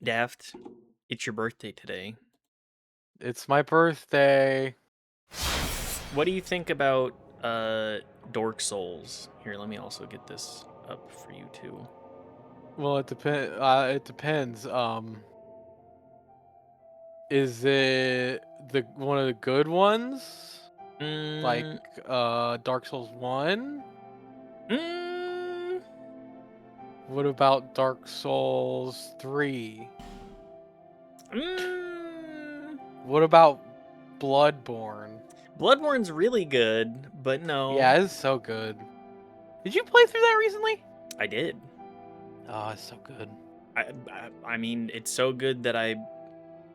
Daft, it's your birthday today. It's my birthday. What do you think about Dork Souls? Here, let me also get this up for you too. Well, it depends. Is it the one of the good ones? Like Mm, Dark Souls 1? mm, What about Dark Souls 3? mm. What about Bloodborne? Bloodborne's really good, but no, Yeah, it's so good. Did you play through that recently? I did. Oh, it's so good. I mean, it's so good that I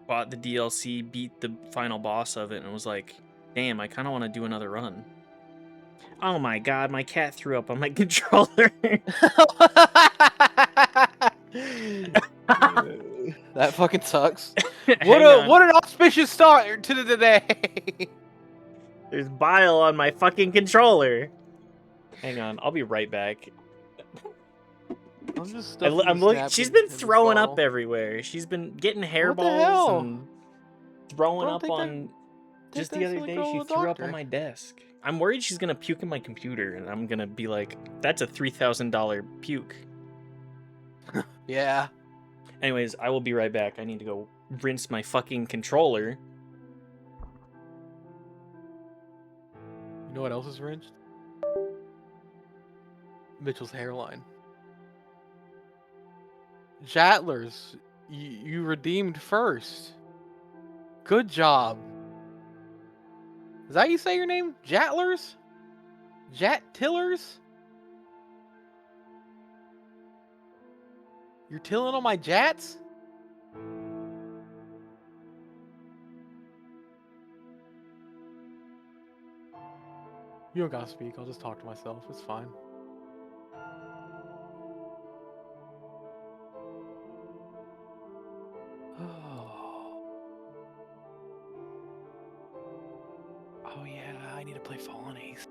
bought the DLC, beat the final boss of it, and was like, damn, I kind of want to do another run. Oh my god, my cat threw up on my controller. That fucking sucks. Hang on. What an auspicious start to the day. There's bile on my fucking controller. Hang on, I'll be right back. I'm just stuffing I'm this looking. She's been napkin in this throwing up bottle. everywhere. She's been getting What the hairballs hell? and throwing Bro, up on. take Just that the other silly day, girl she to the threw up on doctor. my desk. I'm worried she's gonna puke in my computer, and I'm gonna be like, "That's a $3,000 puke." Yeah. Anyways, I will be right back. I need to go rinse my fucking controller. You know what else is rinsed? Mitchell's hairline. Jatlers, you redeemed first. Good job. Is that how you say your name? Jatlers? Jattillers? You're tilling on my jats? You don't gotta speak. I'll just talk to myself. It's fine. Oh yeah, I need to play Fallen Ace.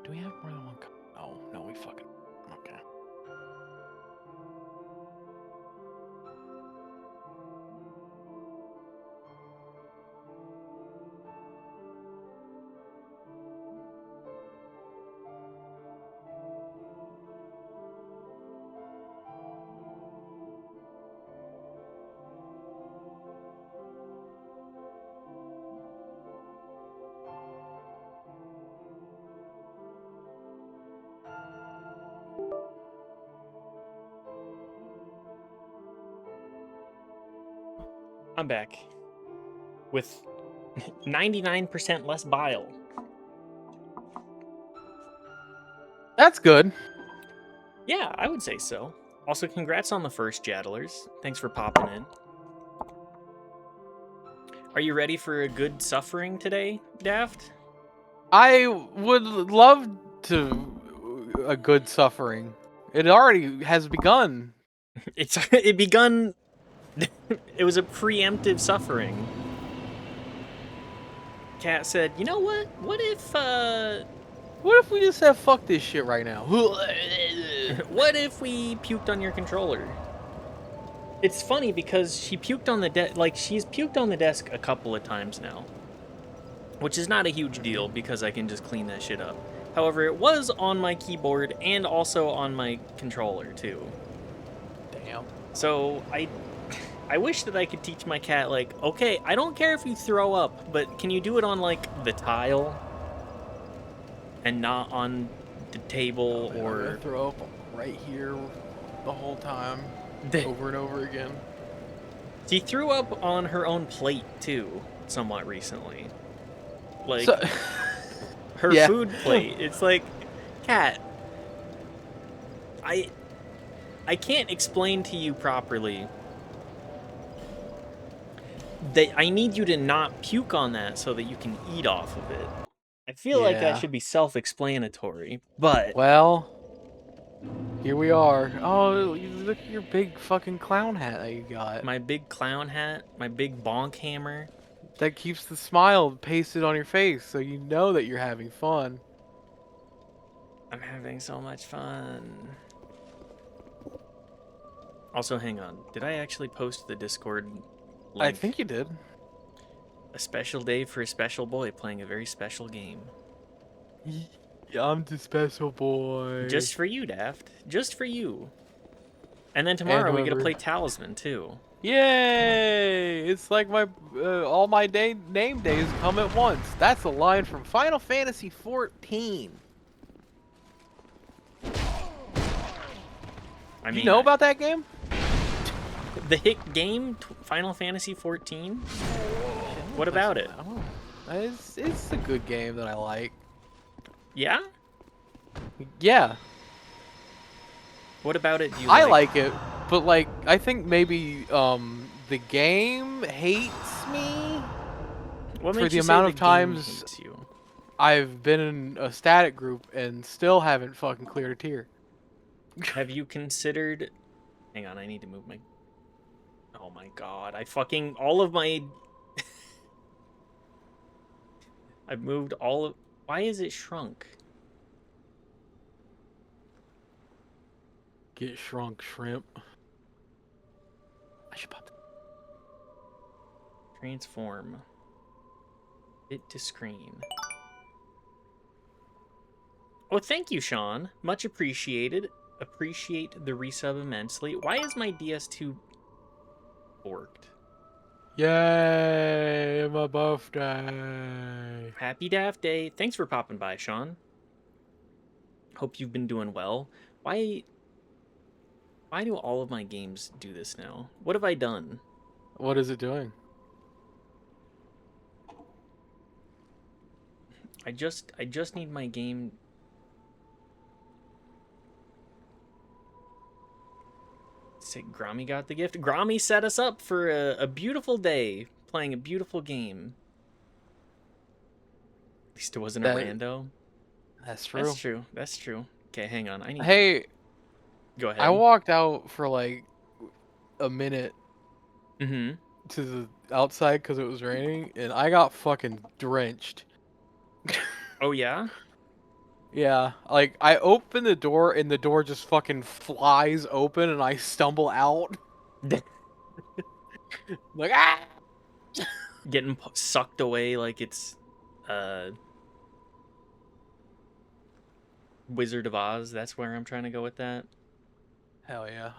Do we have more than one? No, we fucking okay. I'm back with 99% less bile. That's good. Yeah, I would say so. Also, congrats on the first Jaddlers. Thanks for popping in. Are you ready for a good suffering today, Daft? I would love to a good suffering. It already has begun. It begun. It was a preemptive suffering. Cat said, "You know what? What if What if we just said fuck this shit right now? what if we puked on your controller?" It's funny because she puked on the desk. Like, she's puked on the desk a couple of times now, which is not a huge deal because I can just clean that shit up. However, it was on my keyboard and also on my controller too. Damn. So I wish that I could teach my cat, like, okay, I don't care if you throw up, but can you do it on like the tile and not on the table I'm or gonna throw up right here the whole time, over and over again. She threw up on her own plate too, somewhat recently. Like, So, her yeah. food plate. It's like, cat, I can't explain to you properly that I need you to not puke on that so that you can eat off of it. I feel like that Yeah. should be self-explanatory, but Well, here we are. Oh, look at your big fucking clown hat that you got. my big clown hat, my big bonk hammer. That keeps the smile pasted on your face so you know that you're having fun. I'm having so much fun. Also, hang on. Did I actually post the Discord link? I think you did. A special day for a special boy playing a very special game. Yeah, I'm the special boy. Just for you, Daft. Just for you. And then tomorrow we get to whoever. play Talisman, too. Yay! It's like my all my name days come at once. That's a line from Final Fantasy XIV. I mean, You know about that game? the hit game, Final Fantasy XIV? What about it? I don't know. It's a good game that I like. Yeah? Yeah, What about it do you I like it, but like I think maybe the game hates me. What for makes the you say amount the of game times- hates you? I've been in a static group and still haven't fucking cleared a tier. Have you considered... Hang on, I need to move my... Oh my god, I fucking... All of my... I've moved all of... Why is it shrunk? Get shrunk, shrimp. I should pop. Transform. Bit to screen. Oh, thank you, Sean. Much appreciated. Appreciate the resub immensely. Why is my DS2 forked? Yay, my birthday. Happy Daft Day. Thanks for popping by, Sean. Hope you've been doing well. Why do all of my games do this now? What have I done? What is it doing? I just need my game. Say Grommy got the gift. Grommy set us up for a beautiful day playing a beautiful game. At least it wasn't a That- rando. That's true. That's true. That's true. Okay, hang on. I need. Hey, Go ahead. I walked out for like a minute Mm-hmm. to the outside because it was raining, and I got fucking drenched. Oh yeah. Yeah, like I open the door and the door just fucking flies open, and I stumble out. Like ah! Getting sucked away like it's Wizard of Oz. That's where I'm trying to go with that. Hell yeah!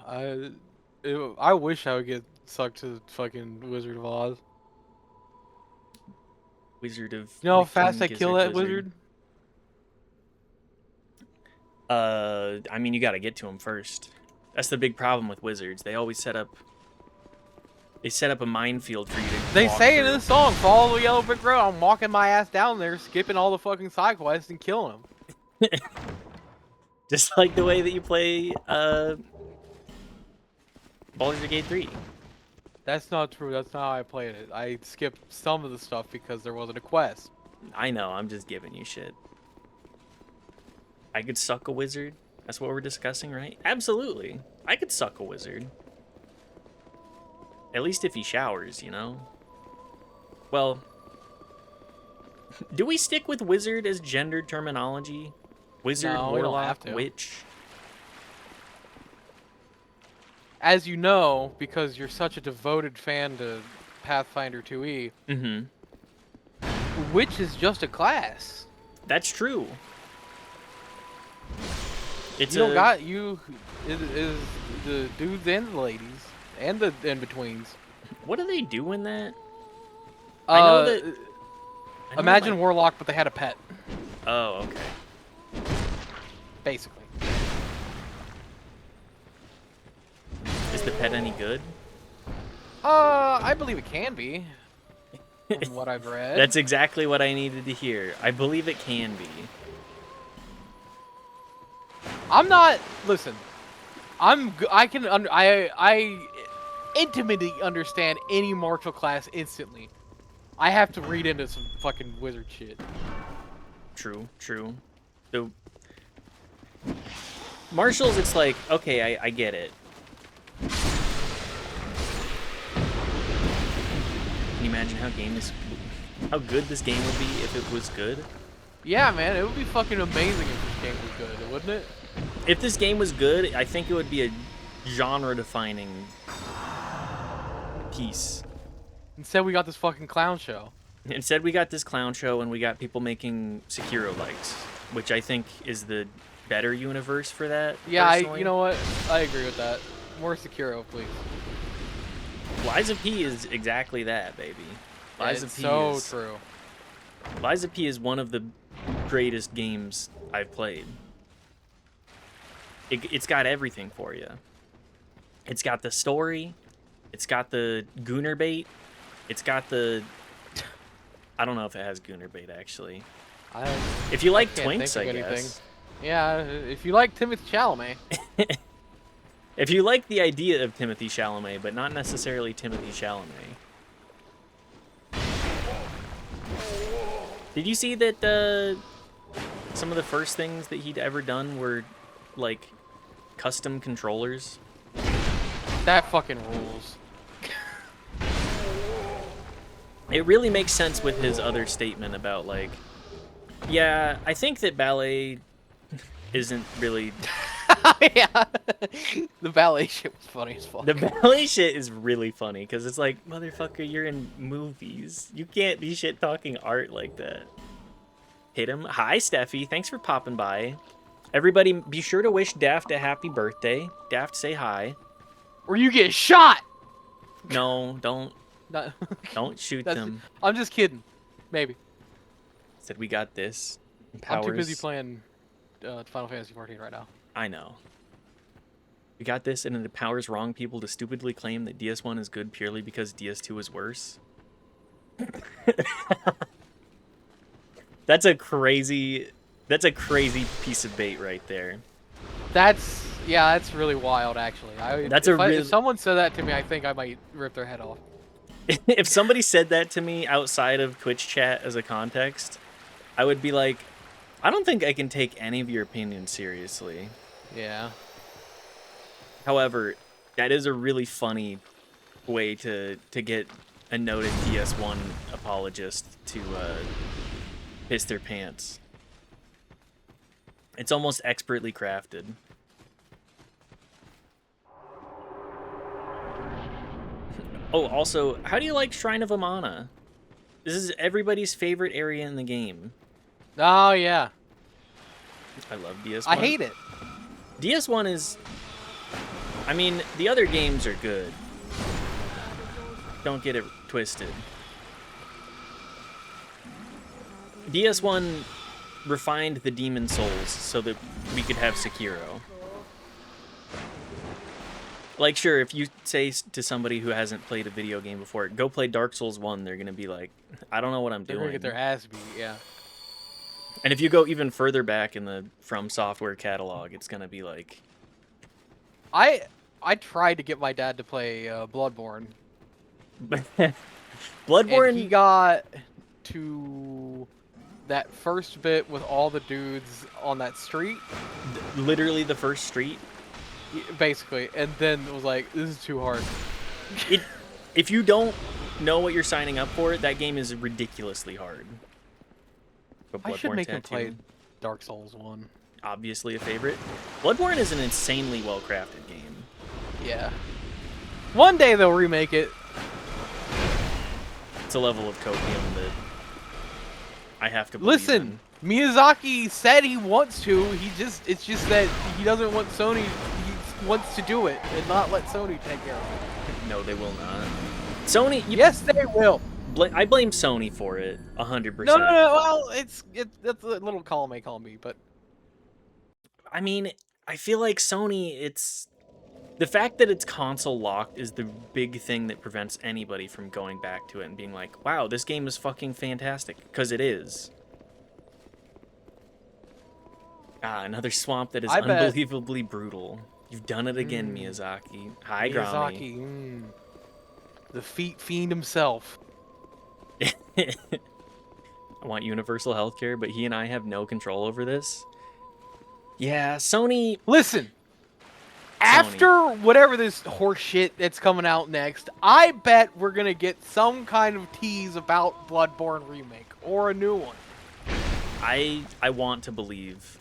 I wish I would get sucked to fucking Wizard of Oz. Wizard of. You know how the fast King I kill Gizzard that wizard? I mean, you got to get to him first. That's the big problem with wizards. They always set up. They set up a minefield for you to. They walk say in through. the song, "Follow the yellow brick road." I'm walking my ass down there, skipping all the fucking side quests and killing them. Just like the way that you play Baldur's Gate 3. That's not true. That's not how I played it. I skipped some of the stuff because there wasn't a quest. I know. I'm just giving you shit. I could suck a wizard. That's what we're discussing, right? Absolutely. I could suck a wizard. At least if he showers, you know? Well, do we stick with wizard as gendered terminology? Wizard, No, we don't have warlock, to. witch? As you know, because you're such a devoted fan to Pathfinder 2e, Mm-hmm. witch is just a class. That's true. It's You don't got you is the dudes and the ladies and the in-betweens. What do they do in that? I know that- I know Imagine my- warlock, but they had a pet, Oh, okay. basically. Is the pet any good? I believe it can be. From what I've read. That's exactly what I needed to hear. I believe it can be. I'm not. Listen, I intimately understand any martial class instantly. I have to read into some fucking wizard shit. True, true. So, martials, it's like, okay, I get it. Can you imagine how good this game would be if it was good? Yeah, man, it would be fucking amazing if this game was good, wouldn't it? If this game was good, I think it would be genre-defining piece. Instead, we got this fucking clown show. Instead, we got this clown show, and we got people making Sekiro likes, which I think is the better universe for that. Yeah, personally. you know what? I agree with that. More Sekiro, please. Liza P is exactly that, baby. Liza It's P so is true. Liza P is one of the greatest games I've played. It's got everything for you. It's got the story. It's got the Gooner bait. It's got the... I don't know if it has Gooner bait, actually. If you like can't Twinks, think I of anything. guess. Yeah, if you like Timothée Chalamet. If you like the idea of Timothy Chalamet, but not necessarily Timothy Chalamet. Did you see that some of the first things that he'd ever done were, like, custom controllers? That fucking rules. It really makes sense with his other statement about, like, yeah, I think that ballet isn't really... Yeah. The ballet shit was funny as fuck. The ballet shit is really funny, because it's like, motherfucker, you're in movies. You can't be shit-talking art like that. Hit him. Hi, Steffi. Thanks for popping by. Everybody, be sure to wish Daft a happy birthday. Daft, say hi. Or you get shot! No, don't Not- shoot That's- them. I'm just kidding. Maybe. Said we got this. I'm too busy Powers. playing Final Fantasy 14 right now. I know. We got this, and it empowers wrong people to stupidly claim that DS1 is good purely because DS2 is worse. That's a crazy piece of bait right there. That's really wild, actually. If someone said that to me, I think I might rip their head off. If somebody said that to me outside of Twitch chat as a context, I would be like, I don't think I can take any of your opinions seriously. Yeah. However, that is a really funny way to get a noted DS1 apologist to piss their pants. It's almost expertly crafted. Oh, also, how do you like Shrine of Amana? This is everybody's favorite area in the game. Oh, yeah. I love DS1. I hate it. DS1 is... I mean, the other games are good. Don't get it twisted. DS1 refined the Demon Souls so that we could have Sekiro. Like, sure, if you say to somebody who hasn't played a video game before, go play Dark Souls 1, they're going to be like, I don't know what I'm They're doing. gonna get their ass beat, yeah. And if you go even further back in the From Software catalog, it's going to be like... I tried to get my dad to play Bloodborne. Bloodborne... And he got to that first bit with all the dudes on that street. Literally the first street. Basically, and then was like, this is too hard. If you don't know what you're signing up for, that game is ridiculously hard. But I should Bloodborne make him Tattoo, play Dark Souls 1. obviously a favorite. Bloodborne is an insanely well-crafted game. Yeah. One day they'll remake it. It's a level of copium that I have to believe Listen, Miyazaki said he wants to. It's just that he doesn't want Sony. He wants to do it and not let Sony take care of it. in. No, they will not. Sony, Yes, they will. I blame Sony for it, 100%. No. Well, it's a little column me, but I mean, I feel like Sony, it's... The fact that it's console locked is the big thing that prevents anybody from going back to it and being like, wow, this game is fucking fantastic. Because it is. Ah, another swamp that is I bet- unbelievably brutal. You've done it again, Miyazaki. Hi, Grommy. Miyazaki, the fiend himself. I want universal healthcare, but he and I have no control over this. Yeah, Sony... Listen, after whatever this horse shit that's coming out next, I bet we're gonna get some kind of tease about Bloodborne remake or a new one. I want to believe.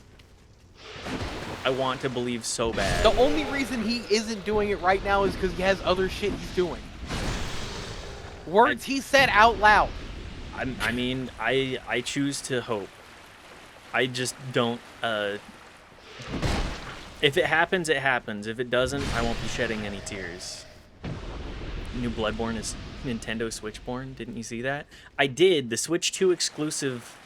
I want to believe so bad. The only reason he isn't doing it right now is because he has other shit he's doing. Words he said out loud. I mean, I choose to hope. I just don't. If it happens, it happens. If it doesn't, I won't be shedding any tears. New Bloodborne is Nintendo Switch-born. Didn't you see that? I did. The Switch 2 exclusive,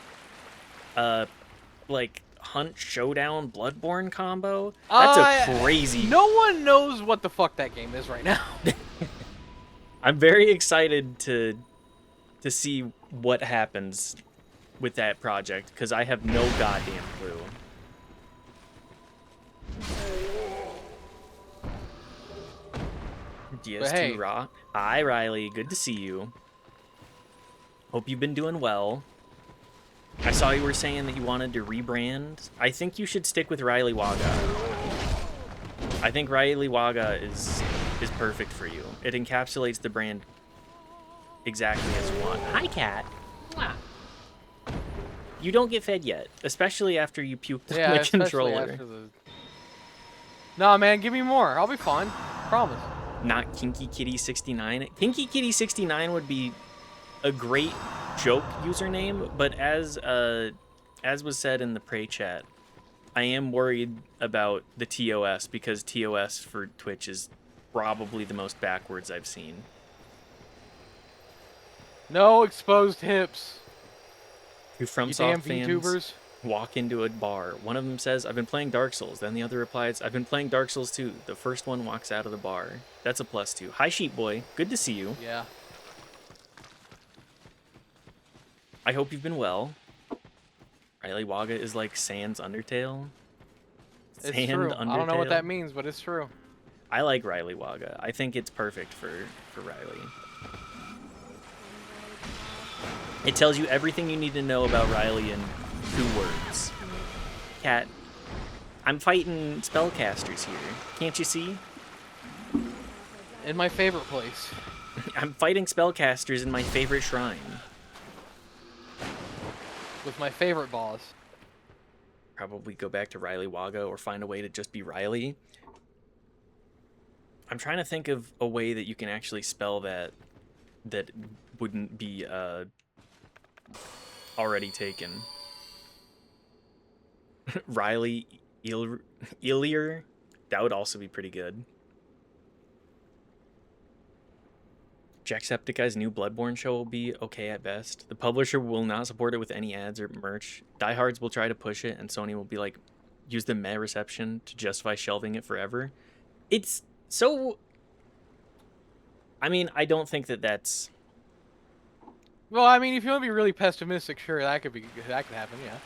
like, Hunt Showdown Bloodborne combo. That's a crazy. No one knows what the fuck that game is right now. I'm very excited to see what happens with that project because I have no goddamn clue. DS2 hey. Raw. Hi, Riley. Good to see you. Hope you've been doing well. I saw you were saying that you wanted to rebrand. I think you should stick with Riley Waga. I think Riley Waga is perfect for you. It encapsulates the brand exactly as you want. Hi, cat. Mwah. You don't get fed yet, especially after you puked on the controller. Nah, man, give me more. I'll be fine. Promise. Not Kinky Kitty 69. Kinky Kitty 69 would be a great joke username, but as was said in the Prey chat, I am worried about the TOS because TOS for Twitch is probably the most backwards I've seen. No exposed hips. Two FromSoft fans VTubers walk into a bar. One of them says, "I've been playing Dark Souls." Then the other replies, "I've been playing Dark Souls too." The first one walks out of the bar. That's a +2. Hi, Sheep Boy. Good to see you. Yeah. I hope you've been well. Riley Waga is like Sans Undertale. It's true. Undertale. I don't know what that means, but it's true. I like Riley Waga. I think it's perfect for Riley. It tells you everything you need to know about Riley in 2 words. Cat, I'm fighting spellcasters here. Can't you see? In my favorite place. I'm fighting spellcasters in my favorite shrine. With my favorite boss. Probably go back to Riley Waga or find a way to just be Riley. I'm trying to think of a way that you can actually spell that wouldn't be already taken. Riley Ilier, that would also be pretty good. Jacksepticeye's new Bloodborne show will be okay at best. The publisher will not support it with any ads or merch. Diehards will try to push it, and Sony will be like, use the meh reception to justify shelving it forever. It's so... I mean, I don't think that that's... Well, I mean, if you want to be really pessimistic, sure, that could happen, yeah.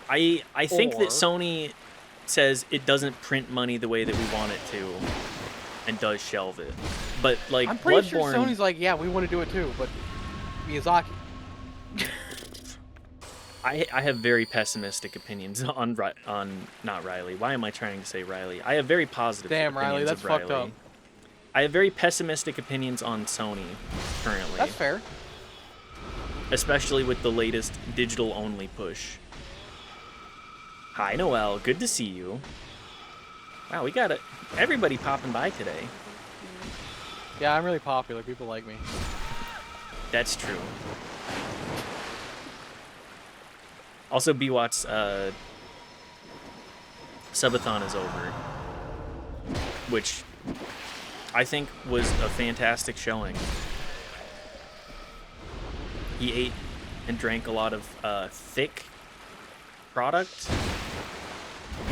I think that Sony says it doesn't print money the way that we want it to, and does shelve it. But like, I'm pretty Bloodborne, sure Sony's like, yeah, we want to do it too, but Miyazaki. I have very pessimistic opinions on not Riley. Why am I trying to say Riley? I have very positive. Damn, opinions Riley, that's of Riley. fucked up. I have very pessimistic opinions on Sony currently. That's fair. Especially with the latest digital-only push. Hi, Noel. Good to see you. Wow, we got everybody popping by today. Yeah, I'm really popular. People like me. That's true. Also, BWAT's subathon is over, which I think was a fantastic showing. He ate and drank a lot of thick product.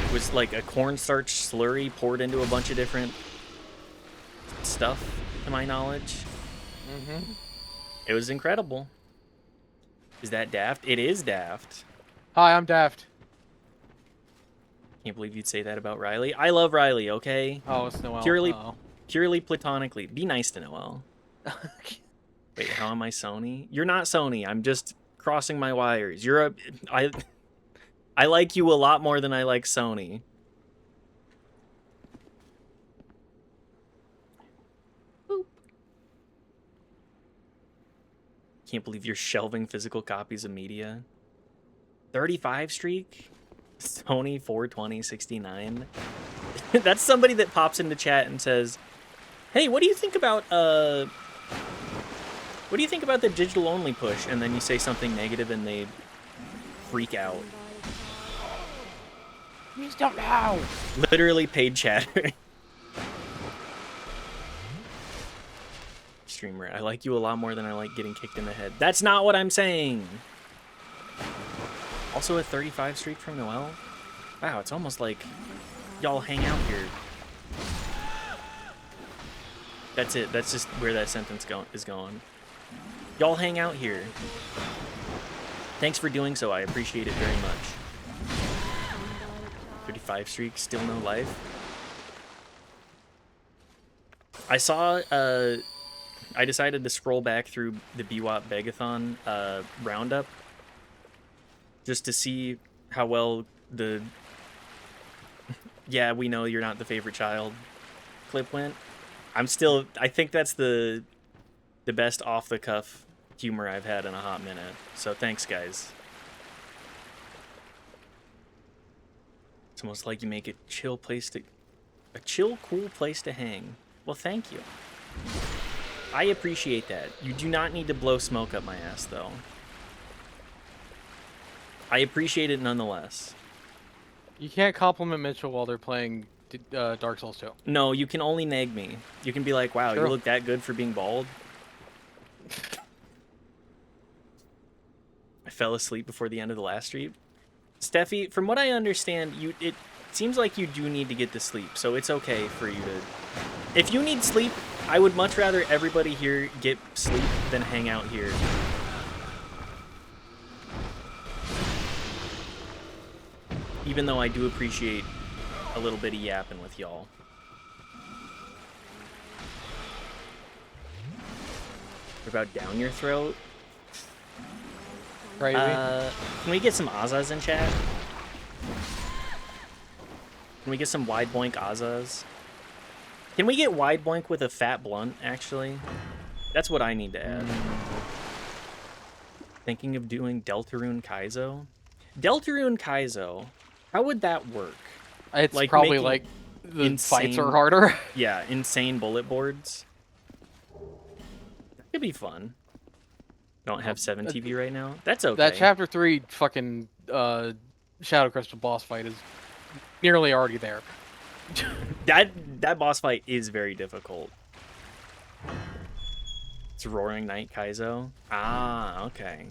It was like a cornstarch slurry poured into a bunch of different stuff, to my knowledge. Mm-hmm. It was incredible. Is that daft? It is daft. Hi, I'm Daft. Can't believe you'd say that about Riley. I love Riley, okay? Oh, it's Noel. Purely platonically. Be nice to Noel. Wait, how am I Sony? You're not Sony. I'm just crossing my wires. I like you a lot more than I like Sony. Boop. Can't believe you're shelving physical copies of media. 35 streak? Sony 42069. That's somebody that pops into chat and says, "Hey, what do you think about the digital only push?" And then you say something negative and they freak out. Please don't know. Literally paid chatter. Streamer, I like you a lot more than I like getting kicked in the head. That's not what I'm saying. Also a 35 streak from Noel. Wow, it's almost like y'all hang out here. That's it. That's just where that sentence is going. Y'all hang out here. Thanks for doing so. I appreciate it very much. 35 streak, still no life. I saw, I decided to scroll back through the BWAP Begathon roundup just to see how well the "yeah, we know you're not the favorite child" clip went. I think that's the best off-the-cuff humor I've had in a hot minute. So thanks, guys. It's almost like you make a chill, cool place to hang. Well, thank you. I appreciate that. You do not need to blow smoke up my ass, though. I appreciate it nonetheless. You can't compliment Mitchell while they're playing Dark Souls 2. No, you can only nag me. You can be like, "Wow, True. you look that good for being bald." I fell asleep before the end of the last stream. Steffi, from what I understand, it seems like you do need to get to sleep, so it's okay for you to... If you need sleep, I would much rather everybody here get sleep than hang out here. Even though I do appreciate a little bit of yapping with y'all. What about down your throat? Crazy. Can we get some Azaz in chat? Can we get some wide boink Azaz? Can we get wide boink with a fat blunt, actually? That's what I need to add. Thinking of doing Deltarune Kaizo? Deltarune Kaizo, how would that work? It's like probably making like the insane- fights are harder. Yeah, insane bullet boards. That could be fun. Don't have 7 TV right now? That's okay. That chapter 3 fucking Shadow Crystal boss fight is nearly already there. That boss fight is very difficult. It's Roaring Knight Kaizo. Ah, okay.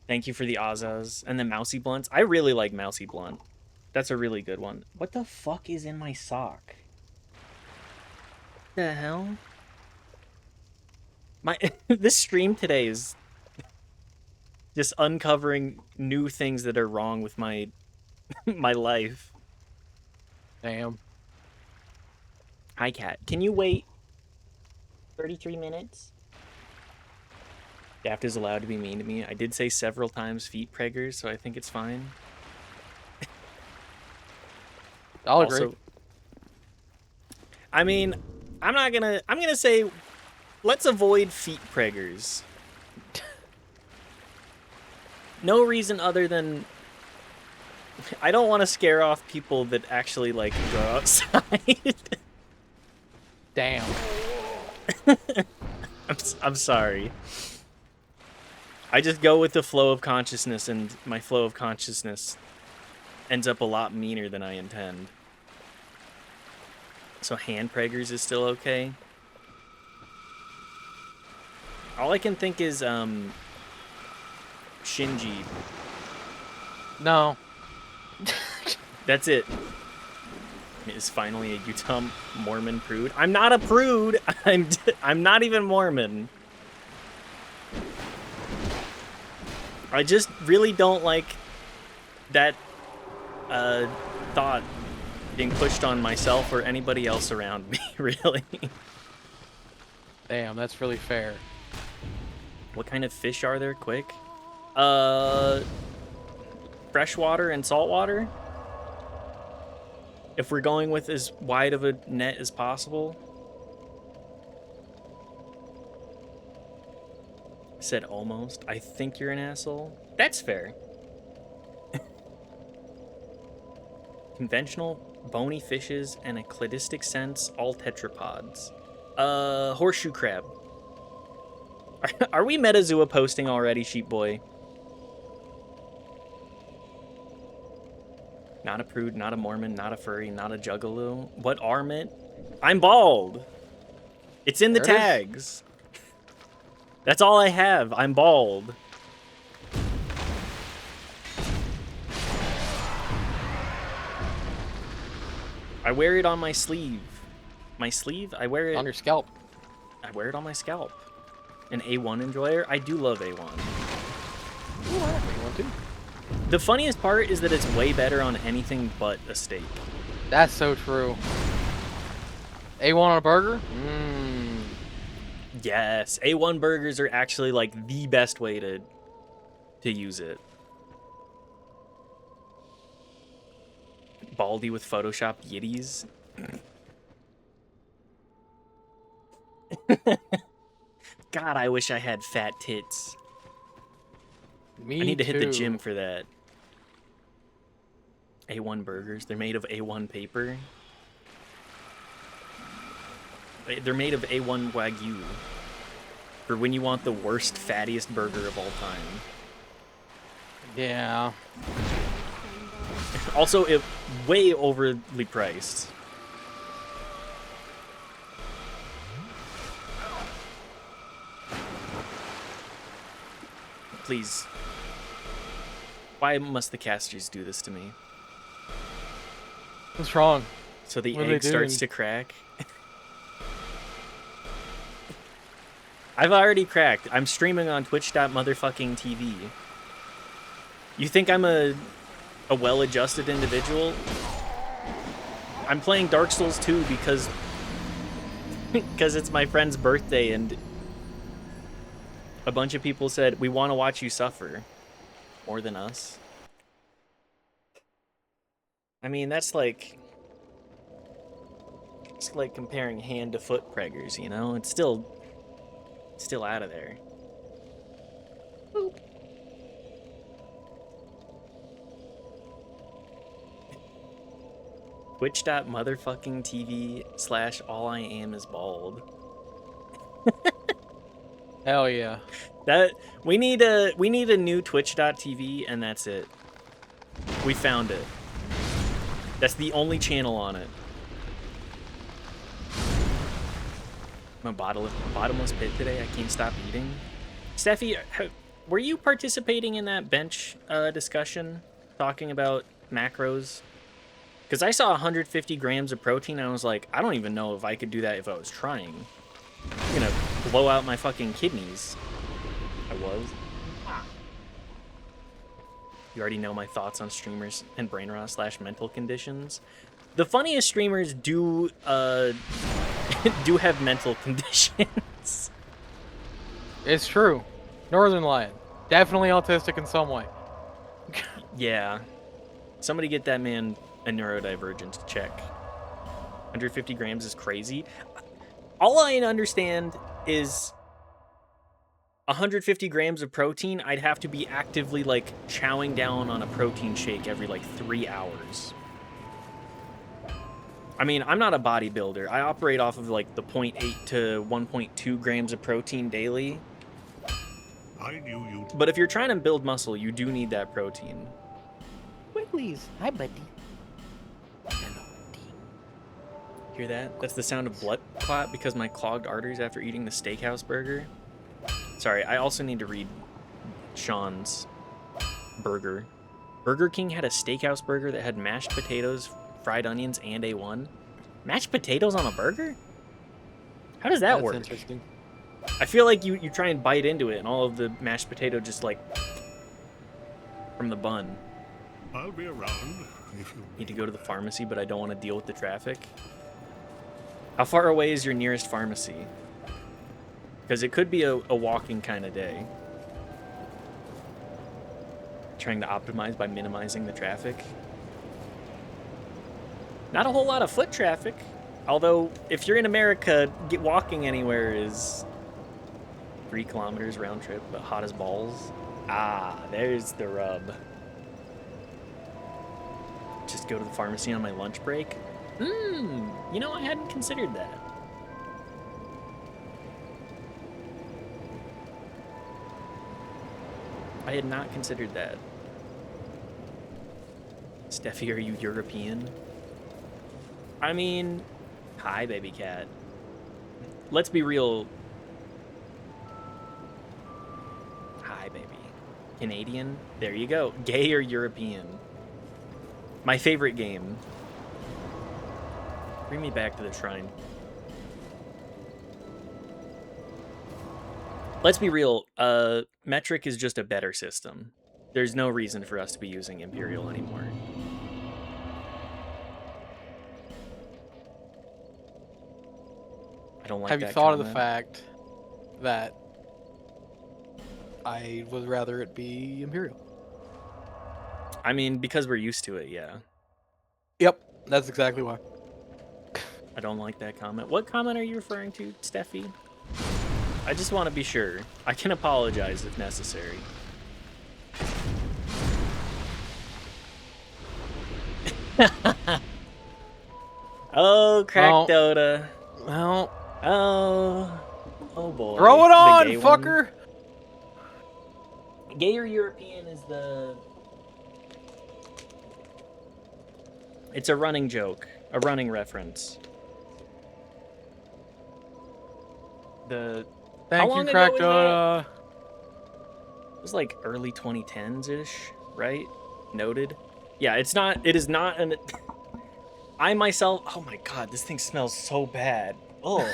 Thank you for the Azaz. And the Mousy Blunts. I really like Mousy Blunt. That's a really good one. What the fuck is in my sock? The hell? This stream today is just uncovering new things that are wrong with my my life. Damn. Hi, Cat. Can you wait 33 minutes? Daft is allowed to be mean to me. I did say several times feet preggers, so I think it's fine. I'll agree. I mean, I'm gonna say let's avoid feet preggers. No reason other than I don't want to scare off people that actually like go outside. Damn. I'm sorry. I just go with the flow of consciousness, and my flow of consciousness ends up a lot meaner than I intend. So hand preggers is still okay. All I can think is Shinji. No. That's it. Is finally a Utah Mormon prude. I'm not a prude. I'm not even Mormon. I just really don't like that thought being pushed on myself or anybody else around me, really. Damn, that's really fair. What kind of fish are there, quick? Freshwater and saltwater? If we're going with as wide of a net as possible. I said almost. I think you're an asshole. That's fair. Conventional, bony fishes, and a cladistic sense, all tetrapods. Horseshoe crab. Are we Metazoo posting already, Sheep Boy? Not a prude, not a Mormon, not a furry, not a juggalo. What armament? I'm bald. It's in the There it is. tags. That's all I have. I'm bald. I wear it on my sleeve. My sleeve? I wear it On your scalp. I wear it on my scalp. An A1 enjoyer? I do love A1. Ooh, I like A1 too. The funniest part is that it's way better on anything but a steak. That's so true. A1 on a burger? Mmm. Yes, A1 burgers are actually like the best way to use it. Baldy with photoshopped yitties. God, I wish I had fat tits. Me I need to hit the too. gym for that. A1 burgers. They're made of A1 paper. They're made of A1 Wagyu. For when you want the worst, fattiest burger of all time. Yeah. Also, it way overly priced. Please. Why must the casters do this to me? What's wrong? So the What are they egg starts doing? to crack? I've already cracked. I'm streaming on Twitch.motherfucking.tv. You think I'm a well-adjusted individual? I'm playing Dark Souls 2 because it's my friend's birthday and a bunch of people said, we want to watch you suffer. More than us. I mean, that's like... It's like comparing hand to foot preggers, you know? It's still out of there. Boop. Twitch.motherfucking.tv/all I am is bald. Hell yeah. That we need a new Twitch.tv and that's it. We found it. That's the only channel on it. I'm a bottomless pit today. I can't stop eating. Steffi, were you participating in that bench discussion talking about macros? Because I saw 150 grams of protein and I was like, I don't even know if I could do that if I was trying. I'm gonna blow out my fucking kidneys. I was. You already know my thoughts on streamers and brain rot / mental conditions. The funniest streamers do do have mental conditions. It's true. Northern Lion. Definitely autistic in some way. Yeah. Somebody get that man a neurodivergent check. 150 grams is crazy. All I understand is 150 grams of protein, I'd have to be actively, like, chowing down on a protein shake every, like, 3 hours. I mean, I'm not a bodybuilder. I operate off of, like, the 0.8 to 1.2 grams of protein daily. I knew you. But if you're trying to build muscle, you do need that protein. Wiggly's. Hi, buddy. Hear that? That's the sound of blood clot because my clogged arteries after eating the steakhouse burger. Sorry, I also need to read Sean's burger. Burger King had a steakhouse burger that had mashed potatoes, fried onions, and A1. Mashed potatoes on a burger? How does that That's work? interesting. I feel like you try and bite into it and all of the mashed potato just like from the bun. I'll be around if you Need to go to the pharmacy, but I don't want to deal with the traffic. How far away is your nearest pharmacy? Because it could be a walking kind of day. Trying to optimize by minimizing the traffic. Not a whole lot of foot traffic. Although, if you're in America, walking anywhere is 3 kilometers round trip, but hot as balls. Ah, there's the rub. Just go to the pharmacy on my lunch break? You know, I hadn't considered that. I had not considered that. Steffi, are you European? I mean, hi, baby cat. Let's be real. Hi, baby. Canadian? There you go. Gay or European? My favorite game. Bring me back to the shrine. Let's be real. Metric is just a better system. There's no reason for us to be using Imperial anymore. I don't like that. Have you thought of the comment. fact that I would rather it be Imperial? I mean, because we're used to it, yeah. Yep, that's exactly why. I don't like that comment. What comment are you referring to, Steffi? I just want to be sure. I can apologize if necessary. Oh, crack Well, Dota. Well, Oh boy. throw it The on, gay one. fucker! Gay or European is the... It's a running joke. A running reference. The... Thank long you, ago Crack was Dota. It was like early 2010s-ish, right? Noted. Yeah, it is not an... I myself... Oh my god, this thing smells so bad. Oh.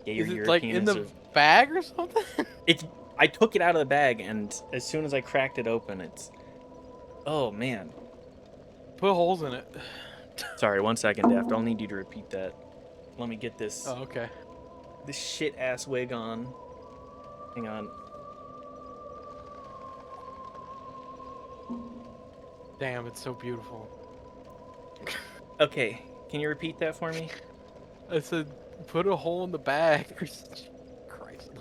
Gay or Is it European like in is the bag or something? I took it out of the bag, and as soon as I cracked it open, it's... Oh, man. Put holes in it. Sorry, 1 second, Daft. I'll need you to repeat that. Let me get this Oh, okay. this shit-ass wig on. Hang on. Damn, it's so beautiful. Okay, can you repeat that for me? I said, put a hole in the bag. Christ.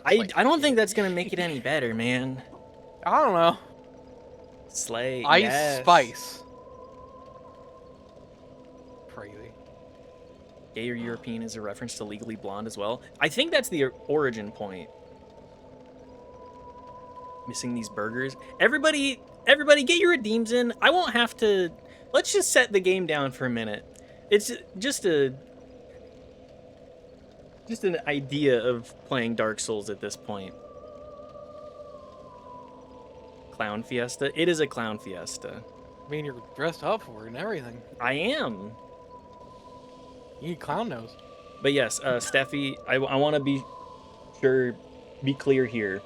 I don't think that's gonna make it any better, man. I don't know. Slay. Ice yes. spice. Crazy. Gay or European is a reference to Legally Blonde as well. I think that's the origin point. Missing these burgers. Everybody get your redeems in. I won't have to... Let's just set the game down for a minute. It's just an idea of playing Dark Souls at this point. Clown Fiesta. It is a Clown Fiesta. I mean, you're dressed up for it and everything. I am. You need clown nose. But yes, Steffi, I want to be clear here.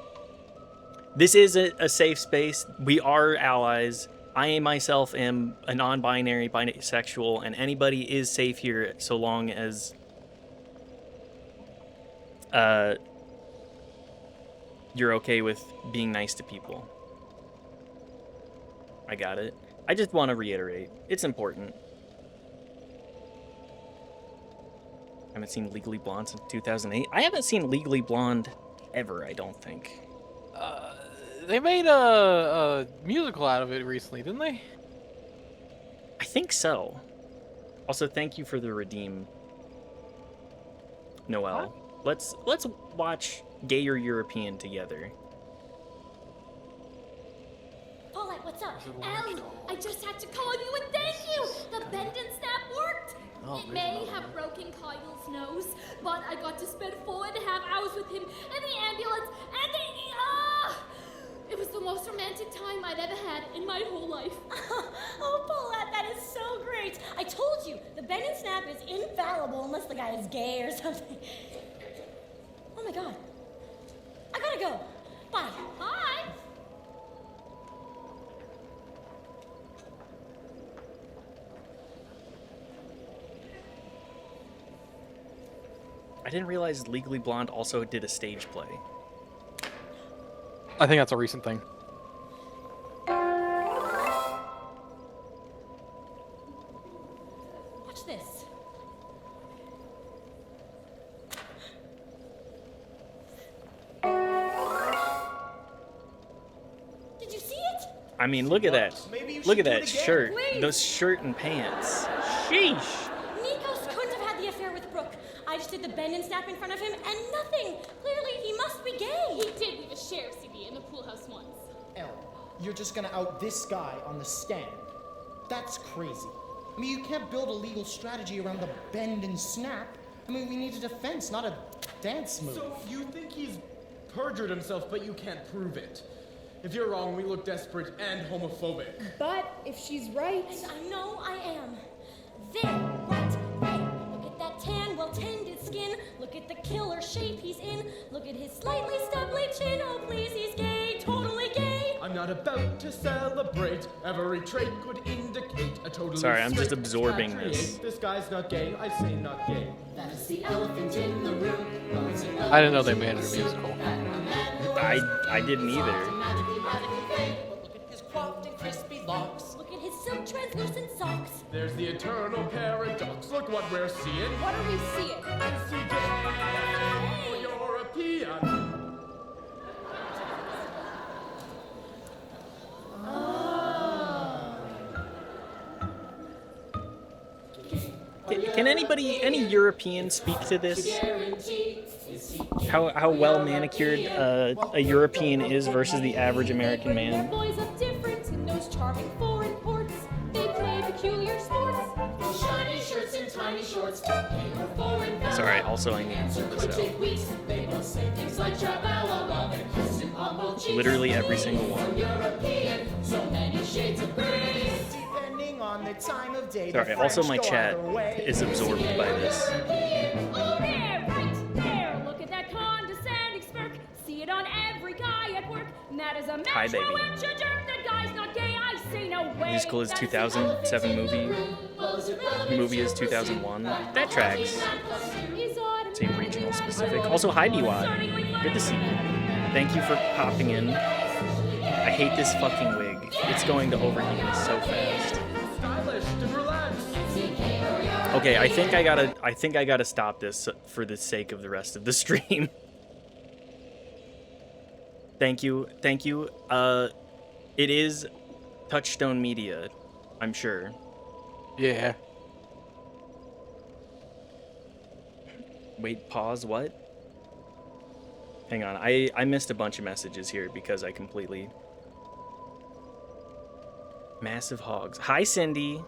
This is a safe space. We are allies. I myself am a non-binary, bisexual, and anybody is safe here so long as you're okay with being nice to people. I got it. I just want to reiterate. It's important. I haven't seen Legally Blonde since 2008. I haven't seen Legally Blonde ever, I don't think. They made a musical out of it recently, didn't they? I think so. Also, thank you for the redeem, Noel. Let's watch Gay or European together. Paulette, what's up? Allie, I just had to call you and thank you! The bend and snap worked! It may have broken Kyle's nose, but I got to spend 4.5 hours with him in the ambulance and it was the most romantic time I'd ever had in my whole life. Oh, Paulette, that is so great. I told you, the bend and snap is infallible unless the guy is gay or something. Oh my god. I gotta go. Bye. Bye! I didn't realize Legally Blonde also did a stage play. I think that's a recent thing. Watch this. Did you I mean, look at that. Maybe you Look should at do that it again. shirt. Please. Those shirt and pants. Sheesh. Nikos couldn't have had the affair with Brooke. I just did the bend and snap in front of him, and nothing. Clearly, he must be gay. He did leave a share CD in the pool house once. Ellen, you're just gonna out this guy on the stand. That's crazy. I mean, you can't build a legal strategy around the bend and snap. I mean, we need a defense, not a dance move. So you think he's perjured himself, but you can't prove it. If you're wrong, we look desperate and homophobic. But if she's right, I know I am. There, right there. Look at that tan, well-tended skin. Look at the killer shape he's in. Look at his slightly stubbly chin. Oh, please, he's gay, totally gay. I'm not about to celebrate. Every trait could indicate a totally Sorry, I'm just straight absorbing expatriate. This guy's not gay. I say not gay. That's the elephant in the room. I didn't know they made it a musical. I didn't either. Look at his coiffed and crispy locks. Look at his silk translucent socks. There's the eternal paradox. Look what we're seeing. what are we seeing? I see gay European. Can anybody, any European speak to this? How well manicured a European is versus the average American Their man? boys look different in those charming foreign ports. They play peculiar sports. Shiny shirts and tiny shorts. Sorry, also I need to put this out. Weeks, they both say things like Trabella while they're kissing on both cheeks. Literally every single one. European, so many shades of gray. Depending on the time of day. Sorry, also my chat is absorbed by this. Oh, there, right there. Look at that condescending smirk. See it on every guy at work. And that is a Hi, metro baby. etch a jerk. That guy's not gay. I say no way. Musical is That's 2007 movie. Movie is 2001. That tracks. is autumn. Same regional specific. Also, hi Biwad. Good to see you. Thank you for popping in. I hate this fucking wig. It's going to overheat me so fast. Stylish and relaxed. Okay, I think I gotta stop this for the sake of the rest of the stream. Thank you. It is Touchstone Media, I'm sure. Yeah. Wait, pause, what? Hang on, I missed a bunch of messages here because I completely... Massive Hogs. Hi, Cindy.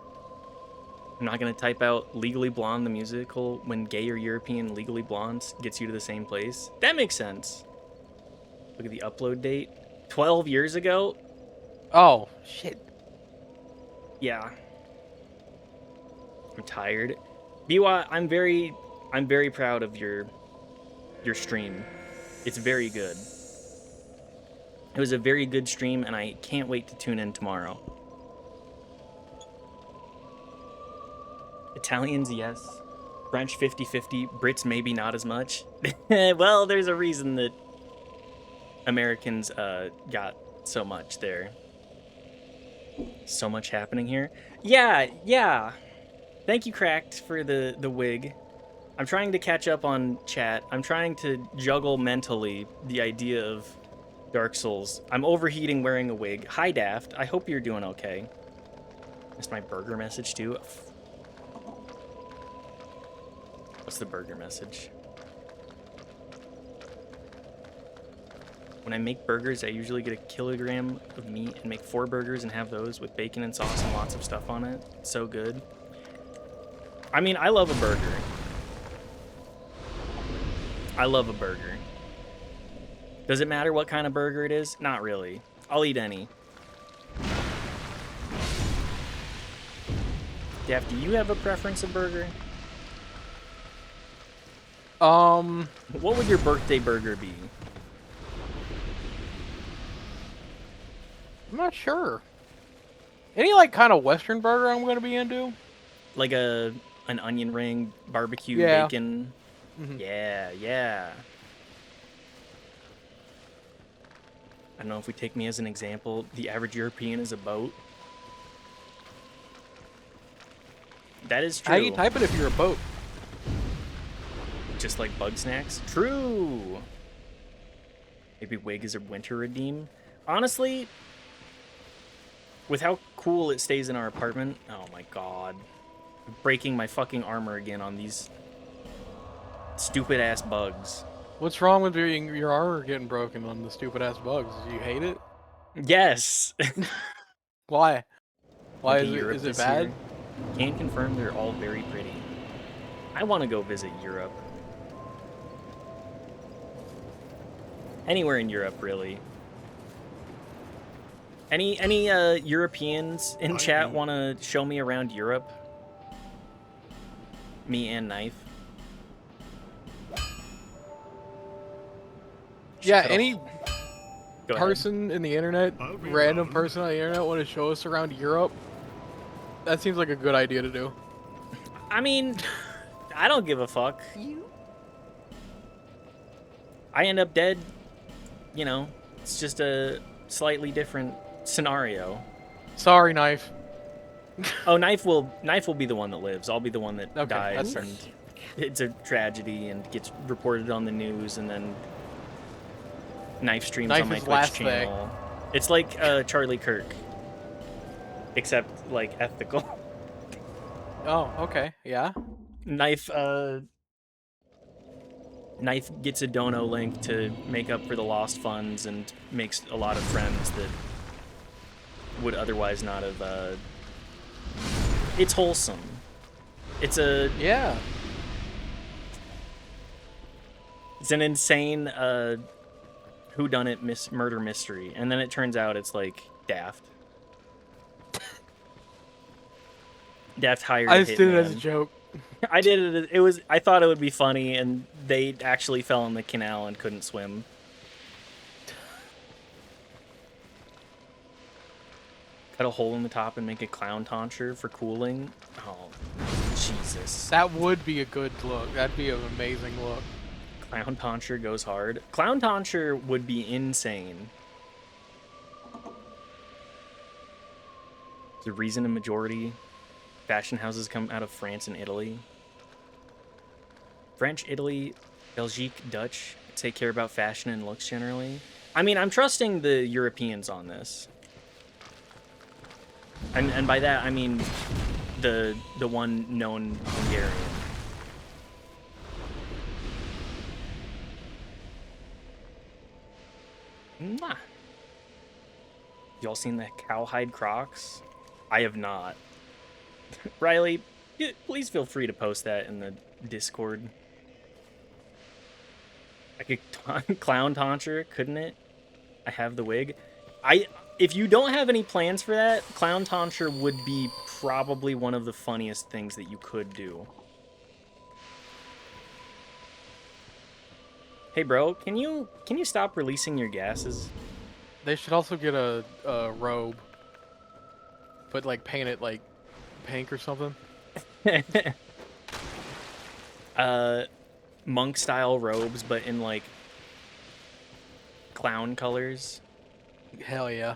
I'm not gonna type out Legally Blonde the musical when gay or European Legally Blonde gets you to the same place. That makes sense. Look at the upload date. 12 years ago? Oh, shit. Yeah. I'm tired. Biwa, I'm very proud of your stream. It's very good. It was a very good stream, and I can't wait to tune in tomorrow. Italians, yes. French, 50-50. Brits, maybe not as much. Well, there's a reason that Americans got so much there. So much happening here. Yeah. Thank you, Cracked, for the wig. I'm trying to catch up on chat. I'm trying to juggle mentally the idea of Dark Souls. I'm overheating wearing a wig. Hi, Daft. I hope you're doing okay. Missed my burger message, too. What's the burger message? When I make burgers, I usually get a kilogram of meat and make 4 burgers and have those with bacon and sauce and lots of stuff on it. It's so good. I mean, I love a burger. I love a burger. Does it matter what kind of burger it is? Not really. I'll eat any. Daft, do you have a preference of burger? What would your birthday burger be? I'm not sure. Any like kind of Western burger I'm gonna be into? Like an onion ring, barbecue, Yeah. bacon. Mhm. Yeah. I don't know if we take me as an example. The average European is a boat. That is true. How do you type it if you're a boat? Just like bug snacks. True. Maybe wig is a winter redeem. Honestly, With how cool it stays in our apartment. Oh my god. I'm breaking my fucking armor again on these stupid ass bugs. What's wrong with your armor getting broken on the stupid ass bugs? Do you hate it? Yes. Why? Why Okay, is Europe it this bad? year. Can confirm they're all very pretty. I want to go visit Europe. Anywhere in Europe, really. Any Europeans in chat want to show me around Europe? Me and Knife. Yeah, Go any Go ahead. person in the internet, I'll be random around. person on the internet want to show us around Europe? That seems like a good idea to do. I mean, I don't give a fuck. I end up dead. You know, it's just a slightly different scenario. Sorry, Knife. Oh, Knife will be the one that lives. I'll be the one that Okay, dies, that's fair. and it's a tragedy and gets reported on the news, and then Knife streams Knife on my is Twitch last thing. channel. It's like Charlie Kirk, except like ethical. Oh, okay, yeah. Knife gets a dono link to make up for the lost funds and makes a lot of friends that would otherwise not have. It's wholesome. It's a Yeah. It's an insane whodunit murder mystery, and then it turns out it's like Daft. Daft hired. I a just did it as a hitman. joke. I did it. It was. I thought it would be funny, and they actually fell in the canal and couldn't swim. Cut a hole in the top and make a clown tonsure for cooling. Oh, Jesus! That would be a good look. That'd be an amazing look. Clown tonsure goes hard. Clown tonsure would be insane. The reason a majority fashion houses come out of France and Italy. French, Italy, Belgique, Dutch take care about fashion and looks generally. I mean, I'm trusting the Europeans on this. And by that, I mean the one known Hungarian. Mwah. Y'all seen the cowhide Crocs? I have not. Riley, please feel free to post that in the Discord. I could clown tonsure, couldn't it? I have the wig. If you don't have any plans for that, clown tonsure would be probably one of the funniest things that you could do. Hey bro, can you stop releasing your gases? They should also get a robe, but like paint it like pink or something. Monk style robes, but in like clown colors. Hell yeah.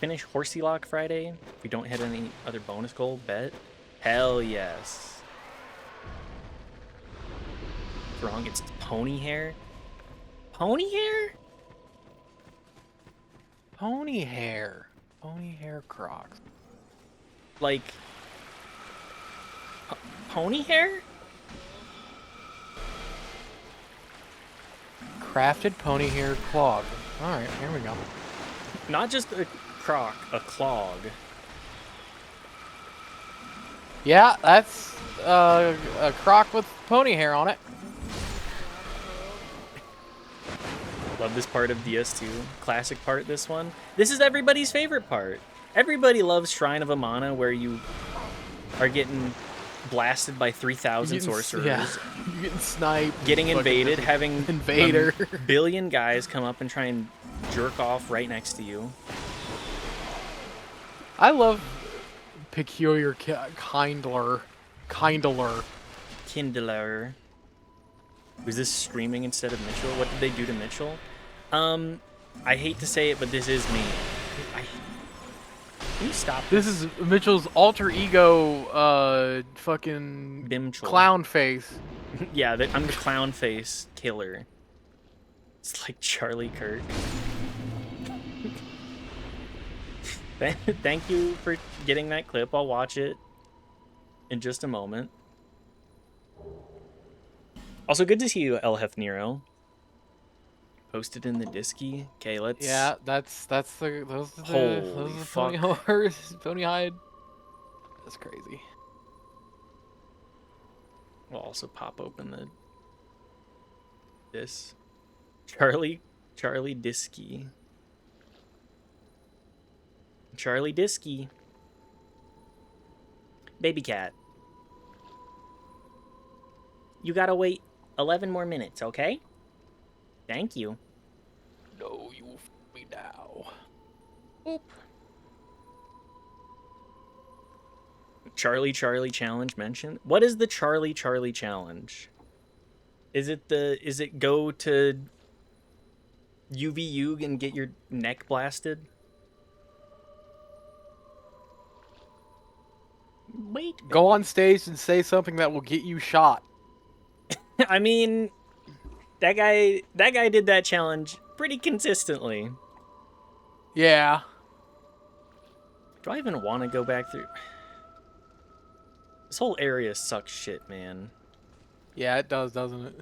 Finish Horsey Lock Friday. If we don't hit any other bonus goal, bet. Hell yes. Wrong, it's pony hair. Pony hair? Pony hair. Pony hair Crocs. Like pony hair? Crafted pony hair clog. Alright, here we go. Not just a croc, a clog. Yeah, that's a croc with pony hair on it. Love this part of DS2. Classic part, this one. This is everybody's favorite part. Everybody loves Shrine of Amana, where you are getting blasted by 3,000 sorcerers. Yeah, you're getting sniped. Getting Fucking invaded, just having invader. a billion guys come up and try and jerk off right next to you. I love peculiar kindler. Kindler. Was this streaming instead of Mitchell? What did they do to Mitchell? I hate to say it, but this is me. Can you stop This is Mitchell's alter ego, fucking Bimchel. clown face. Yeah, I'm the clown face killer. It's like Charlie Kirk. Thank you for getting that clip. I'll watch it in just a moment. Also, good to see you, El Hef Nero. Posted in the Disky. Okay, let's... Yeah, those are Holy the fuck. Pony Hide. That's crazy. We'll also pop open this. Charlie Disky. Charlie Disky. Baby cat. You gotta wait 11 more minutes, okay? Thank you. No, you f me now. Oop. Charlie challenge mentioned. What is the Charlie challenge? Is it go to UVU and get your neck blasted? Wait. Go on stage and say something that will get you shot. I mean, that guy did that challenge pretty consistently. Yeah. Do I even want to go back through? This whole area sucks shit, man. Yeah, it does, doesn't it?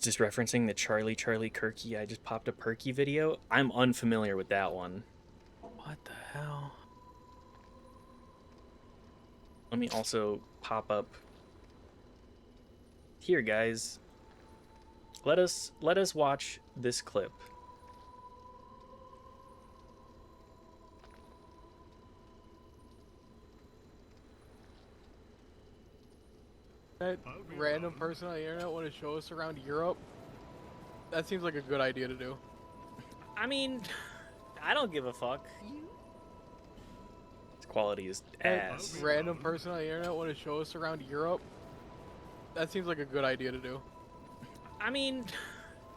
Just referencing the Charlie Kirky, I just popped a Perky video. I'm unfamiliar with that one. What the hell? Let me also pop up here, guys. Let us watch this clip. That random person on the internet want to show us around Europe? That seems like a good idea to do. I mean, I don't give a fuck. This quality is ass. That random person on the internet want to show us around Europe? That seems like a good idea to do. I mean,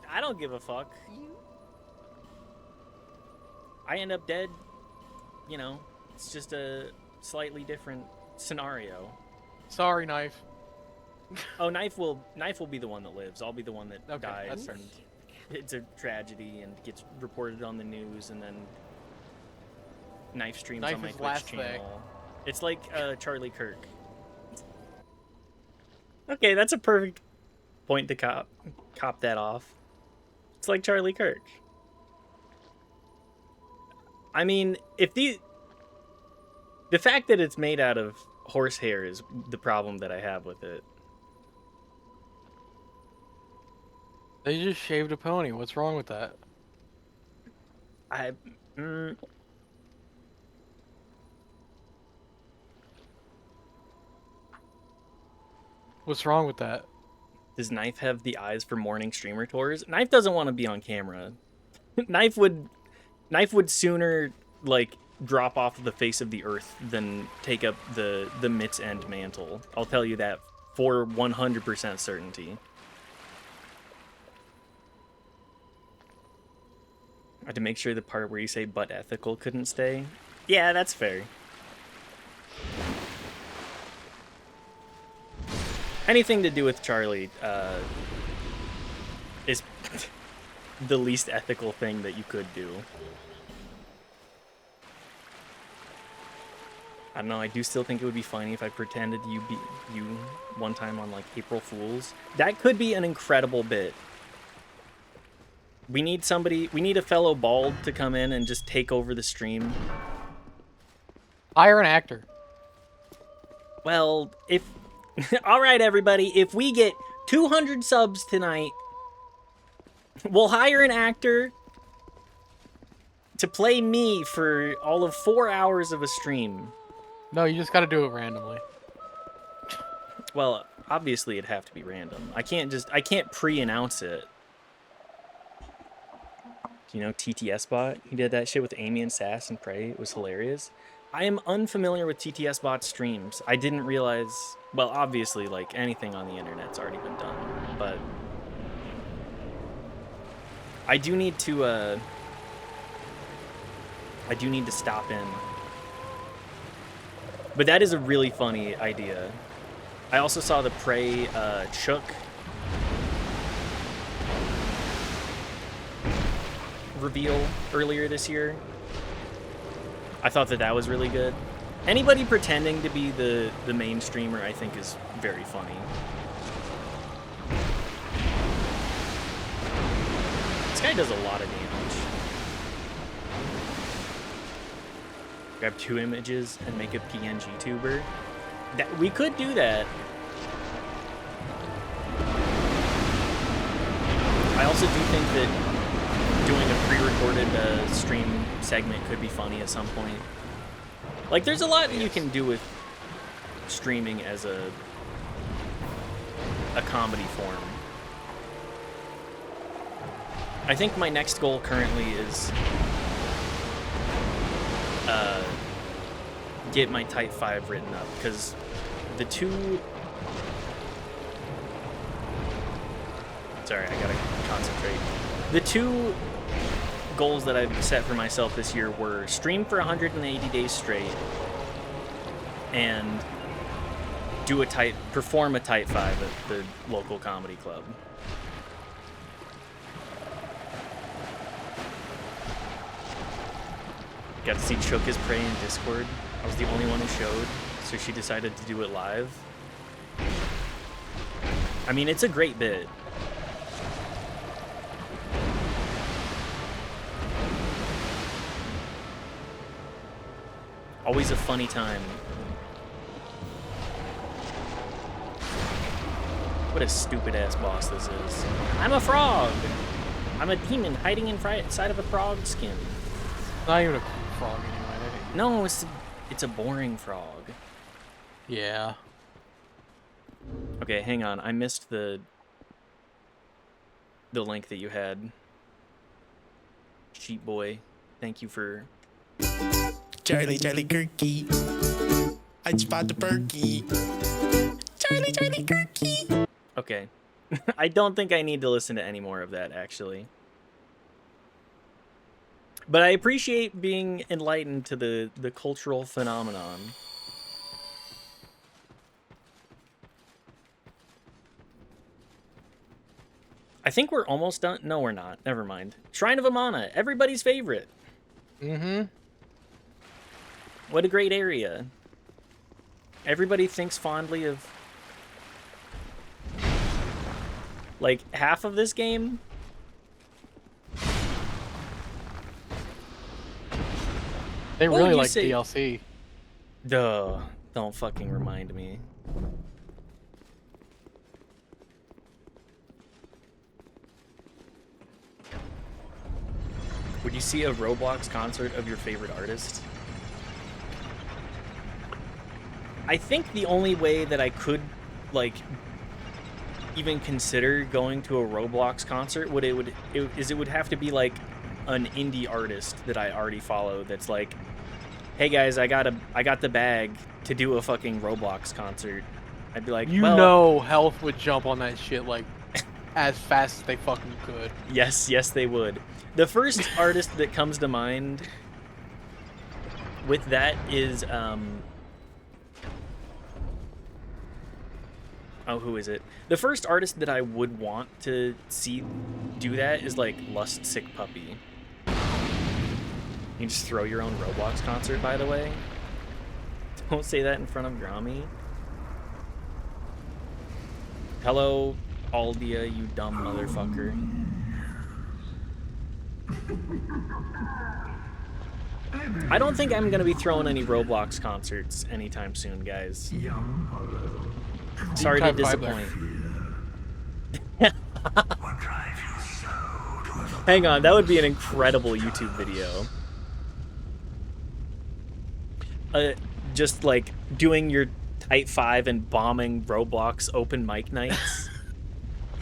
I don't give a fuck. I end up dead, you know, it's just a slightly different scenario. Sorry, Knife. Oh, Knife will be the one that lives. I'll be the one that Okay, dies, that's fair. and it's a tragedy and gets reported on the news, and then Knife streams Knife on my is Twitch last channel. thing. It's like Charlie Kirk. Okay, that's a perfect point to cop that off. It's like Charlie Kirk. I mean, if the fact that it's made out of horsehair is the problem that I have with it. They just shaved a pony. What's wrong with that? What's wrong with that? Does Knife have the eyes for morning streamer tours? Knife doesn't want to be on camera. Knife would sooner like drop off the face of the earth than take up the Mitts End mantle. I'll tell you that for 100% certainty. I had to make sure the part where you say "but ethical" couldn't stay. Yeah, that's fair. Anything to do with Charlie is the least ethical thing that you could do. I don't know, I do still think it would be funny if I pretended you one time on like April Fools. That could be an incredible bit. We need a fellow bald to come in and just take over the stream. Hire an actor. Well, all right, everybody, if we get 200 subs tonight, we'll hire an actor to play me for all of 4 hours of a stream. No, you just gotta do it randomly. Well, obviously it'd have to be random. I can't pre-announce it. Do you know TTS Bot? He did that shit with Amy and Sass and Prey. It was hilarious. I am unfamiliar with TTS Bot's streams. I didn't realize... Well, obviously, like, anything on the internet's already been done, but... I do need to stop in. But that is a really funny idea. I also saw the Prey Chook reveal earlier this year. I thought that was really good. Anybody pretending to be the main streamer, I think, is very funny. This guy does a lot of damage. Grab 2 images and make a PNG tuber. We could do that. I also do think that doing a pre-recorded stream segment could be funny at some point. Like, there's a lot you can do with streaming as a comedy form. I think my next goal currently is get my Type 5 written up, because the two... Sorry, I gotta concentrate. The 2 goals that I've set for myself this year were stream for 180 days straight and perform a Type 5 at the local comedy club. Got to see Chook his prey in Discord. I was the only one who showed, so she decided to do it live. I mean, it's a great bit. Always a funny time. What a stupid-ass boss this is. I'm a frog! I'm a demon hiding inside of a frog skin. Not even a cool frog anyway. No, it's a boring frog. Yeah. Okay, hang on. I missed the link that you had. Sheep boy, thank you for... Charlie Kirky. I spot the perky. Charlie Kirky. Okay. I don't think I need to listen to any more of that, actually. But I appreciate being enlightened to the cultural phenomenon. I think we're almost done. No, we're not. Never mind. Shrine of Amana, everybody's favorite. Mm-hmm. What a great area. Everybody thinks fondly of... like, half of this game? They really like DLC. Duh. Don't fucking remind me. Would you see a Roblox concert of your favorite artist? I think the only way that I could, like, even consider going to a Roblox concert would have to be like an indie artist that I already follow that's like, hey guys, I got the bag to do a fucking Roblox concert. I'd be like, you well, know, Health would jump on that shit like as fast as they fucking could. Yes, they would. The first artist that comes to mind with that is oh, who is it? The first artist that I would want to see do that is like Lust Sick Puppy. You just throw your own Roblox concert, by the way. Don't say that in front of Grommy. Hello, Aldia, you dumb motherfucker. I don't think I'm gonna be throwing any Roblox concerts anytime soon, guys. Sorry to disappoint. Hang on, that would be an incredible YouTube video. Just like doing your Type 5 and bombing Roblox open mic nights.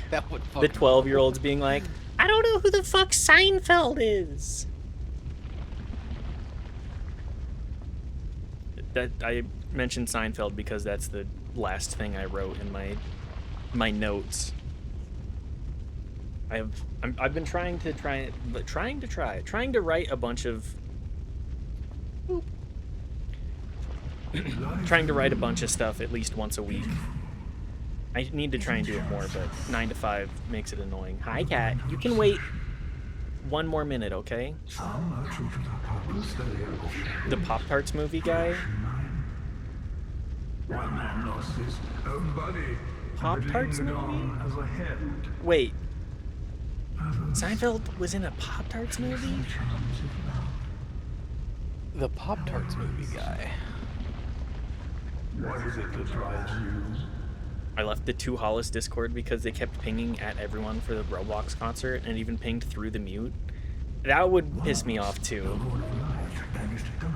That would the 12-year-olds being like, I don't know who the fuck Seinfeld is. That I mentioned Seinfeld because that's the last thing I wrote in my notes. I've been trying to write a bunch of trying to write a bunch of stuff at least once a week. I need to try and do it more, but 9 to 5 makes it annoying. Hi, cat. You can wait. one more minute, okay? The Pop-Tarts movie guy? Pop-Tarts movie? Wait. Seinfeld was in a Pop-Tarts movie? The Pop-Tarts movie guy. What is it that drives you? I left the Two Hollis Discord because they kept pinging at everyone for the Roblox concert and even pinged through the mute. That would piss me off too.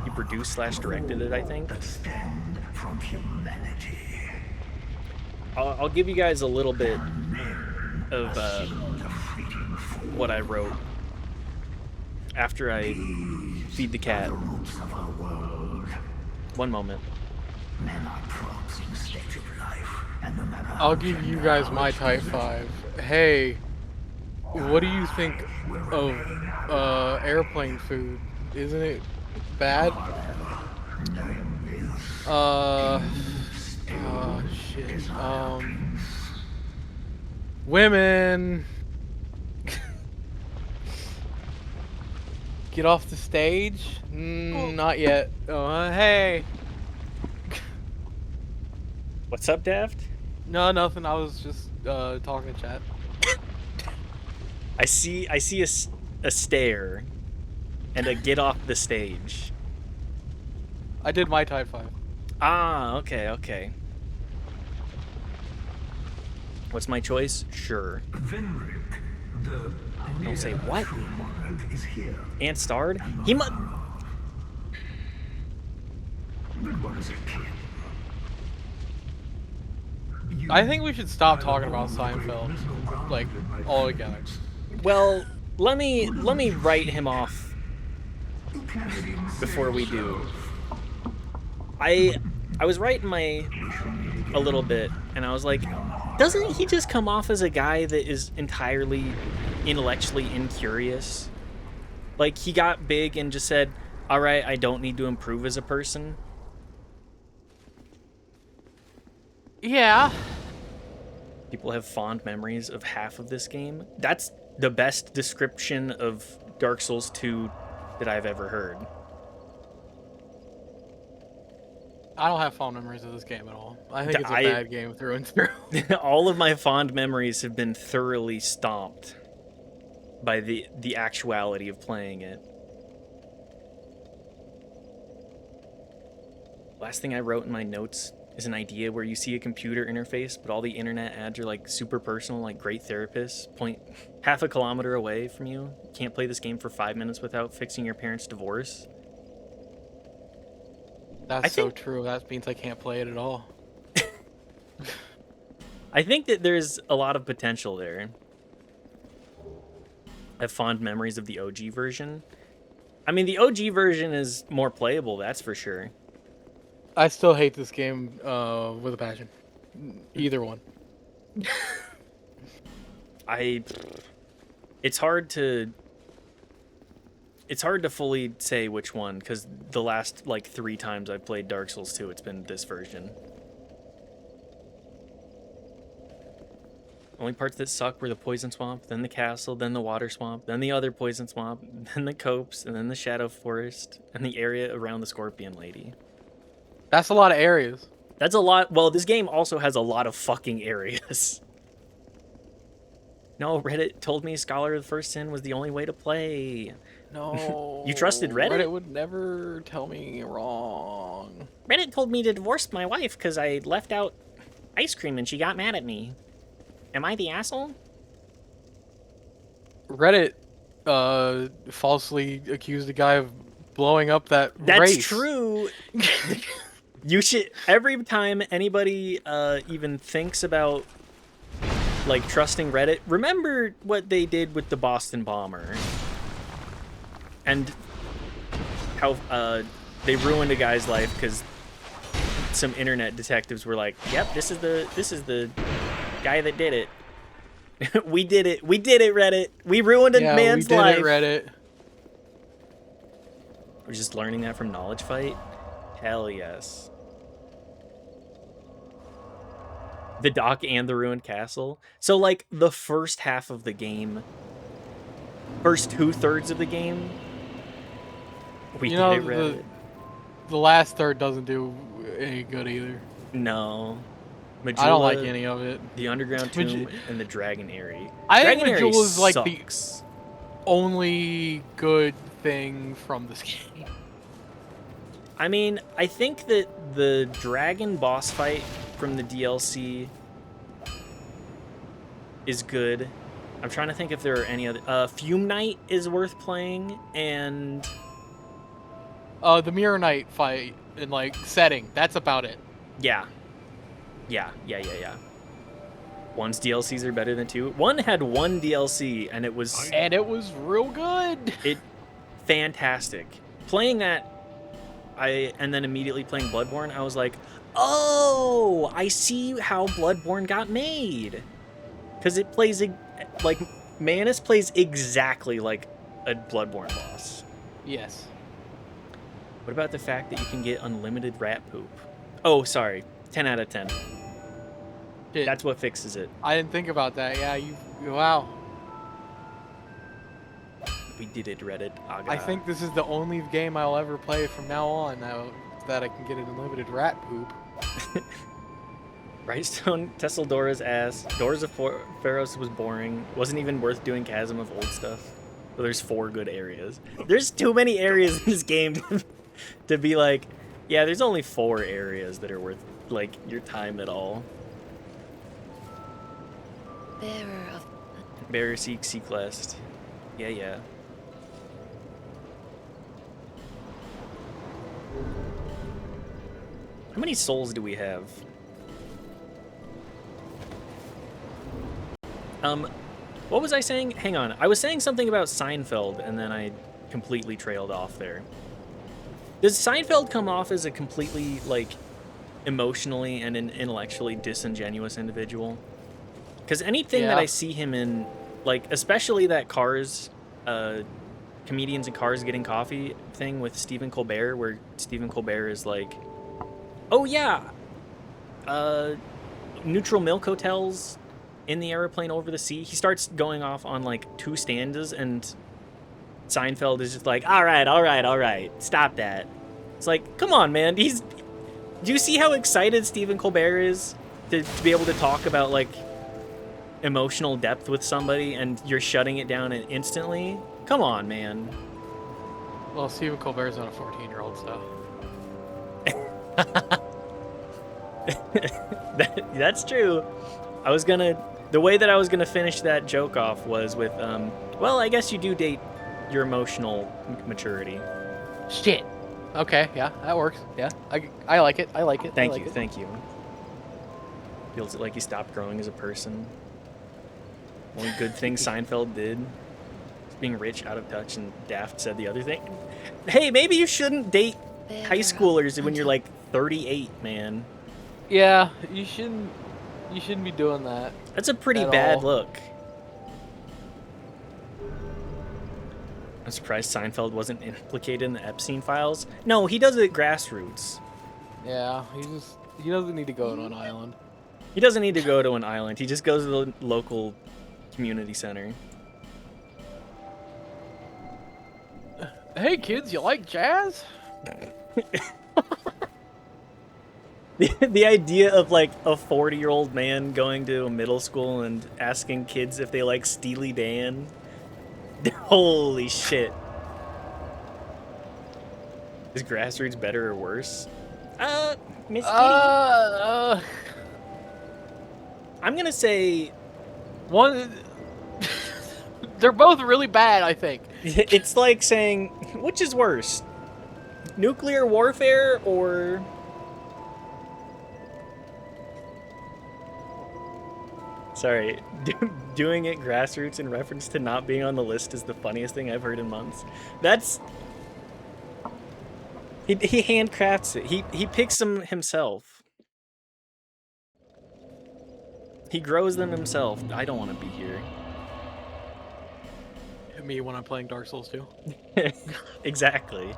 You produced/directed it, I think. I'll give you guys a little bit of what I wrote after I feed the cat. One moment. I'll give you guys my Type 5. Hey, what do you think of airplane food? Isn't it bad? Shit. Women. Get off the stage? Not yet. Hey. What's up, Daft? No, nothing. I was just talking to chat. I see a stare and a get off the stage. I did my Type 5. Ah, okay. What's my choice? Sure. Don't say what? And starred? He must. I think we should stop talking about Seinfeld, like, altogether. Well, let me write him off before we do. I was writing a little bit, and I was like, doesn't he just come off as a guy that is entirely intellectually incurious? Like, he got big and just said, all right, I don't need to improve as a person. Yeah. People have fond memories of half of this game. That's the best description of Dark Souls 2 that I've ever heard. I don't have fond memories of this game at all. I think it's a bad game through and through. All of my fond memories have been thoroughly stomped by the actuality of playing it. Last thing I wrote in my notes is an idea where you see a computer interface, but all the internet ads are like super personal, like great therapists point half a kilometer away from you. You can't play this game for 5 minutes without fixing your parents' divorce. That's so true. That means I can't play it at all. I think that there's a lot of potential there. I have fond memories of the OG version. I mean, the OG version is more playable, that's for sure. I still hate this game with a passion. Either one. It's hard to fully say which one, because the last, like, 3 times I've played Dark Souls 2, it's been this version. Only parts that suck were the poison swamp, then the castle, then the water swamp, then the other poison swamp, then the copse, and then the shadow forest, and the area around the scorpion lady. That's a lot of areas. That's a lot. Well, this game also has a lot of fucking areas. No, Reddit told me Scholar of the First Sin was the only way to play. No. You trusted Reddit? Reddit would never tell me wrong. Reddit told me to divorce my wife because I left out ice cream and she got mad at me. Am I the asshole? Reddit falsely accused a guy of blowing up that That's race. True. You should, every time anybody even thinks about, like, trusting Reddit, remember what they did with the Boston bomber. And how they ruined a guy's life because some internet detectives were like, yep, this is the guy that did it. We did it, Reddit. We ruined a man's life. We did it, Reddit. We're just learning that from Knowledge Fight? Hell yes. The dock and the ruined castle. So, like, the first half of the game first 2/3 of the game, we You did know, it Reddit. the last third doesn't do any good either. No. Majula, I don't like any of it. The Underground Tomb and the Dragon Eyrie. I think Dragon Eyrie Majula is like sucks. the only good thing from this game. I mean, I think that the dragon boss fight from the DLC is good. I'm trying to think if there are any other. Fume Knight is worth playing, and The Mirror Knight fight and like setting. That's about it. yeah. One's DLCs are better than two. One had one DLC, and it was real good. Fantastic. Playing that, and then immediately playing Bloodborne, I was like, oh, I see how Bloodborne got made. Because it plays, like, Manus plays exactly like a Bloodborne boss. Yes. What about the fact that you can get unlimited rat poop? Oh, sorry. 10 out of 10. That's what fixes it. I didn't think about that. Yeah, wow. We did it, Reddit. Aga. I think this is the only game I'll ever play from now on that I can get an unlimited rat poop. Brightstone Tesseldora's ass. Doors of Pharos was boring. Wasn't even worth doing Chasm of Old Stuff. Well, there's 4 good areas. There's too many areas in this game to be like, yeah, there's only 4 areas that are worth, like, your time at all. Bearer Seek Sequest. Yeah. How many souls do we have? What was I saying? Hang on. I was saying something about Seinfeld, and then I completely trailed off there. Does Seinfeld come off as a completely, like, emotionally and intellectually disingenuous individual? Because anything that I see him in, like, especially that Cars, comedians in Cars Getting Coffee thing with Stephen Colbert, where Stephen Colbert is like, oh yeah, neutral milk hotels in the airplane over the sea. He starts going off on like 2 stanzas, and Seinfeld is just like, all right, stop that. It's like, come on, man. Do you see how excited Stephen Colbert is to be able to talk about like emotional depth with somebody, and you're shutting it down instantly? Come on, man. Well, Stephen Colbert's not a 14-year-old, so. That's true. The way that I was gonna finish that joke off was with, well, I guess you do date your emotional maturity. Shit. Okay, yeah, that works. Yeah, I like it. Thank you. Feels like he stopped growing as a person. Only good thing Seinfeld did was being rich, out of touch, and Daft said the other thing. Hey, maybe you shouldn't date high schoolers when you're like 38, man. Yeah, you shouldn't be doing that. That's a pretty bad all. look. I'm surprised Seinfeld wasn't implicated in the Epstein files. No, he does it grassroots. Yeah, he doesn't need to go to an island. He doesn't need to go to an island. He just goes to the local community center. Hey kids, you like jazz? The idea of like a 40-year-old man going to a middle school and asking kids if they like Steely Dan. Holy shit. Is grassroots better or worse? Miss Kitty. I'm gonna say one. They're both really bad, I think. It's like saying, which is worse? Nuclear warfare or... Sorry, doing it grassroots in reference to not being on the list is the funniest thing I've heard in months. That's... He handcrafts it. He picks them himself. He grows them himself. I don't want to be here. Me when I'm playing Dark Souls 2. Exactly.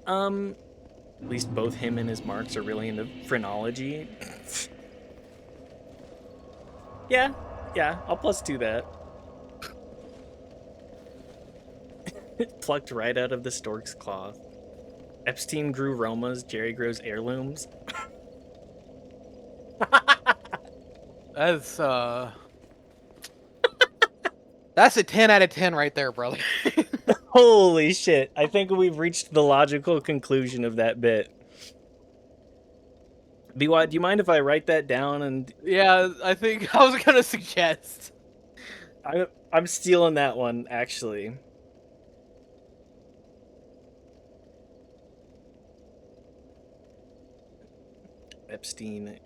At least both him and his marks are really into phrenology. Yeah, Yeah, I'll +2 that. Plucked right out of the stork's cloth. Epstein grew Romas, Jerry grows heirlooms. That's that's a 10 out of 10 right there, brother. Holy shit. I think we've reached the logical conclusion of that bit. BY, do you mind if I write that down? And Yeah, I think I was gonna suggest. I'm stealing that one, actually. Epstein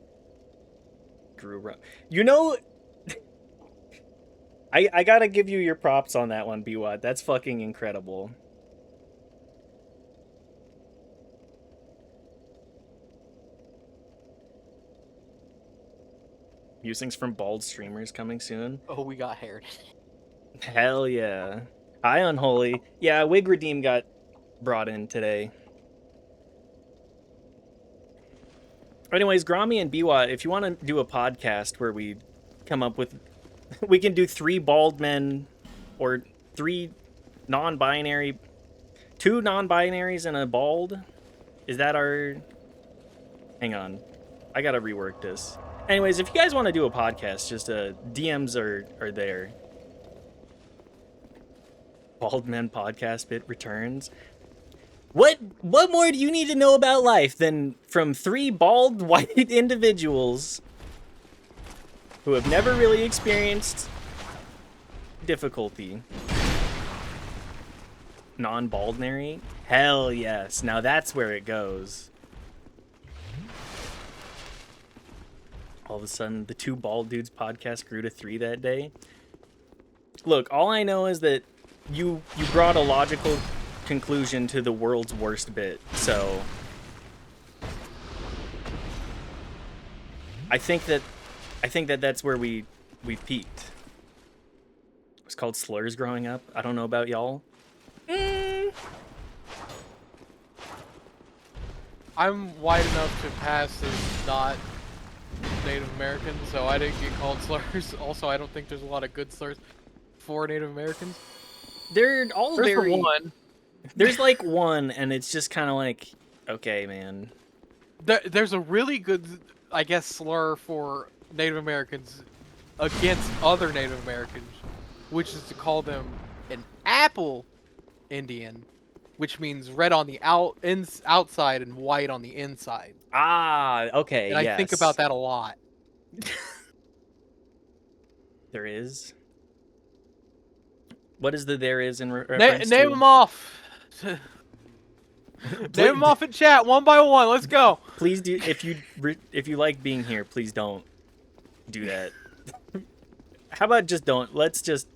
grew. You know, I gotta give you your props on that one, BY. That's fucking incredible. Musings from bald streamers coming soon. Oh, we got haired. Hell yeah. Hi, Unholy. Yeah, Wig Redeem got brought in today. Anyways, Grommy and Biwa, if you want to do a podcast where we come up with... We can do 3 bald men or 3 non-binary... 2 non-binaries and a bald? Is that our... Hang on. I gotta rework this. Anyways, if you guys want to do a podcast, just DMs are there. Bald Men podcast bit returns. What more do you need to know about life than from 3 bald white individuals who have never really experienced difficulty? Non-baldnary? Hell yes. Now that's where it goes. All of a sudden, the 2 bald dudes podcast grew to 3 that day. Look, all I know is that you brought a logical conclusion to the world's worst bit, so I think that that's where we've peaked. It was called slurs growing up. I don't know about y'all. I'm white enough to pass as not Native American, so I didn't get called slurs. Also, I don't think there's a lot of good slurs for Native Americans. They're all There's very... the one. There's like one, and it's just kind of like, okay, man. There's a really good, I guess, slur for Native Americans against other Native Americans, which is to call them an apple Indian, which means red on the outside and white on the inside. Ah, okay, and yes. I think about that a lot. There is? What is the there is in reference Name to? them off! Name them off in chat, one by one, let's go! Please do, if you like being here, please don't do that. How about just don't, let's just...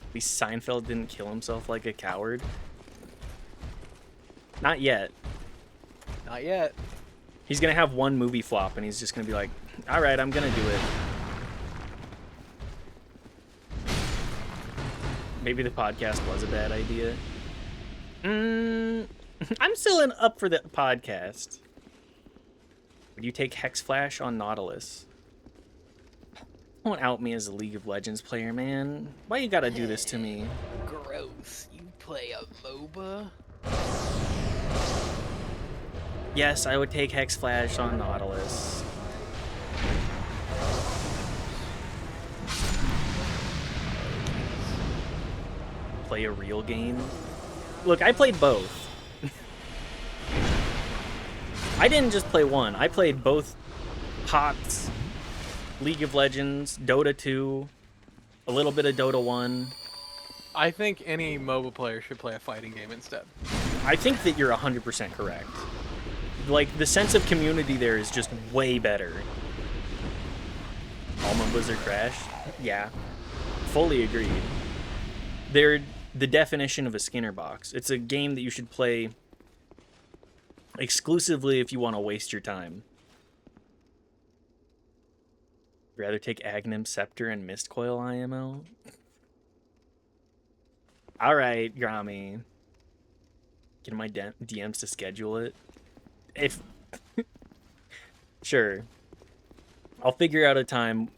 At least Seinfeld didn't kill himself like a coward. Not yet. Not yet. He's gonna have one movie flop and he's just gonna be like, alright, I'm gonna do it. Maybe the podcast was a bad idea. I'm still up for the podcast. Would you take Hex Flash on Nautilus? Don't out me as a League of Legends player, man. Why you gotta do this to me? Gross. You play a MOBA? Yes, I would take Hex Flash on Nautilus. Play a real game? Look, I played both. I didn't just play one. I played both HOTS, League of Legends, Dota 2, a little bit of Dota 1. I think any MOBA player should play a fighting game instead. I think that you're 100% correct. Like, the sense of community there is just way better. Alma Blizzard crashed? Yeah. Fully agreed. They're the definition of a Skinner box. It's a game that you should play exclusively if you want to waste your time. Rather take Aghanim Scepter and Mistcoil IMO? Alright, Grommy. Get my DMs to schedule it. If... Sure. I'll figure out a time.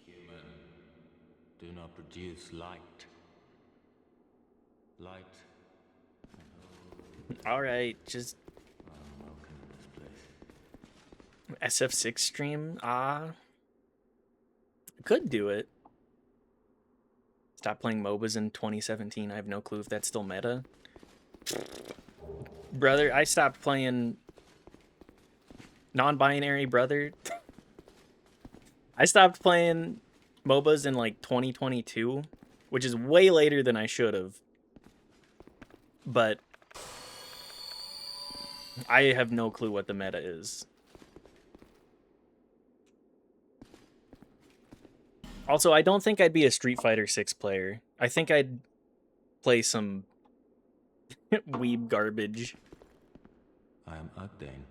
Human, do not produce light. Light. All right, just Welcome to this place. SF6 stream. Could do it. Stop playing MOBAs in 2017. I have no clue if that's still meta. Brother, I stopped playing non-binary, brother. I stopped playing MOBAs in like 2022, which is way later than I should have. But I have no clue what the meta is. Also, I don't think I'd be a Street Fighter 6 player. I think I'd play some weeb garbage. I am Ugdane,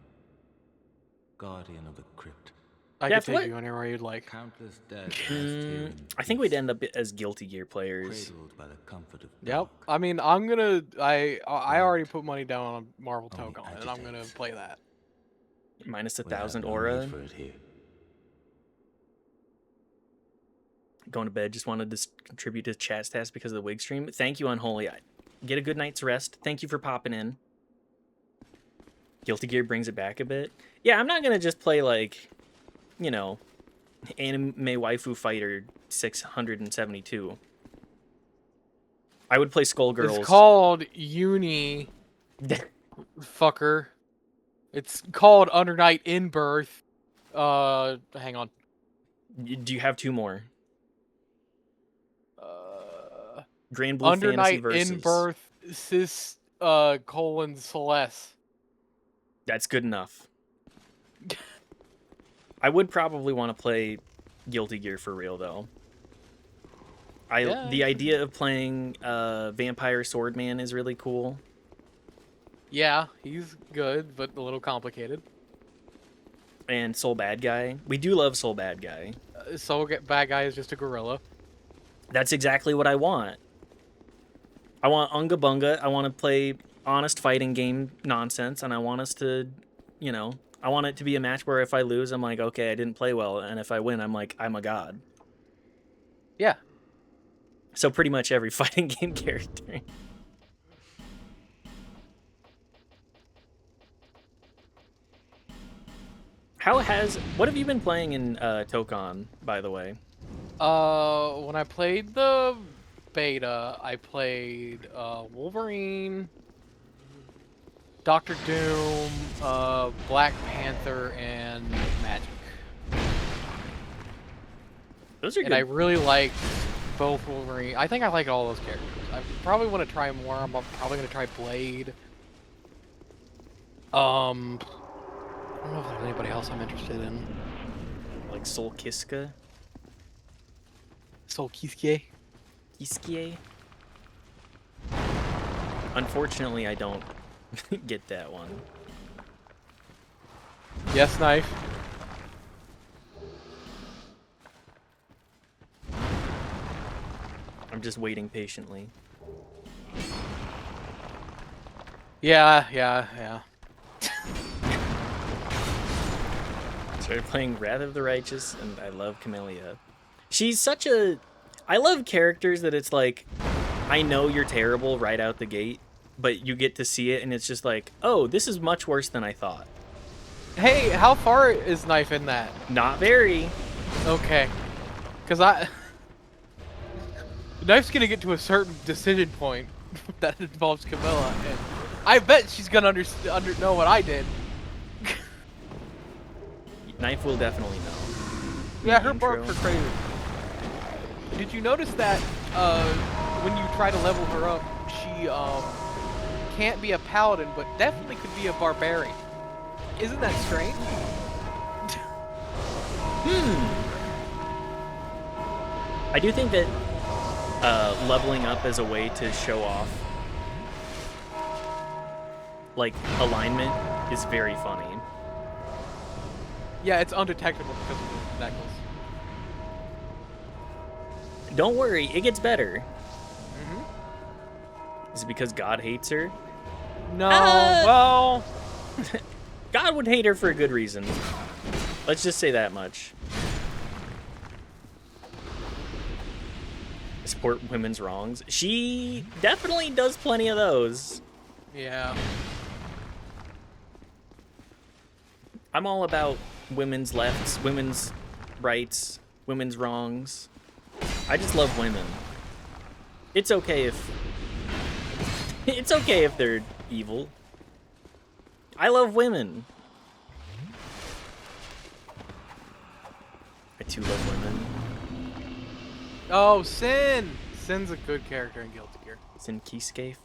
guardian of the crypt. I Def, can take what- you anywhere you'd like. Countless dead here I think we'd end up as Guilty Gear players. cradled by the comfort of Yep. dark. I mean, I'm gonna. I already put money down on Marvel Only Token, and I'm gonna agitates. play that. Minus We have 1,000 no aura. need for it here. Going to bed. Just wanted to contribute to chat stats because of the wig stream. Thank you, Unholy. Get a good night's rest. Thank you for popping in. Guilty Gear brings it back a bit. Yeah, I'm not gonna just play like, you know, Anime Waifu Fighter 672. I would play Skullgirls. It's called Uni. Fucker. It's called Under Night in Birth. Hang on. Do you have two more? Grand Blue Under Fantasy Night Versus. in Birth. Cis colon Celeste. That's good enough. I would probably want to play Guilty Gear for real though. Yeah, The idea of playing Vampire Swordman is really cool. Yeah, he's good, but a little complicated. And Soul Bad Guy. We do love Soul Bad Guy. Bad Guy is just a gorilla. That's exactly what I want. I want Unga Bunga. I want to play honest fighting game nonsense, and I want us to, you know, I want it to be a match where if I lose, I'm like, okay, I didn't play well, and if I win, I'm like, I'm a god. Yeah. So pretty much every fighting game character. What have you been playing in Tokon, by the way? When I played the beta, I played Wolverine, Doctor Doom, Black Panther, and Magic. Those are And good. I really liked both Wolverine. I think I like all those characters. I probably want to try more. I'm probably going to try Blade. I don't know if there's anybody else I'm interested in. Like Soul Kiska? Soul Kiske? Kiskie? Unfortunately, I don't get that one. Yes, Knife. I'm just waiting patiently. Yeah. Started playing Wrath of the Righteous, and I love Camellia. She's such a... I love characters that it's like, I know you're terrible right out the gate, but you get to see it, and it's just like, oh, this is much worse than I thought. Hey, how far is Knife in that? Not very. Okay. Because Knife's gonna get to a certain decision point that involves Camilla, and I bet she's gonna know what I did. Knife will definitely know. Yeah, The her intro. barks are crazy. Did you notice that when you try to level her up, she can't be a paladin, but definitely could be a barbarian? Isn't that strange? I do think that leveling up as a way to show off, like, alignment is very funny. Yeah, it's undetectable because of the necklace. Don't worry, it gets better. Is it because God hates her? No, well, God would hate her for a good reason. Let's just say that much. Support women's wrongs. She definitely does plenty of those. yeah. I'm all about women's lefts, women's rights, women's wrongs. I just love women. It's okay if they're evil. I love women. I too love women. Oh, Sin! Sin's a good character in Guilty Gear. Sin Kisuke,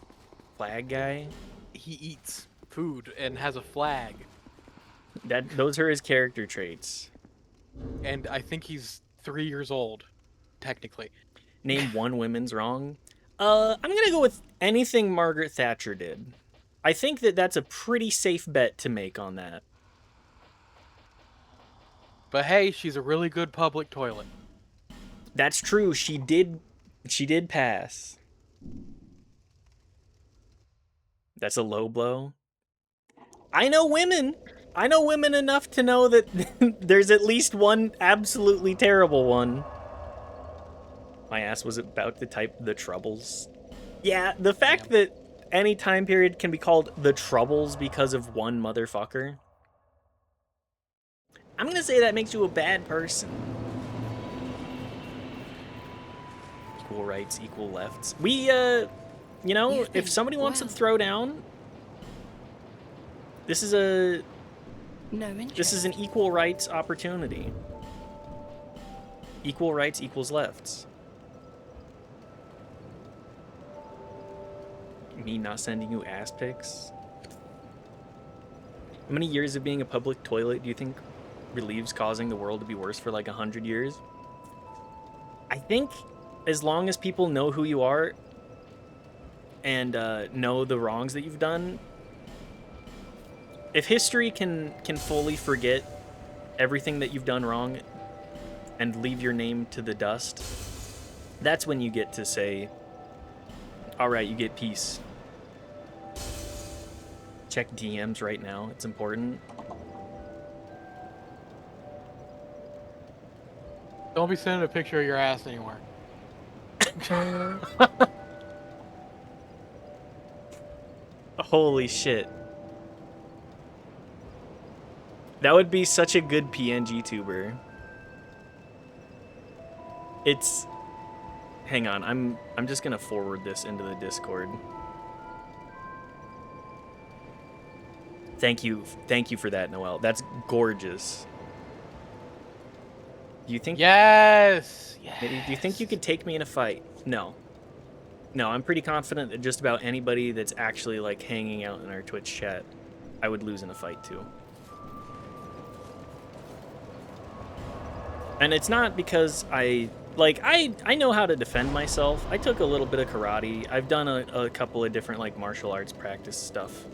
flag guy. He eats food and has a flag. Those are his character traits. And I think he's 3 years old, technically. Name one women's wrong. I'm gonna go with anything Margaret Thatcher did. I think that's a pretty safe bet to make on that. But hey, she's a really good public toilet. That's true. She did pass. That's a low blow. I know women enough to know that there's at least one absolutely terrible one. My ass was about to type the Troubles. Yeah, the fact that any time period can be called the Troubles because of one motherfucker. I'm gonna say that makes you a bad person. Equal rights, equal lefts. We, you know, if somebody wants to throw down, this is an equal rights opportunity. Equal rights equals lefts. Me not sending you ass pics. How many years of being a public toilet do you think relieves causing the world to be worse for like 100 years? I think as long as people know who you are and know the wrongs that you've done, if history can fully forget everything that you've done wrong and leave your name to the dust, that's when you get to say, all right, you get peace. Check DMs right now. It's important. Don't be sending a picture of your ass anywhere. Holy shit. That would be such a good PNG tuber. It's... Hang on, I'm just gonna forward this into the Discord. Thank you for that, Noel. That's gorgeous. Do you think? Yes. Do you think you could take me in a fight? No. No, I'm pretty confident that just about anybody that's actually like hanging out in our Twitch chat, I would lose in a fight too. And it's not because I know how to defend myself. I took a little bit of karate. I've done a couple of different like martial arts practice stuff.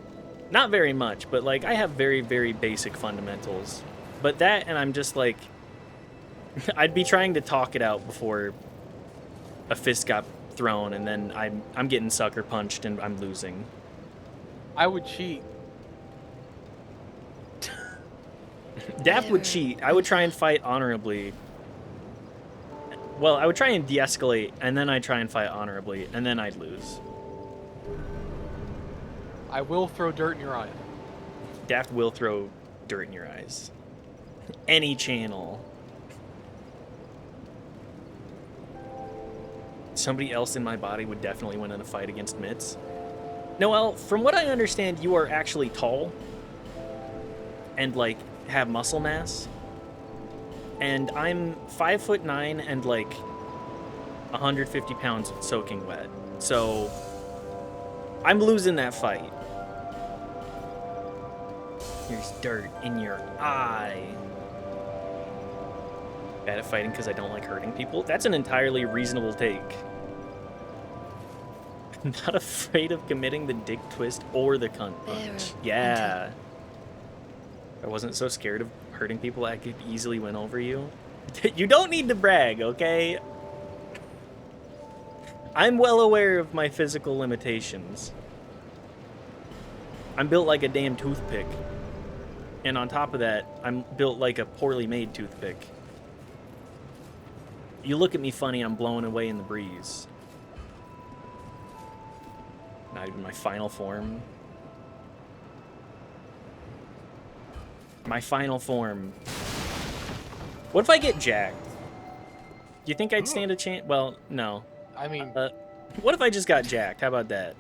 Not very much, but like I have very, very basic fundamentals. But that, and I'm just like, I'd be trying to talk it out before a fist got thrown, and then I'm getting sucker punched and I'm losing. I would cheat. Dap would cheat. I would try and fight honorably. Well, I would try and de-escalate, and then I'd try and fight honorably, and then I'd lose. I will throw dirt in your eye. Daft will throw dirt in your eyes. Any channel. Somebody else in my body would definitely win in a fight against Mitz. Noel, from what I understand, you are actually tall. And, like, have muscle mass. And I'm 5'9" and, like, 150 pounds soaking wet. So, I'm losing that fight. There's dirt in your eye. Bad at fighting because I don't like hurting people? That's an entirely reasonable take. I'm not afraid of committing the dick twist or the cunt punch. Yeah. I wasn't so scared of hurting people I could easily win over you. You don't need to brag, okay? I'm well aware of my physical limitations. I'm built like a damn toothpick. And on top of that, I'm built like a poorly made toothpick. You look at me funny, I'm blowing away in the breeze. Not even my final form. My final form. What if I get jacked? Do you think I'd stand a chance? Well, no. I mean, what if I just got jacked? How about that?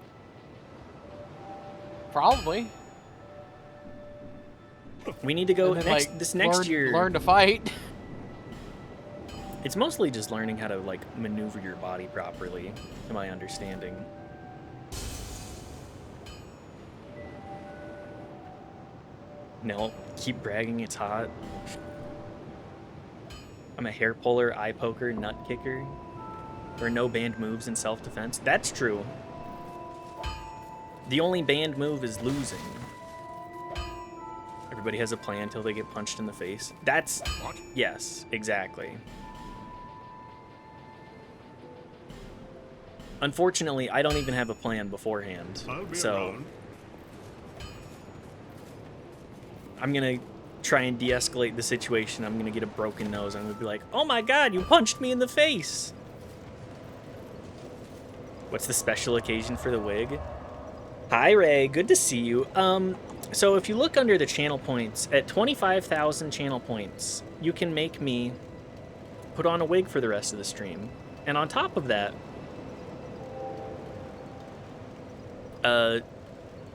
probably. We need to go And then, next like, this next year. Learn to fight. It's mostly just learning how to like maneuver your body properly, to my understanding. No, keep bragging it's hot. I'm a hair puller, eye poker, nut kicker. There are no banned moves in self-defense. That's true. The only banned move is losing. Everybody has a plan until they get punched in the face. That's... What? Yes, exactly. Unfortunately, I don't even have a plan beforehand. I'll be So around. I'm gonna try and de-escalate the situation. I'm gonna get a broken nose. I'm gonna be like, oh my god, you punched me in the face! What's the special occasion for the wig? Hi, Ray. Good to see you. So if you look under the channel points, at 25,000 channel points, you can make me put on a wig for the rest of the stream. And on top of that,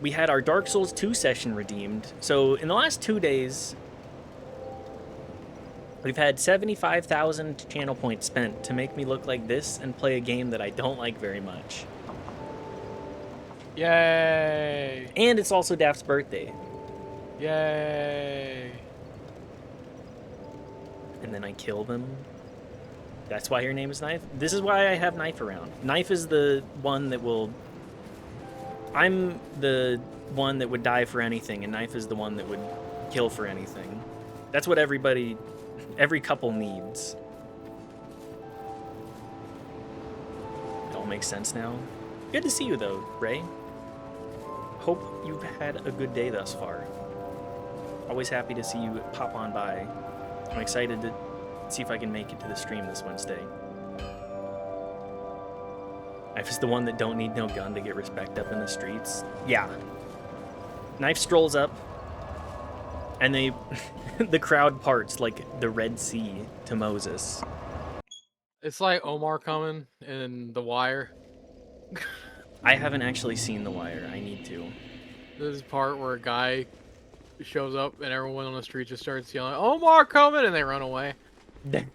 we had our Dark Souls 2 session redeemed. So in the last 2 days, we've had 75,000 channel points spent to make me look like this and play a game that I don't like very much. Yay! And it's also Daft's birthday. Yay! And then I kill them. That's why your name is Knife? This is why I have Knife around. Knife is the one that will... I'm the one that would die for anything, and Knife is the one that would kill for anything. That's what every couple needs. It all makes sense now. Good to see you, though, Ray. Hope you've had a good day thus far. Always happy to see you pop on by. I'm excited to see if I can make it to the stream this Wednesday. Knife is the one that don't need no gun to get respect up in the streets. Yeah. Knife strolls up, and the crowd parts like the Red Sea to Moses. It's like Omar coming in The Wire. I haven't actually seen The Wire. I need to. There's a part where a guy shows up and everyone on the street just starts yelling, "Omar coming!" and they run away. Did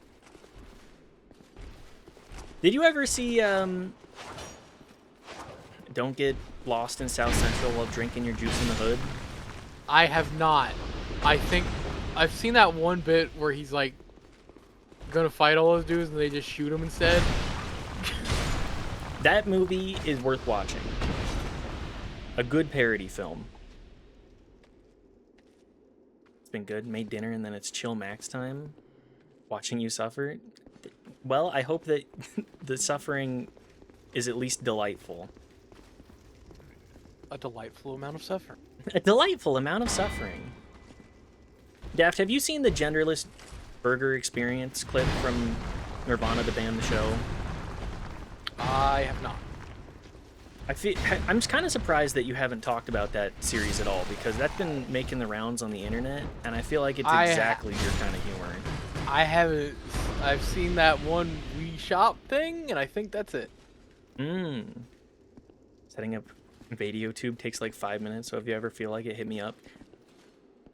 you ever see Don't Get Lost in South Central while drinking your juice in the hood? I have not. I think I've seen that one bit where he's like gonna fight all those dudes and they just shoot him instead. That movie is worth watching. A good parody film. It's been good. Made dinner and then it's chill max time. Watching you suffer. Well, I hope that the suffering is at least delightful. A delightful amount of suffering. A delightful amount of suffering. Daft, have you seen the Genderless Burger Experience clip from Nirvana, the band, the show? I have not. I'm just kind of surprised that you haven't talked about that series at all, because that's been making the rounds on the internet, and I feel like it's exactly your kind of humor. I haven't. I've seen that one Wii Shop thing, and I think that's it. Setting up VadioTube takes like 5 minutes, so if you ever feel like it, hit me up.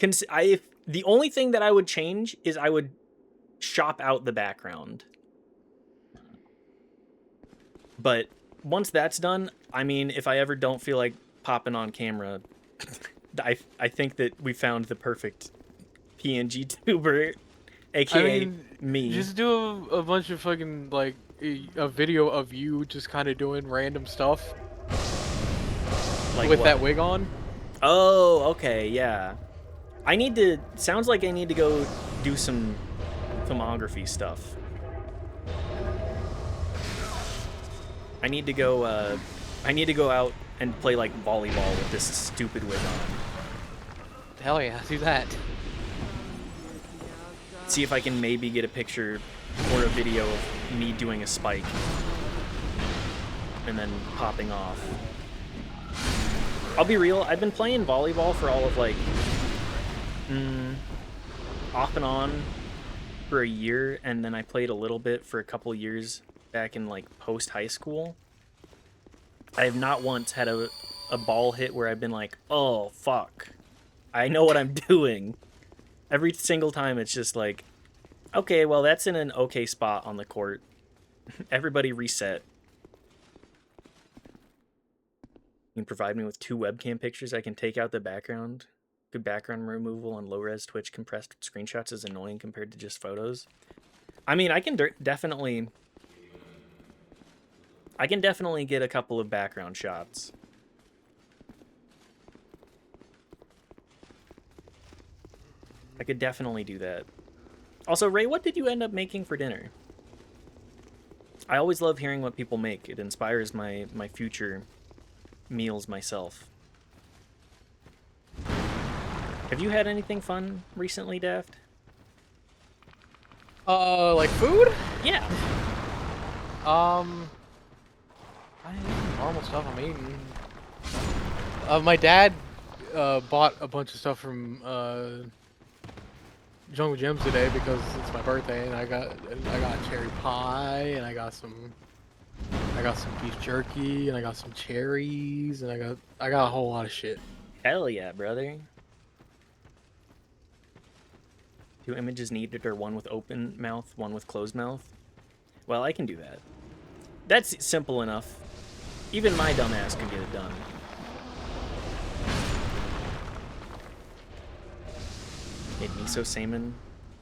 The only thing that I would change is I would shop out the background. But once that's done, I mean, if I ever don't feel like popping on camera, I think that we found the perfect PNG tuber, aka me. Just do a bunch of fucking, like, a video of you just kind of doing random stuff. Like with what? that wig on. Oh, okay, yeah. Sounds like I need to go do some filmography stuff. I need to go out and play like volleyball with this stupid wig on. Hell yeah, do that. See if I can maybe get a picture or a video of me doing a spike and then popping off. I'll be real, I've been playing volleyball for all of like off and on for a year, and then I played a little bit for a couple years back in like post high school. I have not once had a ball hit where I've been like, oh fuck, I know what I'm doing. Every single time it's just like, okay, well that's in an okay spot on the court. Everybody reset. You can provide me with 2 webcam pictures. I can take out the background. Good background removal on low-res Twitch compressed screenshots is annoying compared to just photos. I mean, I can definitely get a couple of background shots. I could definitely do that. Also, Ray, what did you end up making for dinner? I always love hearing what people make. It inspires my future meals myself. Have you had anything fun recently, Daft? Like food? Yeah. I normal stuff I'm eating. My dad bought a bunch of stuff from Jungle Gems today because it's my birthday, and I got cherry pie, and I got some beef jerky, and I got some cherries, and I got a whole lot of shit. Hell yeah, brother. 2 images needed, or one with open mouth, one with closed mouth? Well, I can do that. That's simple enough. Even my dumbass can get it done. Made miso salmon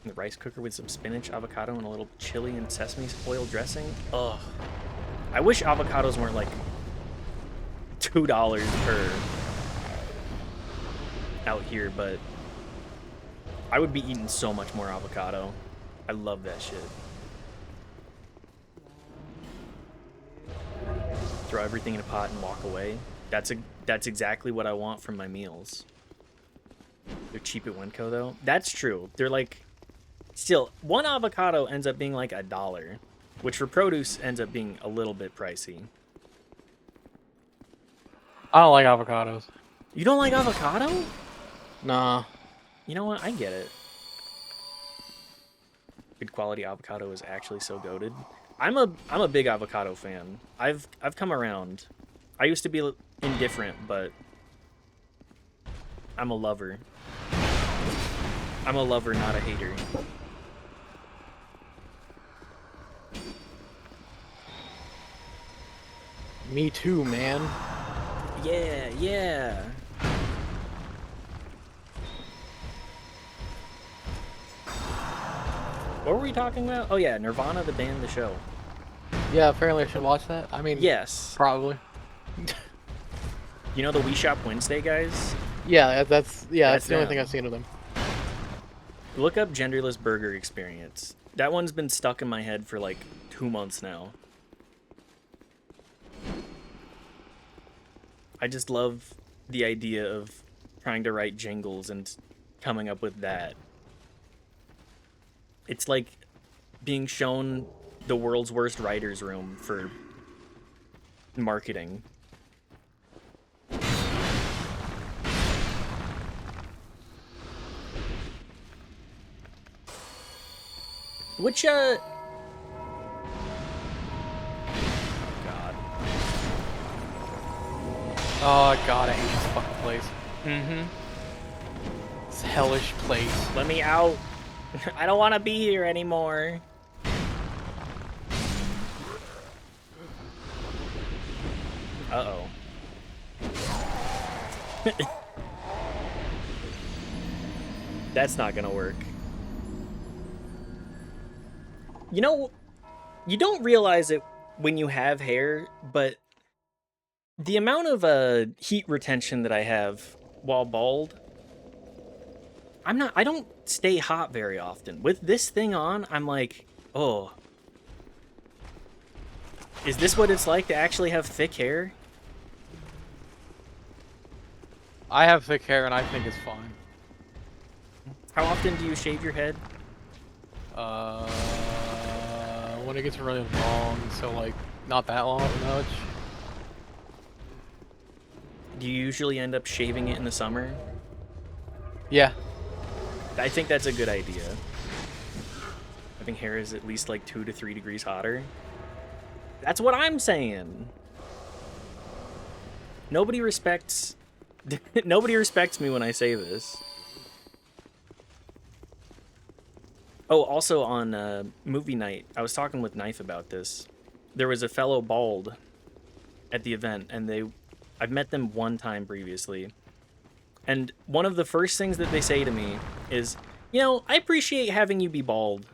in the rice cooker with some spinach, avocado, and a little chili and sesame oil dressing. Ugh. I wish avocados weren't like $2 per out here, but I would be eating so much more avocado. I love that shit. Throw everything in a pot and walk away. That's exactly what I want from my meals. They're cheap at Winco though. That's true. They're like, still, one avocado ends up being like $1, which for produce ends up being a little bit pricey. I don't like avocados. You don't like avocado? Nah. You know what? I get it. Good quality avocado is actually so goated. I'm a big avocado fan. I've come around. I used to be indifferent, but I'm a lover. I'm a lover, not a hater. Me too, man. Yeah, yeah. What were we talking about? Oh yeah, Nirvana, the band, the show. Yeah, apparently I should watch that. I mean, yes. Probably. You know the We Shop Wednesday guys? Yeah, that's the only thing I've seen of them. Look up Genderless Burger Experience. That one's been stuck in my head for like 2 months now. I just love the idea of trying to write jingles and coming up with that. It's like being shown the world's worst writer's room for marketing. Which, God. Oh, God, I hate this fucking place. Mm-hmm. This hellish place. Let me out. I don't want to be here anymore. Uh-oh. That's not gonna work. You know, you don't realize it when you have hair, but the amount of heat retention that I have while bald, I don't stay hot very often. With this thing on, I'm like, oh. Is this what it's like to actually have thick hair? I have thick hair and I think it's fine. How often do you shave your head? When it gets really long, so like not that long much. Do you usually end up shaving it in the summer? Yeah. I think that's a good idea. I think hair is at least like 2 to 3 degrees hotter. That's what I'm saying. Nobody respects me when I say this. Oh, also on movie night, I was talking with Knife about this. There was a fellow bald at the event, and I've met them one time previously. And one of the first things that they say to me is, you know, I appreciate having you be bald.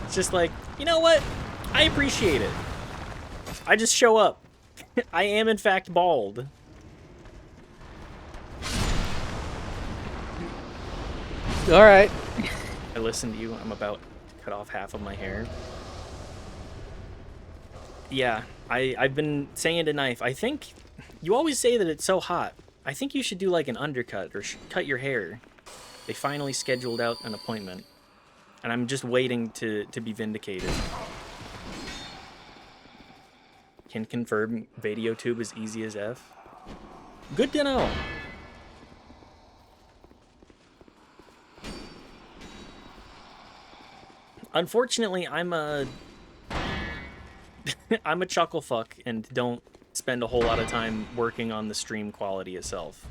It's just like, you know what? I appreciate it. I just show up. I am, in fact, bald. All right. I listened to you. I'm about to cut off half of my hair. Yeah, I've been saying to Knife, I think you always say that it's so hot. I think you should do like an undercut or cut your hair. They finally scheduled out an appointment, and I'm just waiting to be vindicated. Can confirm VideoTube is easy as F. Good to know. Unfortunately, I'm a chuckle fuck and don't spend a whole lot of time working on the stream quality itself.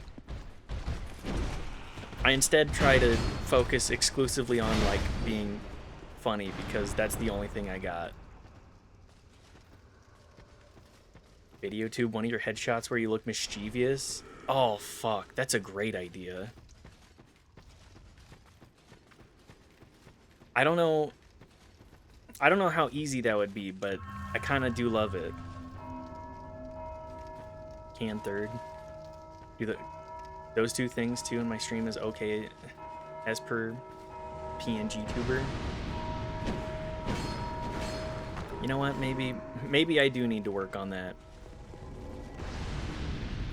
I instead try to focus exclusively on like being funny because that's the only thing I got. VideoTube, one of your headshots where you look mischievous? Oh fuck, that's a great idea. I don't know how easy that would be, but I kind of do love it. Can third. Do those two things too in my stream is okay as per PNG tuber. You know what? Maybe I do need to work on that.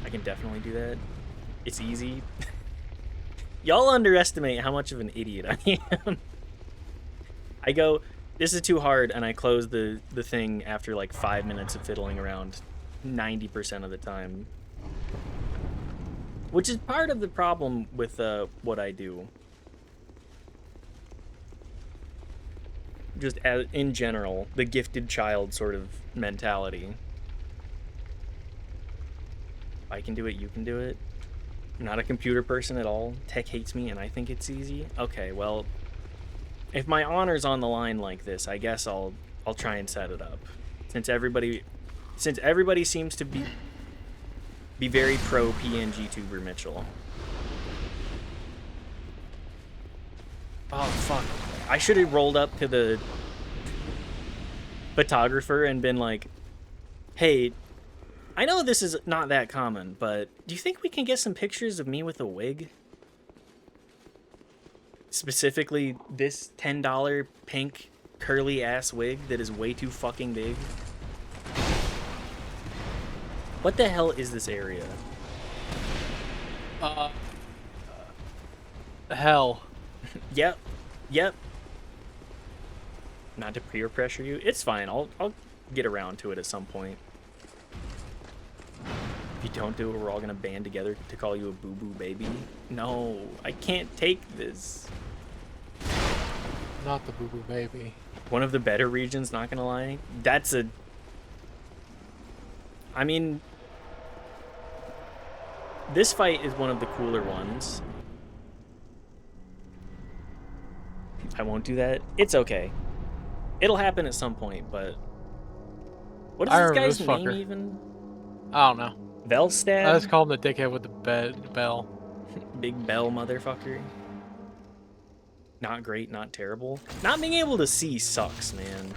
I can definitely do that. It's easy. Y'all underestimate how much of an idiot I am. I go, this is too hard, and I close the thing after like 5 minutes of fiddling around 90% of the time. Which is part of the problem with what I do. Just in general, the gifted child sort of mentality. I can do it, you can do it. I'm not a computer person at all. Tech hates me and I think it's easy. Okay, well, if my honor's on the line like this, I guess I'll try and set it up. Since everybody seems to be very pro PNG tuber Mitchell. Oh fuck. I should have rolled up to the photographer and been like, hey, I know this is not that common, but do you think we can get some pictures of me with a wig? Specifically, this $10 pink curly ass wig that is way too fucking big. What the hell is this area? Hell. Yep. Not to peer pressure you. It's fine. I'll get around to it at some point. If you don't do it, we're all gonna band together to call you a boo-boo baby. No, I can't take this. Not the boo-boo baby. One of the better regions, not gonna lie. I mean, this fight is one of the cooler ones. I won't do that. It's okay. It'll happen at some point, but... What is this guy's name even? I don't know. Velstad? I just call him the dickhead with the bell. Big bell motherfucker. Not great, not terrible. Not being able to see sucks, man.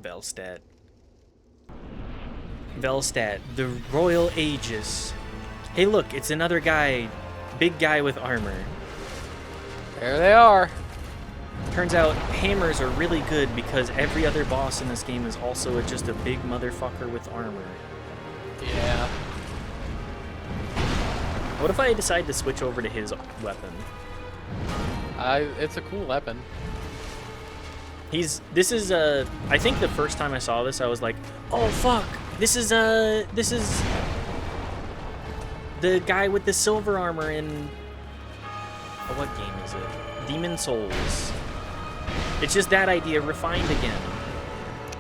Velstad. Velstad, the Royal Aegis. Hey look, it's another guy, big guy with armor. There they are. Turns out hammers are really good because every other boss in this game is also just a big motherfucker with armor. Yeah. What if I decide to switch over to his weapon? It's a cool weapon. This is I think the first time I saw this, I was like, oh fuck, this is the guy with the silver armor in, what game is it? Demon Souls. It's just that idea refined again.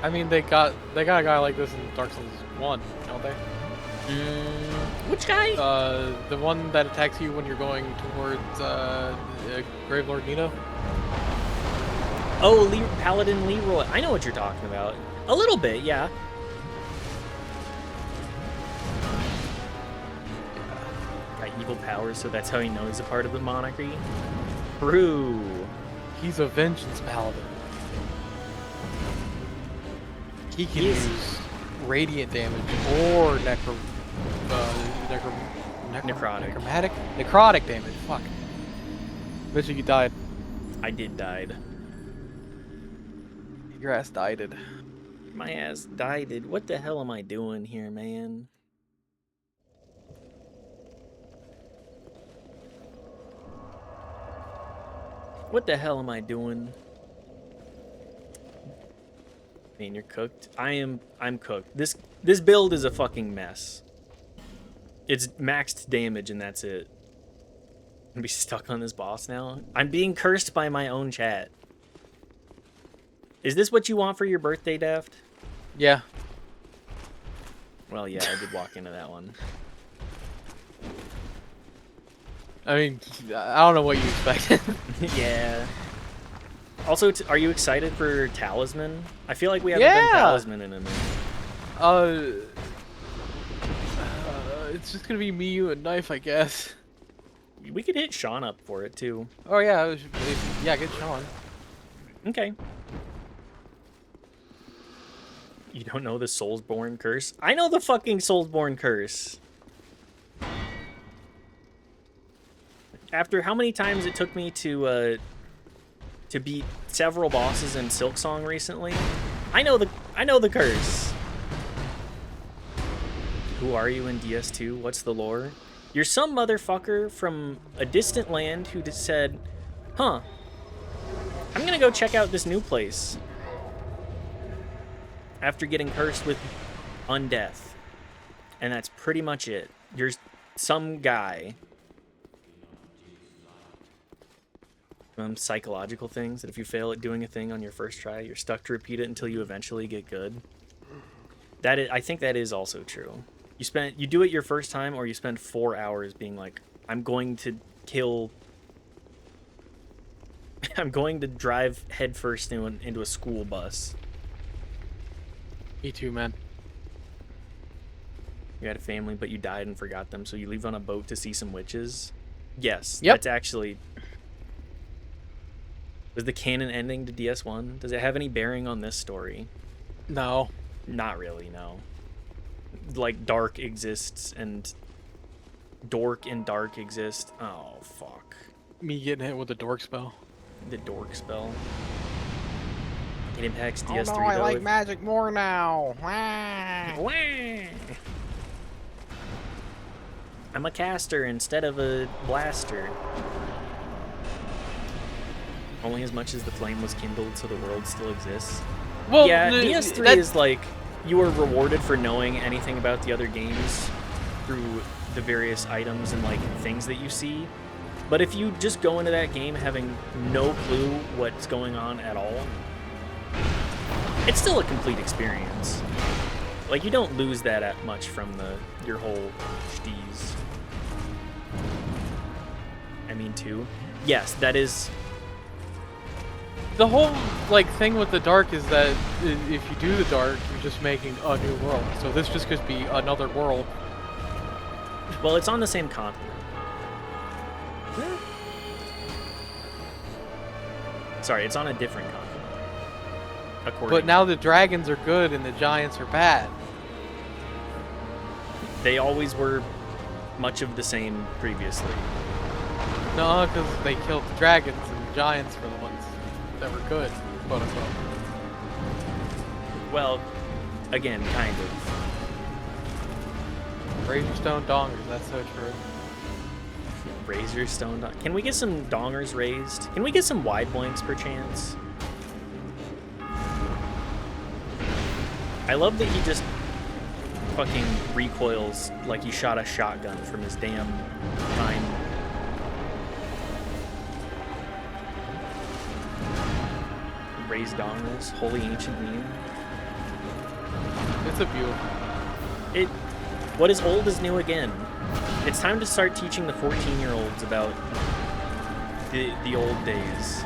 I mean, they got a guy like this in Dark Souls 1, don't they? Which guy? The one that attacks you when you're going towards Gravelord Nino. Oh, Paladin Leroy. I know what you're talking about. A little bit, yeah. Got evil powers, so that's how he knows he's a part of the monarchy. True. He's a vengeance paladin. He can use radiant damage or necrotic damage. Fuck. Bet you died. I did died. Your ass died. My ass died. What the hell am I doing here, man? What the hell am I doing? Man, you're cooked. I'm cooked. This build is a fucking mess. It's maxed damage and that's it. I'm gonna be stuck on this boss now. I'm being cursed by my own chat. Is this what you want for your birthday, Daft? Yeah. Well, yeah, I did walk into that one. I mean, I don't know what you expected. Yeah. Also, are you excited for Talisman? I feel like we haven't done Talisman in a minute. It's just gonna be me, you, and Knife, I guess. We could hit Sean up for it, too. Oh, yeah. Yeah, get Sean. Okay. You don't know the Soulsborne curse? I know the fucking Soulsborne curse. After how many times it took me to beat several bosses in Silksong recently, I know the curse. Who are you in DS2? What's the lore? You're some motherfucker from a distant land who just said, huh, I'm gonna go check out this new place. After getting cursed with undeath. And that's pretty much it. You're some guy. Psychological things, that if you fail at doing a thing on your first try, you're stuck to repeat it until you eventually get good. I think that is also true. You do it your first time, or you spend 4 hours being like, I'm going to drive headfirst into a school bus. Me too, man. You had a family, but you died and forgot them, so you leave on a boat to see some witches? Yes, yep. That's actually... Was the canon ending to DS1? Does it have any bearing on this story? No. Not really, no. Like, Dark exists, and Dork and Dark exist. Oh, fuck. Me getting hit with the Dork spell. The Dork spell. It impacts DS3, oh, no, I though. like magic more now. I'm a caster instead of a blaster. Only as much as the flame was kindled so the world still exists. Well, yeah, DS3 is like, you are rewarded for knowing anything about the other games through the various items and like things that you see. But if you just go into that game having no clue what's going on at all, it's still a complete experience. Like, you don't lose that much from your whole steez. I mean, too. Yes, that is... The whole, like, thing with the Dark is that if you do the Dark, you're just making a new world. So this just could be another world. Well, it's on the same continent. Sorry, it's on a different continent. But now the dragons are good and the giants are bad. They always were much of the same previously. No, because they killed the dragons and giants for the ones that were good, quote unquote. Well, again, kind of. Razor Stone Dongers, that's so true. Razor Stone Dong. Can we get some dongers raised? Can we get some wide blanks perchance? I love that he just fucking recoils like he shot a shotgun from his damn vine. Raised dongers, holy ancient meme. It's a beautiful. What is old is new again. It's time to start teaching the 14-year-olds about the old days.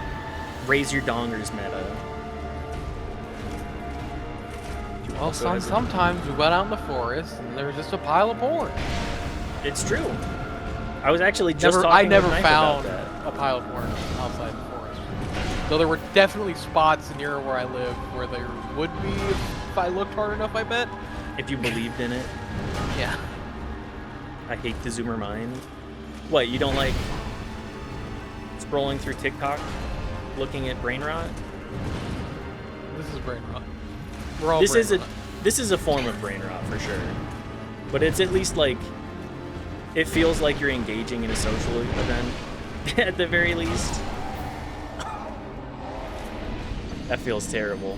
Raise your dongers meta. Well, sometimes we went out in the forest and there was just a pile of porn. It's true. I was actually just talking I with never Knife found about that. a pile of porn outside the forest. Though there were definitely spots near where I live where there would be if I looked hard enough, I bet. If you believed in it. Yeah. I hate the zoomer mind. What, you don't like scrolling through TikTok looking at brain rot? This is brain rot. We're all This brain is a form of brain rot for sure. But it's at least like it feels like you're engaging in a social event at the very least. That feels terrible.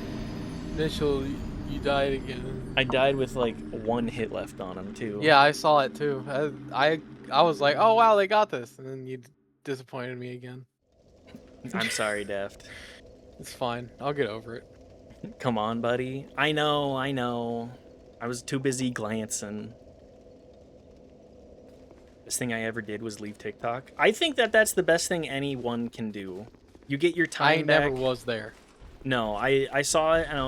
Initial, you died again. I died with like 1 hit left on him too. Yeah, I saw it too. I was like, oh wow, they got this, and then you disappointed me again. I'm sorry, Deft. It's fine. I'll get over it. Come on, buddy. I know. I was too busy glancing. Best thing I ever did was leave TikTok. I think that that's the best thing anyone can do. You get your time back. I never was there. No, I saw it and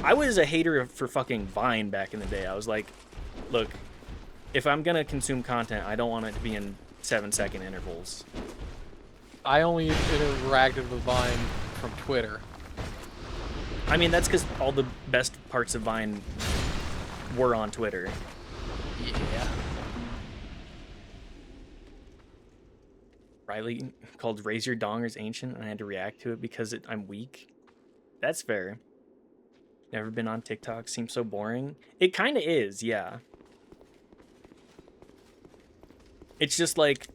I was a hater for fucking Vine back in the day. I was like, look, if I'm gonna consume content, I don't want it to be in 7-second intervals. I only interacted with Vine from Twitter. I mean, that's because all the best parts of Vine were on Twitter. Yeah. Riley called Raise Your Dongers ancient, and I had to react to it because I'm weak. That's fair. Never been on TikTok. Seems so boring. It kind of is, yeah. It's just like...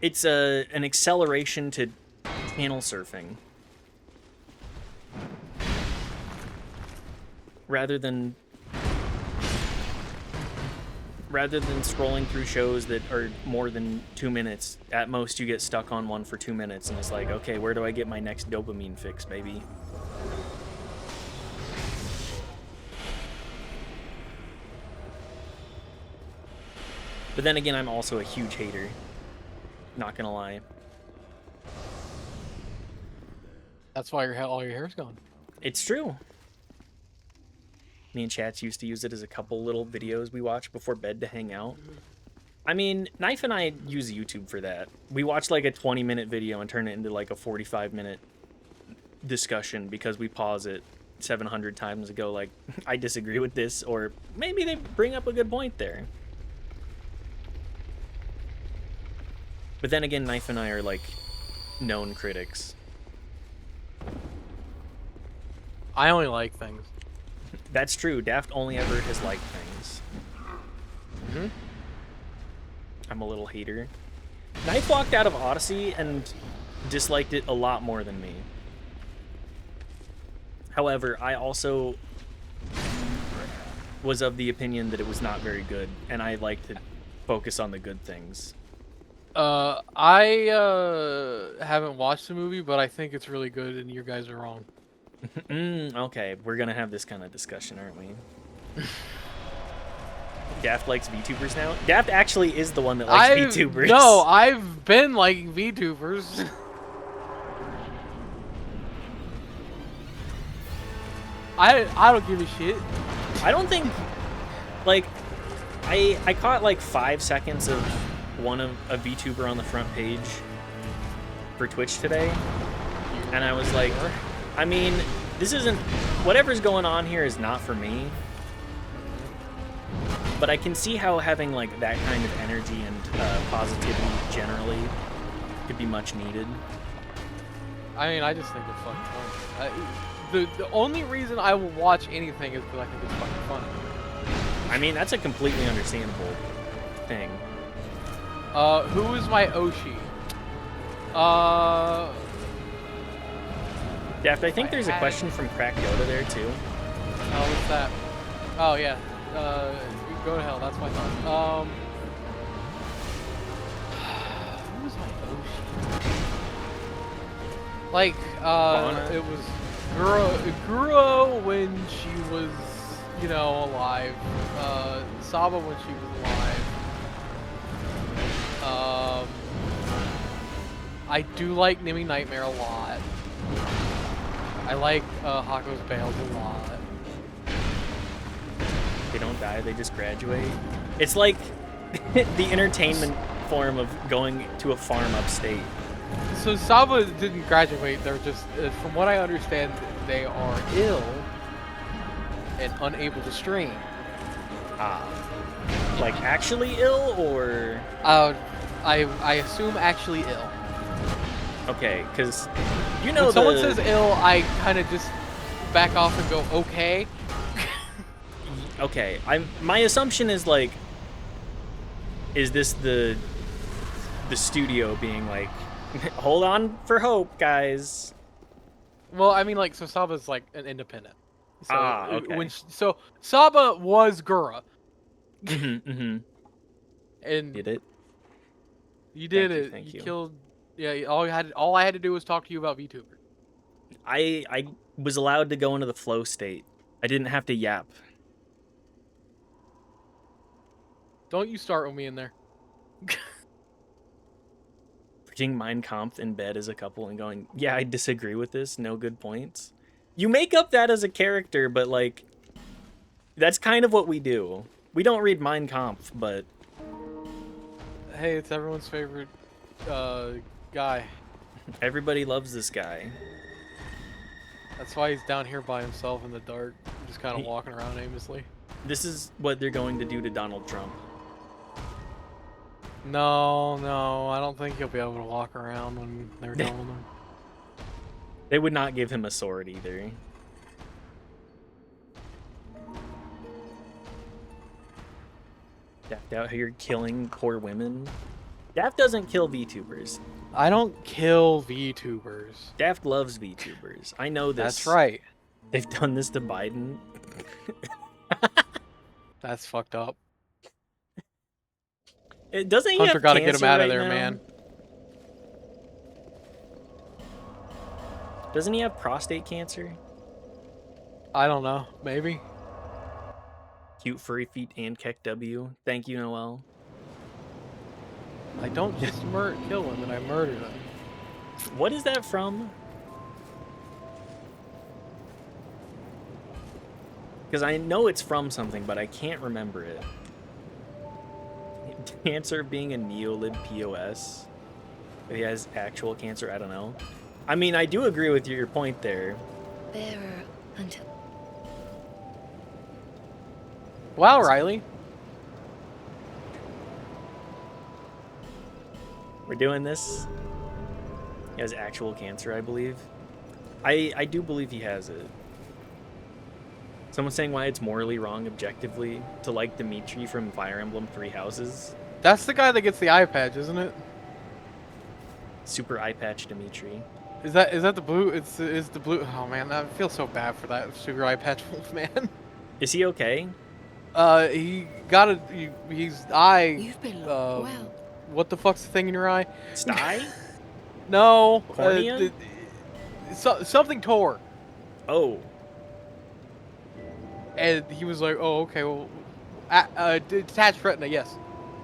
It's an acceleration to channel surfing. Rather than scrolling through shows that are more than 2 minutes, at most you get stuck on one for 2 minutes and it's like, okay, where do I get my next dopamine fix, baby? But then again, I'm also a huge hater. Not gonna lie. That's why all your hair's gone. It's true. Me and Chats used to use it as a couple little videos we watched before bed to hang out. I mean, Knife and I use YouTube for that. We watch like a 20-minute video and turn it into like a 45-minute discussion because we pause it 700 times and go like, I disagree with this, or maybe they bring up a good point there. But then again, Knife and I are like known critics. I only like things. That's true. Daft only ever has liked things. Mm-hmm. I'm a little hater. Knife walked out of Odyssey and disliked it a lot more than me. However, I also was of the opinion that it was not very good, and I like to focus on the good things. I haven't watched the movie, but I think it's really good, and you guys are wrong. Okay, we're gonna have this kind of discussion, aren't we? Daft likes VTubers now? Daft actually is the one that likes VTubers. No, I've been liking VTubers. I don't give a shit. I don't think, like, I caught like 5 seconds of a VTuber on the front page for Twitch today, and I was like, I mean, this isn't, whatever's going on here is not for me. But I can see how having like that kind of energy and positivity generally could be much needed. I mean, I just think it's fucking funny. The only reason I will watch anything is because I think it's fucking funny. I mean, that's a completely understandable thing. Who is my Oshi? Daft, I think there's a question from Crack Yoda there too. Oh, what's that? Oh yeah. Go to hell. That's my thought. Who was my Oshi? Like, it was Guro when she was, you know, alive. Saba when she was alive. I do like Nimi Nightmare a lot. I like Hako's Bales a lot. They don't die, they just graduate. It's like the entertainment form of going to a farm upstate. So Saba didn't graduate, they're just, from what I understand, they are ill and unable to stream. Like actually ill, or? I assume actually ill. Okay, because you know when someone says ill, I kind of just back off and go, okay. Okay, my assumption is like, is this the studio being like, hold on for hope, guys? Well, I mean, like, so Saba's like an independent. So okay. So Saba was Gura. And did it? You did it. Thank you. Killed. Yeah. All I had to do was talk to you about VTuber. I was allowed to go into the flow state. I didn't have to yap. Don't you start with me in there. Reading Mein Kampf in bed as a couple and going, yeah, I disagree with this. No good points. You make up that as a character, but like, that's kind of what we do. We don't read Mein Kampf, but hey, it's everyone's favorite guy. Everybody loves this guy. That's why he's down here by himself in the dark, just kind of walking around aimlessly. This is what they're going to do to Donald Trump. No, I don't think he'll be able to walk around when they're done with him. They would not give him a sword either. Daft out here killing poor women. Daft doesn't kill VTubers. I don't kill VTubers. Daft loves VTubers. I know this. That's right. They've done this to Biden. That's fucked up. It doesn't he Hunter have gotta get him out of right there, now? man. Doesn't he have prostate cancer? I don't know. Maybe. Cute furry feet and Keck W. Thank you, Noel. I don't just kill women, I murder them. What is that from? Because I know it's from something, but I can't remember it. Cancer being a neolib POS. If he has actual cancer, I don't know. I mean, I do agree with your point there. Bearer until. Wow, Riley. We're doing this. He has actual cancer, I believe. I do believe he has it. Someone's saying why it's morally wrong objectively to like Dimitri from Fire Emblem Three Houses. That's the guy that gets the eye patch, isn't it? Super eye patch Dimitri. Is that the blue? Is the blue? Oh man, I feel so bad for that super eye patch wolf man. Is he okay? He got a he's eye. You've been well. What the fuck's the thing in your eye? Sty? No. Cornea? Something tore. Oh. And he was like, oh, okay, well, detached retina, yes.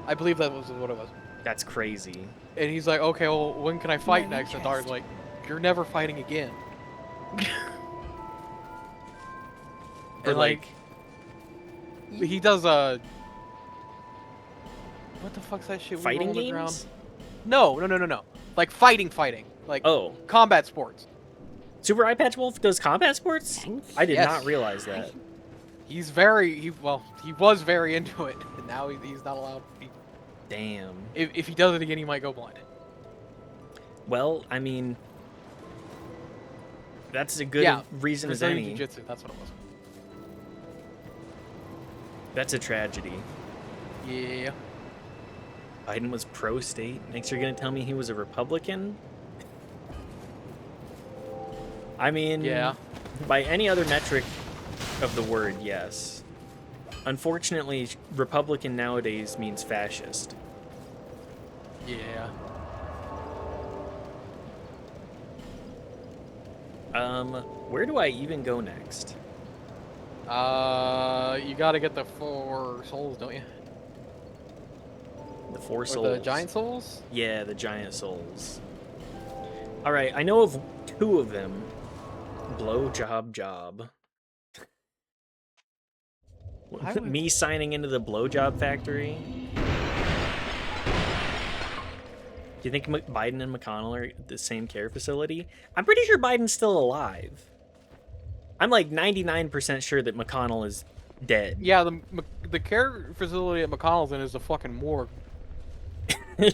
I believe that was what it was. That's crazy. And he's like, okay, well, when can I fight next? And Dar's like, you're never fighting again. And like, he does, what the fuck's that shit? Fighting we roll on the games? ground? No. Like fighting. Like, combat sports. Super Eye Patch Wolf does combat sports? I did Yes. not realize that. He was very into it, and now he's not allowed to be. Damn. If he does it again, he might go blind. Well, I mean, that's a good reason as Brazilian any. Jiu-jitsu, that's what it was. That's a tragedy. Yeah. Biden was pro-state. Next, you're gonna tell me he was a Republican? I mean, yeah. By any other metric of the word, yes. Unfortunately, Republican nowadays means fascist. Yeah. Where do I even go next? You gotta get the 4 souls, don't you? The 4 Or souls. the giant souls? Yeah, the giant souls. All right, I know of 2 of them. Blowjob job. Me signing into the blowjob factory. Do you think Biden and McConnell are at the same care facility? I'm pretty sure Biden's still alive. I'm like 99% sure that McConnell is dead. Yeah, the care facility at McConnell's in is the fucking morgue. They're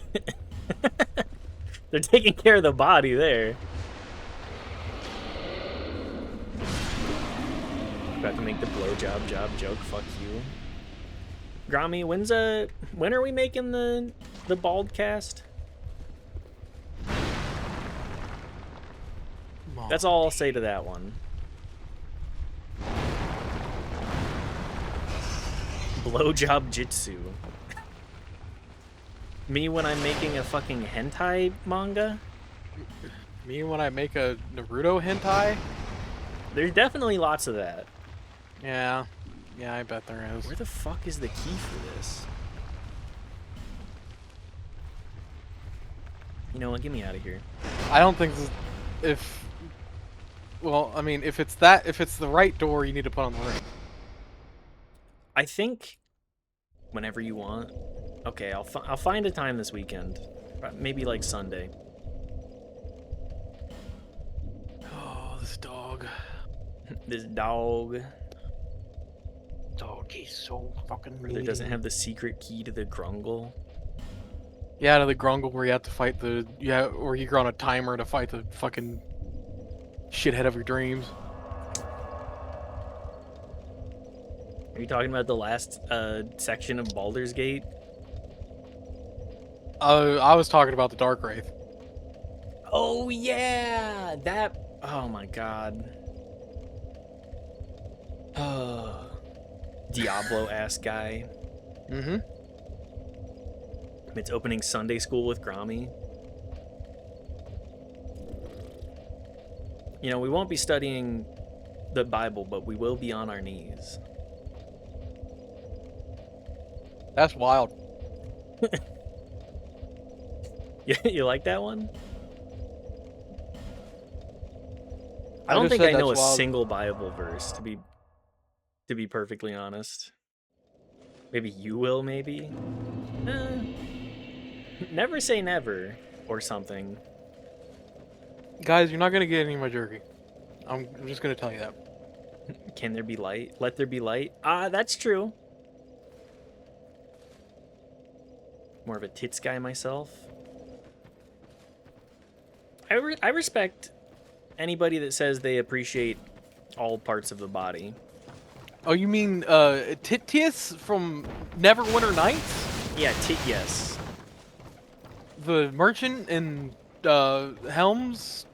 taking care of the body there. About to make the blowjob job joke. Fuck you. Grommy, when are we making the bald cast? That's all I'll say to that one. Blowjob jitsu. Me when I'm making a fucking hentai manga? Me when I make a Naruto hentai? There's definitely lots of that. Yeah. Yeah, I bet there is. Where the fuck is the key for this? You know what? Get me out of here. I don't think well, I mean, if it's the right door, you need to put on the ring. I think whenever you want. Okay, I'll find a time this weekend. Maybe like Sunday. Oh, this dog. This dog. Dog, he's so fucking That doesn't have the secret key to the grungle. Yeah, to the grungle where you have to fight or you're on a timer to fight the fucking shithead of your dreams. Are you talking about the last section of Baldur's Gate? I was talking about the Dark Wraith. Oh yeah, that. Oh my god. Diablo-ass guy. Mm-hmm. It's opening Sunday school with Grommy. You know, we won't be studying the Bible, but we will be on our knees. That's wild. You like that one? I don't think I know a single Bible verse, to be perfectly honest. Maybe you will, maybe? Never say never, or something. Guys, you're not gonna get any of my jerky. I'm just gonna tell you that. Can there be light? Let there be light? Ah, that's true. More of a tits guy myself. I respect anybody that says they appreciate all parts of the body. Oh, you mean Titius from Neverwinter Nights? Yeah, yes. The merchant in Helm's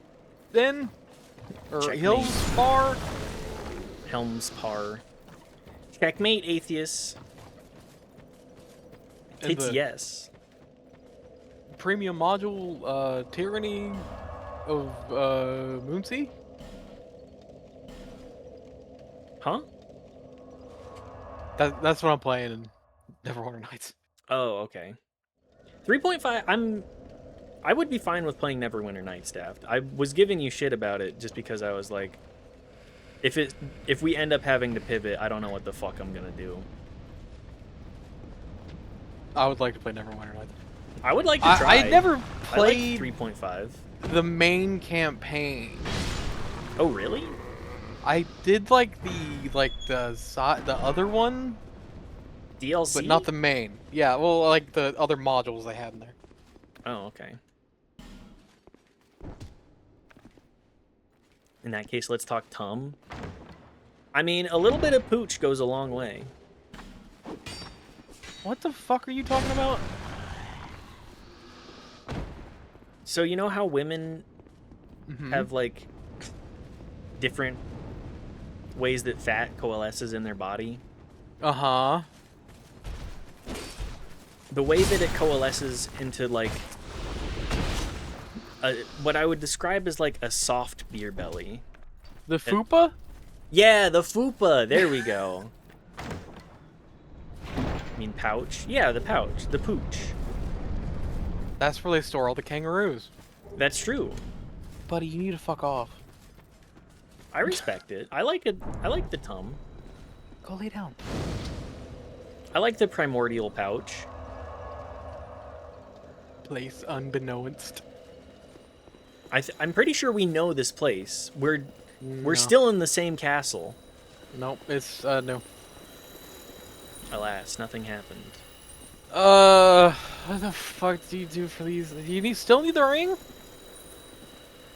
Inn? Or Checkmate. Hills Bar? Helm's Par. Checkmate, Atheist. Tits yes. Premium module Tyranny of Moonsea? Huh? That's what I'm playing in Neverwinter Nights. Oh, okay. 3.5. I would be fine with playing Neverwinter Nights, Daft. I was giving you shit about it just because I was like, if we end up having to pivot, I don't know what the fuck I'm gonna do. I would like to play Neverwinter Nights. I would like to try. I never played 3.5. the main campaign. Oh, really? I did like the other one, DLC? but not the main. Yeah, well, like the other modules they had in there. Oh, okay. In that case, let's talk Tum. I mean, a little bit of pooch goes a long way. What the fuck are you talking about? So you know how women have like different ways that fat coalesces in their body? Uh-huh. The way that it coalesces into like what I would describe as like a soft beer belly. The fupa? Yeah, the fupa. There we go. I mean pouch? Yeah, the pouch. The pooch. That's where they store all the kangaroos. That's true. Buddy, you need to fuck off. I respect it. I like it. I like the Tum. Go lay down. I like the primordial pouch. Place unbeknownst. I'm pretty sure we know this place. We're No. still in the same castle. Nope, it's no. Alas, nothing happened. What the fuck do you do for these? Do you still need the ring?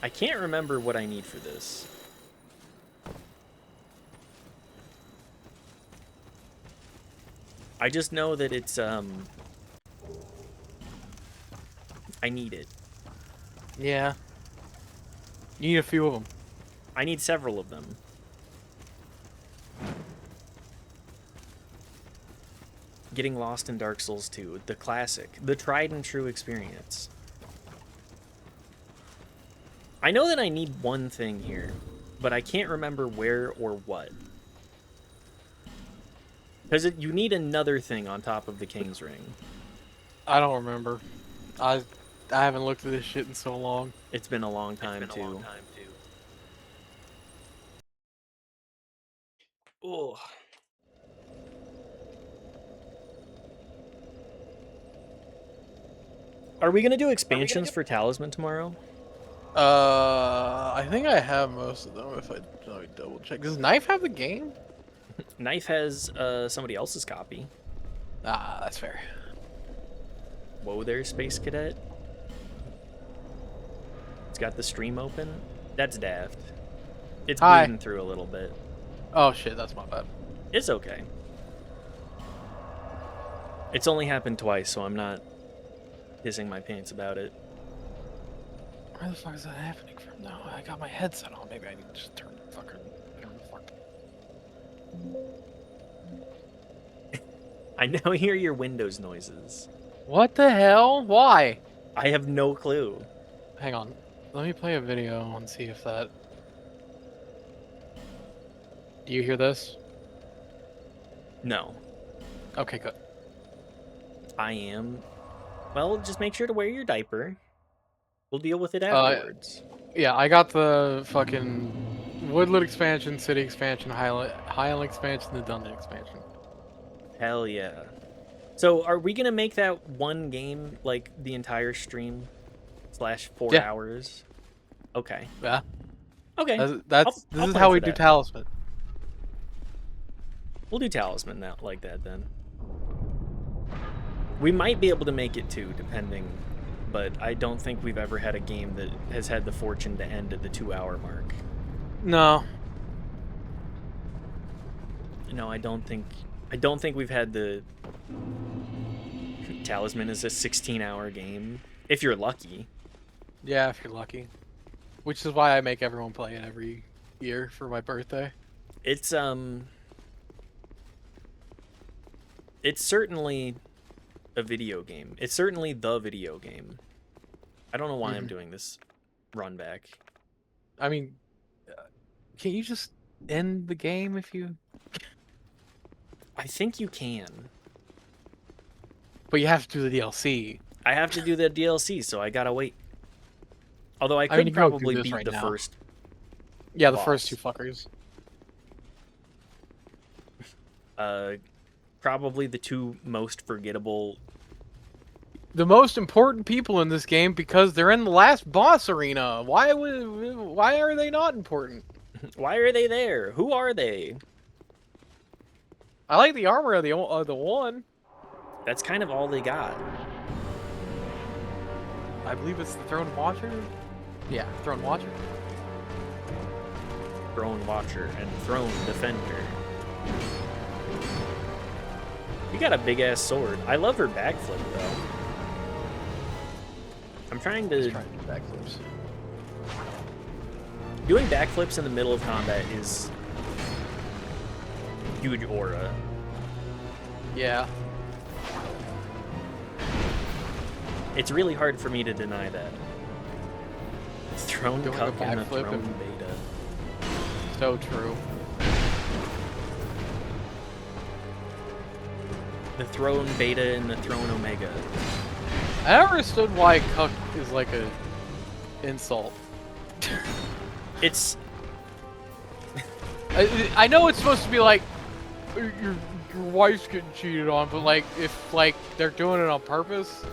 I can't remember what I need for this. I just know that it's I need it. Yeah. You need a few of them. I need several of them. Getting lost in Dark Souls 2, the classic, the tried and true experience. I know that I need one thing here, but I can't remember where or what. Because you need another thing on top of the King's Ring. I don't remember. I haven't looked at this shit in so long. It's been a long time, too. Oh. Are we gonna do expansions for Talisman tomorrow? I think I have most of them. If let me double check. Does Knife have the game? Knife has somebody else's copy. Ah, that's fair. Whoa there, Space Cadet. It's got the stream open. That's daft. It's bleeding through a little bit. Oh shit, that's my bad. It's okay. It's only happened twice, so I'm not pissing my pants about it. Where the fuck is that happening from now? I got my headset on. Maybe I need to just turn the fucking... I now hear your Windows noises. What the hell? Why? I have no clue. Hang on. Let me play a video and see if that... Do you hear this? No. Okay, good. I am. Well, just make sure to wear your diaper. We'll deal with it afterwards. Yeah, I got the fucking Woodland expansion, City expansion, Highland expansion, the Dungeon expansion. Hell yeah. So are we gonna make that one game like the entire stream / 4 hours? Okay. Yeah. Okay. This is how we do Talisman. We'll do Talisman now like that then. We might be able to make it 2, depending, but I don't think we've ever had a game that has had the fortune to end at the 2-hour mark. No. No, I don't think we've had the... Talisman is a 16-hour game, if you're lucky. Yeah, if you're lucky. Which is why I make everyone play it every year for my birthday. It's certainly a video game. It's certainly the video game. I don't know why I'm doing this run back. I mean, can you just end the game if you... I think you can. But you have to do the DLC. I have to do the DLC, so I gotta wait. Although I could probably beat the first. Yeah, the first 2 fuckers. Probably the 2 most forgettable. The most important people in this game because they're in the last boss arena. Why are they not important? Why are they there? Who are they? I like the armor of the one. That's kind of all they got. I believe it's the Throne Watcher. Yeah, Throne Watcher. Throne Watcher and Throne Defender. You got a big ass sword. I love her backflip though. I'm trying to. do backflips. Doing backflips in the middle of combat is huge aura. Yeah. It's really hard for me to deny that. Throne Doing a Cup and the backflip Throne and- Beta. So true. The Throne Beta and the Throne Omega. I never understood why cuck is like a insult. It's I know it's supposed to be like your wife's getting cheated on, but like if like they're doing it on purpose.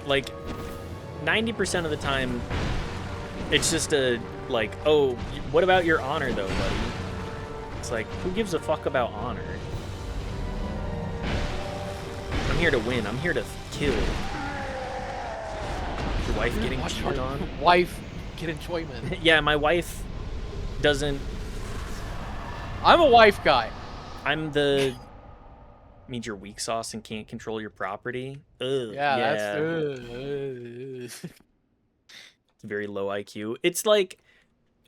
like 90% of the time it's just a like, oh, what about your honor though, buddy? It's like, who gives a fuck about honor? I'm here to win. I'm here to kill. Your wife getting cheated on? Wife get enjoyment. Yeah, my wife doesn't. I'm a wife guy. I'm the. Means you're weak sauce and can't control your property. Ugh, Yeah, It's very low IQ. It's like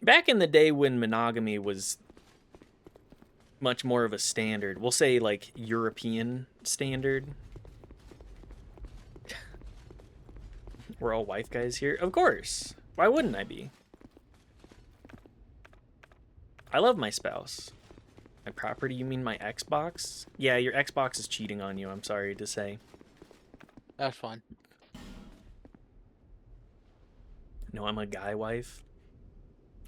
back in the day when monogamy was much more of a standard. We'll say like European standard. We're all wife guys here. Of course. Why wouldn't I be? I love my spouse. My property, you mean my Xbox? Yeah, your Xbox is cheating on you, I'm sorry to say. That's fine. No, I'm a guy wife.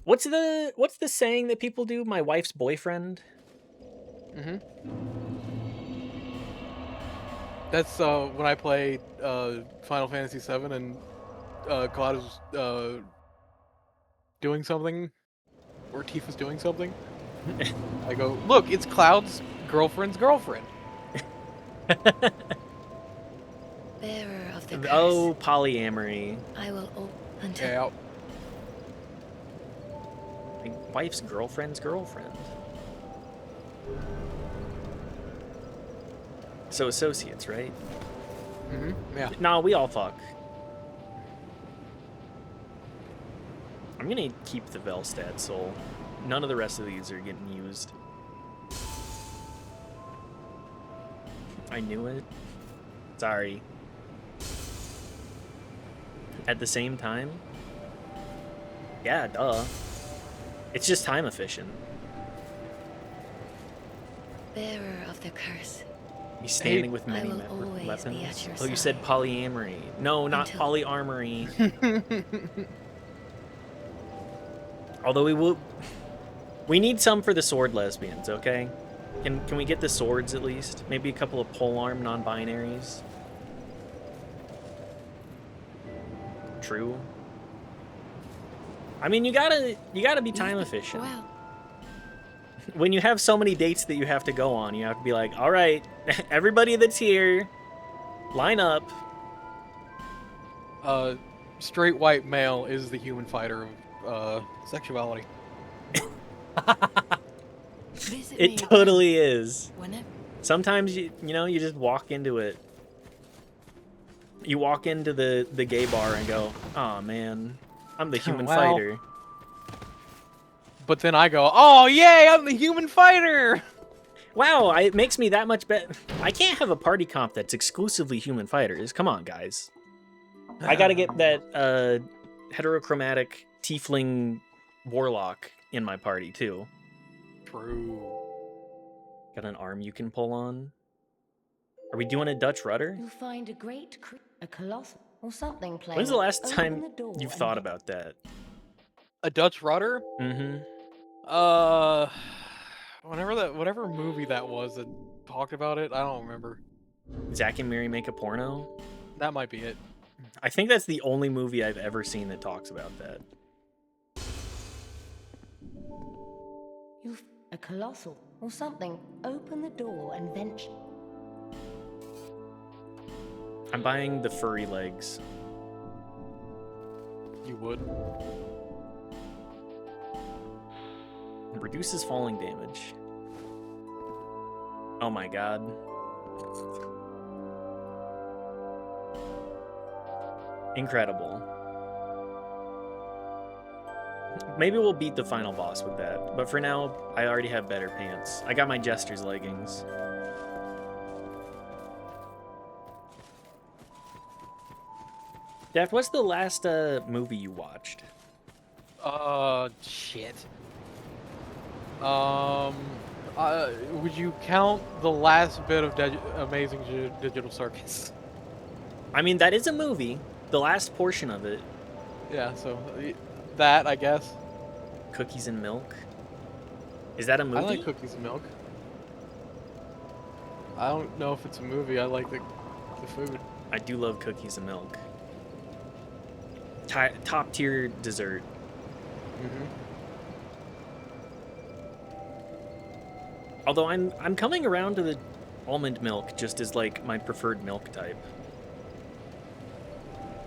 What's the saying that people do? My wife's boyfriend? Mm-hmm. That's when I play Final Fantasy VII and Cloud is doing something, or Tifa's doing something. I go, look, it's Cloud's girlfriend's girlfriend. Bearer of the curse. Oh, polyamory. I will until Yeah. My wife's girlfriend's girlfriend. So associates, right? Mm-hmm. Yeah. Nah, we all fuck. I'm gonna keep the Velstad soul. None of the rest of these are getting used. I knew it. Sorry. At the same time? Yeah, duh. It's just time efficient. bearer of the curse. He's standing with I many will always be weapons. at your Oh, you said side. polyamory. No, not Until- polyarmory. Although we need some for the sword lesbians, okay? Can we get the swords at least? Maybe a couple of polearm non-binaries. True. I mean, you gotta be time efficient. Well, When you have so many dates that you have to go on, you have to be like, all right, everybody that's here, line up. Straight white male is the human fighter of sexuality. visit It me totally is. whenever. Sometimes you just walk into it. You walk into the gay bar and go, "Oh man, I'm the human Well, fighter." But then I go, oh yay, I'm the human fighter! Wow, it makes me that much better. I can't have a party comp that's exclusively human fighters. Come on, guys. I gotta get that heterochromatic tiefling warlock in my party too. True. Got an arm you can pull on. Are we doing a Dutch rudder? You'll find a colossal, or something playing. When's the last Open time the door you've and thought get- about that? A Dutch rudder? Mm-hmm. Whatever movie that was that talked about it, I don't remember. Zack and Miri make a porno? That might be it. I think that's the only movie I've ever seen that talks about that. You've a colossal or something. Open the door and venture. I'm buying the furry legs. You would. It reduces falling damage. Oh my god. Incredible. Maybe we'll beat the final boss with that, but for now, I already have better pants. I got my Jester's leggings. Daph, what's the last movie you watched? Shit. Would you count the last bit of Amazing Digital Circus? I mean, that is a movie. The last portion of it. Yeah, so that, I guess. Cookies and Milk. Is that a movie? I like Cookies and Milk. I don't know if it's a movie. I like the food. I do love Cookies and Milk. Top tier dessert. Mm-hmm. Although I'm coming around to the almond milk just as like my preferred milk type.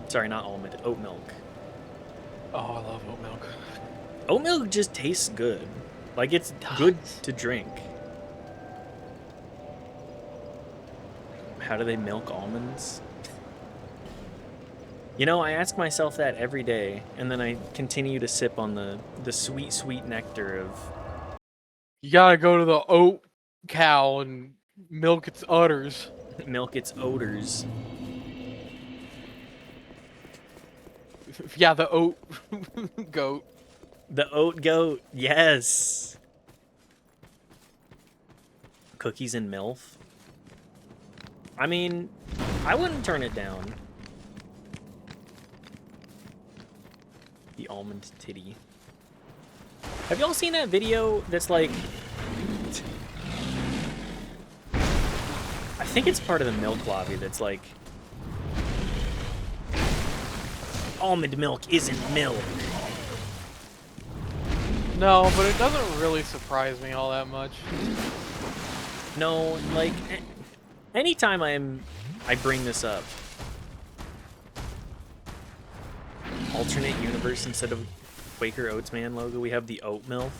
Sorry, not almond, oat milk. Oh, I love oat milk. Oat milk just tastes good. Like it's good to drink. How do they milk almonds? You know, I ask myself that every day, and then I continue to sip on the sweet, sweet nectar of... You gotta go to the oat cow and milk its udders. Milk its odors. Yeah, the oat goat. The oat goat, yes. Cookies and MILF. I mean, I wouldn't turn it down. The almond titty. Have y'all seen that video that's like... I think it's part of the milk lobby that's like... Almond milk isn't milk. No, but it doesn't really surprise me all that much. No, like... Anytime I bring this up... Alternate universe instead of Quaker Oats Man logo, we have the oat milk.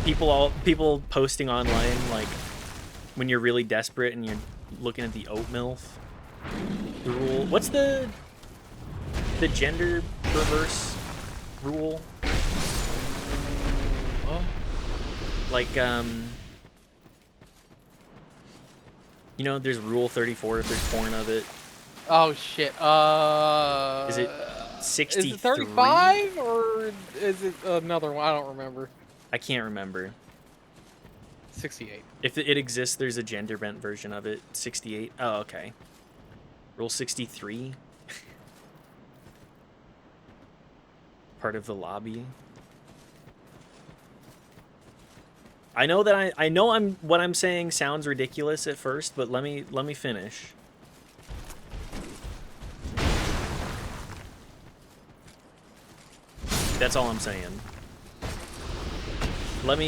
People posting online like when you're really desperate and you're looking at the oat milk rule. What's the gender reverse rule? Like you know, there's Rule 34 if there's porn of it. Oh shit. Is it 63? Is it 35 or is it another one? I don't remember. I can't remember. 68. If it exists, there's a gender bent version of it. 68. Oh, okay. Rule 63. Part of the lobby. I know that I know what I'm saying sounds ridiculous at first, but let me finish. That's all I'm saying. Let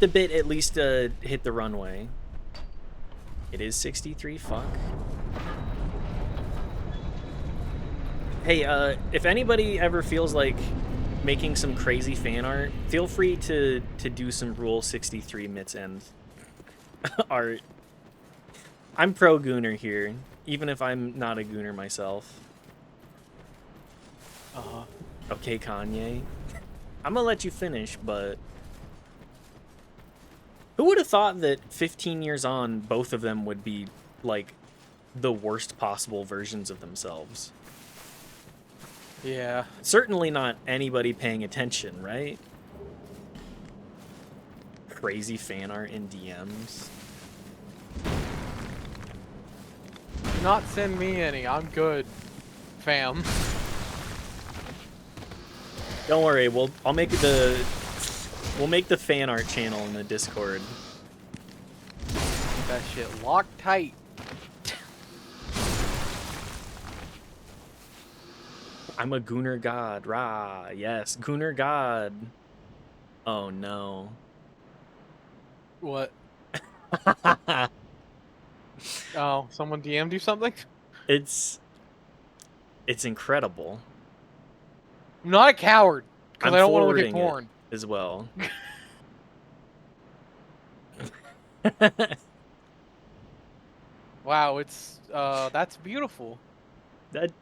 the bit at least hit the runway. It is 63. Fuck. Hey, if anybody ever feels like making some crazy fan art, feel free to do some Rule 63 Mitts End art. I'm pro Gooner here, even if I'm not a Gooner myself. Okay, Kanye. I'm gonna let you finish, but who would have thought that 15 years on, both of them would be like the worst possible versions of themselves? Yeah. Certainly not anybody paying attention, right? Crazy fan art in DMs. Do not send me any. I'm good, fam. Don't worry, we'll make the fan art channel in the Discord. That shit locked tight. I'm a Gooner god, rah, yes, Gooner god. Oh no. What? Oh, someone DM'd you something? It's incredible. I'm not a coward, because I'm I don't want to look at forwarding it porn. as well. Wow, it's that's beautiful. That's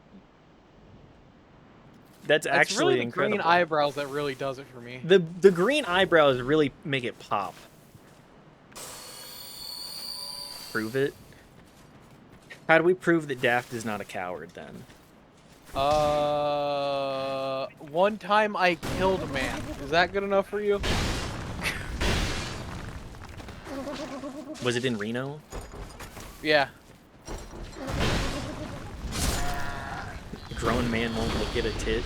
It's actually really the incredible. green eyebrows that really does it for me. The green eyebrows really make it pop. Prove it. How do we prove that Daft is not a coward then? One time I killed a man. Is that good enough for you? Was it in Reno? Yeah. A grown man won't look at a tit.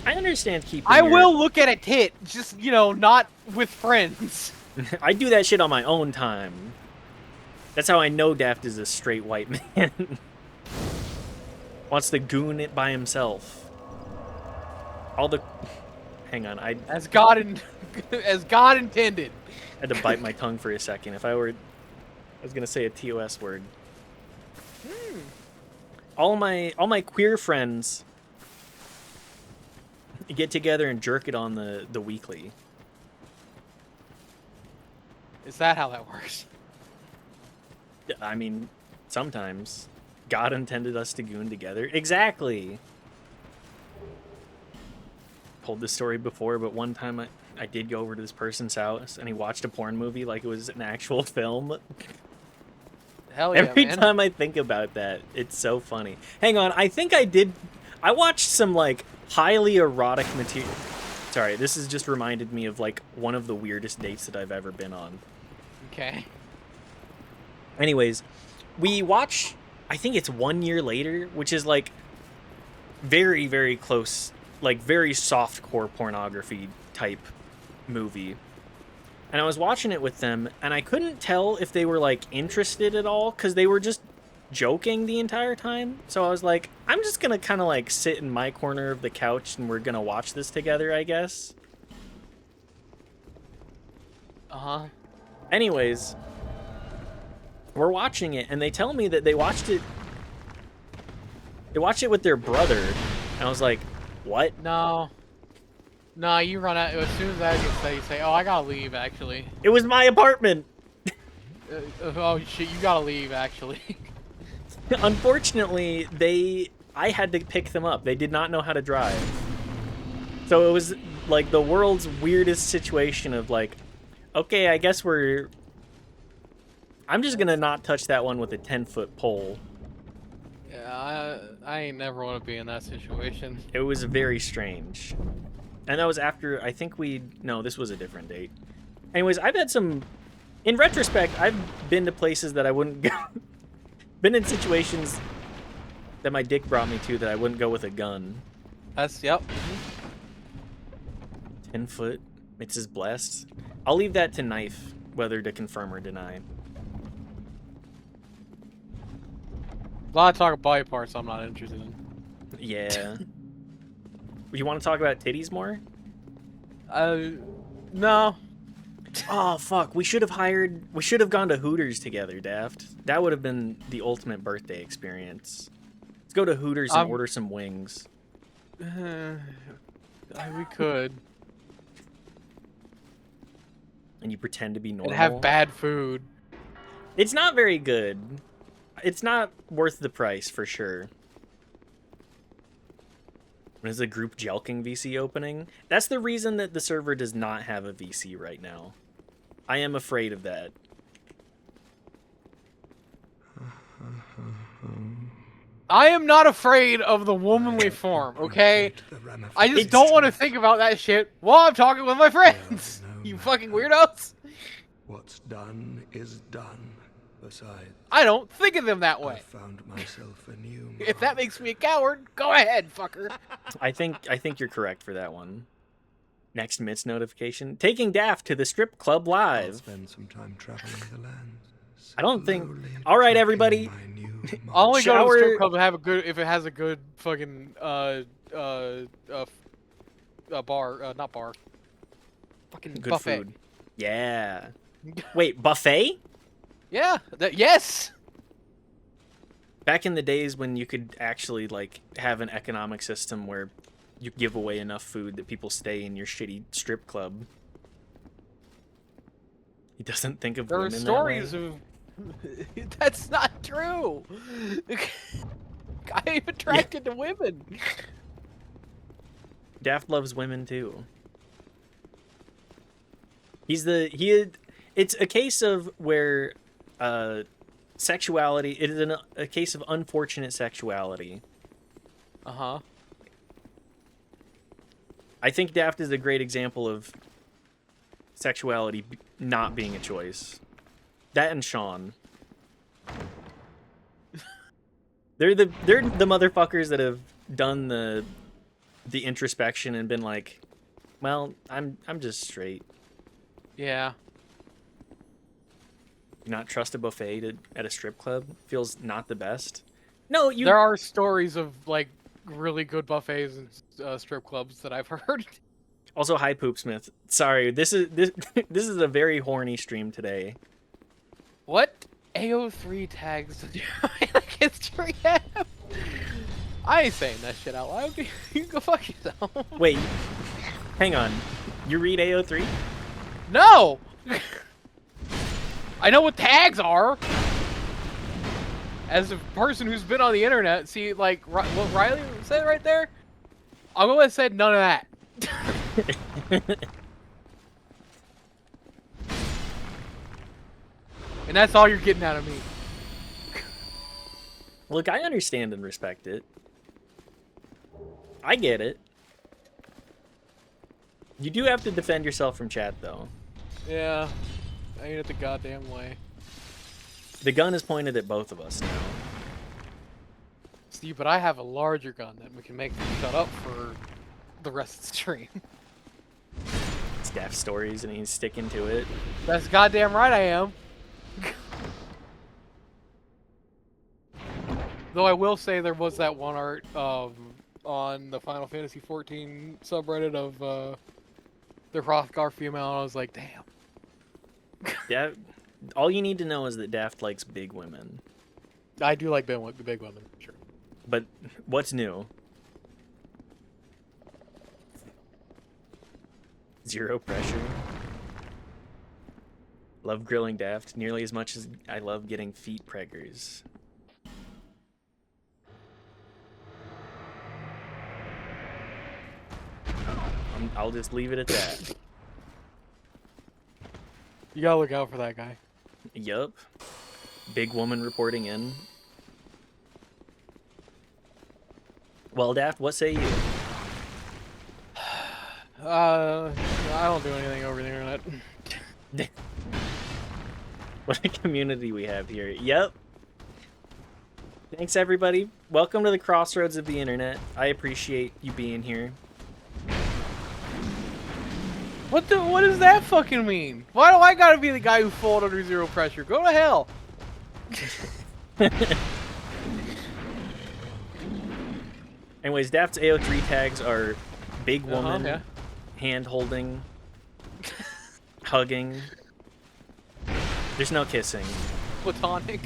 I understand keeping I your- will look at a tit, just, you know, not with friends. I do that shit on my own time. That's how I know Daft is a straight white man. Wants to goon it by himself. All the... Hang on, I As God intended. had to bite my tongue for a second. If I were... I was gonna say a TOS word. All my queer friends get together and jerk it on the weekly. Is that how that works? I mean, sometimes. God intended us to goon together. Exactly! Told this story before, but one time I did go over to this person's house and he watched a porn movie like it was an actual film. Hell yeah, Every man. time I think about that, it's so funny. Hang on, I think I watched some, like, highly erotic material. Sorry, this has just reminded me of, like, one of the weirdest dates that I've ever been on. Okay. Anyways, we watch, I think it's 1 year later, which is, like, very, very close, like, very softcore pornography type movie. And I was watching it with them, and I couldn't tell if they were, like, interested at all, because they were just joking the entire time. So I was like, I'm just gonna kind of, like, sit in my corner of the couch, and we're gonna watch this together, I guess. Uh-huh. Anyways, we're watching it, and they tell me that they watched it with their brother, and I was like, what? No. No, you run out as soon as that gets said, you say, "Oh, I gotta leave." Actually, It was my apartment. oh shit, you gotta leave. Actually, Unfortunately, I had to pick them up. They did not know how to drive. So it was like the world's weirdest situation of like, okay, I guess I'm just gonna not touch that one with a 10-foot pole. yeah, I ain't never want to be in that situation. It was very strange. And that was after, I think no, this was a different date. Anyways, I've had some, in retrospect, I've been to places that I wouldn't go, been in situations that my dick brought me to that I wouldn't go with a gun. That's, yep. 10-foot, it's his blessed. I'll leave that to Knife, whether to confirm or deny. A lot of talk of body parts I'm not interested in. Yeah. You want to talk about titties more? No. Oh, fuck. We should have gone to Hooters together, Daft. That would have been the ultimate birthday experience. Let's go to Hooters and order some wings. We could. And you pretend to be normal. And have bad food. It's not very good. It's not worth the price, for sure. When is the group Jelking VC opening? That's the reason that the server does not have a VC right now. I am afraid of that. I am not afraid of the womanly form, okay? I just don't want to think about that shit while I'm talking with my friends. You fucking weirdos. What's done is done. Besides, I don't think of them that way. I found myself a new If that makes me a coward, go ahead, fucker. I think you're correct for that one. Next Mitts notification. Taking Daft to the strip club live. spend some time traveling the land. I don't think... Alright, everybody. I'll only go to the Shower- strip club if it has a good fucking bar, not bar. Fucking Good buffet. food. Yeah. Wait, buffet? Yeah. Yes. Back in the days when you could actually like have an economic system where you give away enough food that people stay in your shitty strip club. He doesn't think of There are women stories that way. of. That's not true. I'm attracted to women. Daft loves women too. It's a case of where sexuality, it is a case of unfortunate sexuality. Uh-huh. I think Daft is a great example of sexuality not being a choice. That and Sean. They're the motherfuckers that have done the introspection and been like, well, I'm just straight. Yeah. Do not trust a buffet at a strip club. Feels not the best. No, you. There are stories of like really good buffets and strip clubs that I've heard. Also, hi Poopsmith. Sorry, this is a very horny stream today. What AO3 tags did history have? I ain't saying that shit out loud. You can go fuck yourself. Wait, hang on. You read AO3? No. I know what tags are. As a person who's been on the internet, see, like what Riley said right there, I'm gonna say none of that. And that's all you're getting out of me. Look, I understand and respect it. I get it. You do have to defend yourself from chat, though. Yeah, I ain't it the goddamn way. The gun is pointed at both of us now. See, but I have a larger gun that we can make them shut up for the rest of the stream. Staff stories and he's sticking to it. That's goddamn right I am. Though I will say there was that one art on the Final Fantasy XIV subreddit of the Hrothgar female, and I was like, damn. Yeah, all you need to know is that Daft likes big women. I do like the big women, sure. But what's new? Zero pressure. Love grilling Daft nearly as much as I love getting feet preggers. I'll just leave it at that. You gotta look out for that guy. Yup. Big woman reporting in. Well, Daft, what say you? I don't do anything over the internet. What a community we have here. Yep. Thanks, everybody. Welcome to the crossroads of the internet. I appreciate you being here. What does that fucking mean? Why do I gotta be the guy who folded under zero pressure? Go to hell. Anyways, Daft's AO3 tags are big woman, yeah. hand holding, hugging. There's no kissing. Platonic.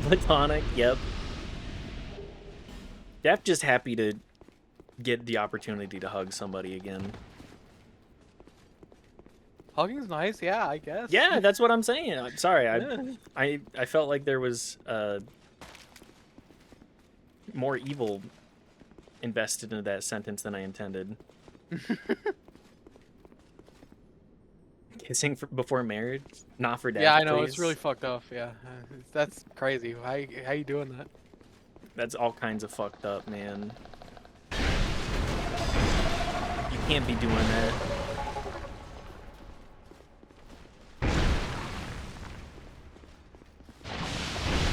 Platonic, yep. Daft just happy to get the opportunity to hug somebody again. Hugging's nice, yeah, I guess. Yeah, that's what I'm saying. I'm sorry, Yeah. I felt like there was more evil invested into that sentence than I intended. Kissing before marriage? Not for Daft, Yeah, I know, please. it's really fucked up, yeah. That's crazy. How you doing that? That's all kinds of fucked up, man. You can't be doing that.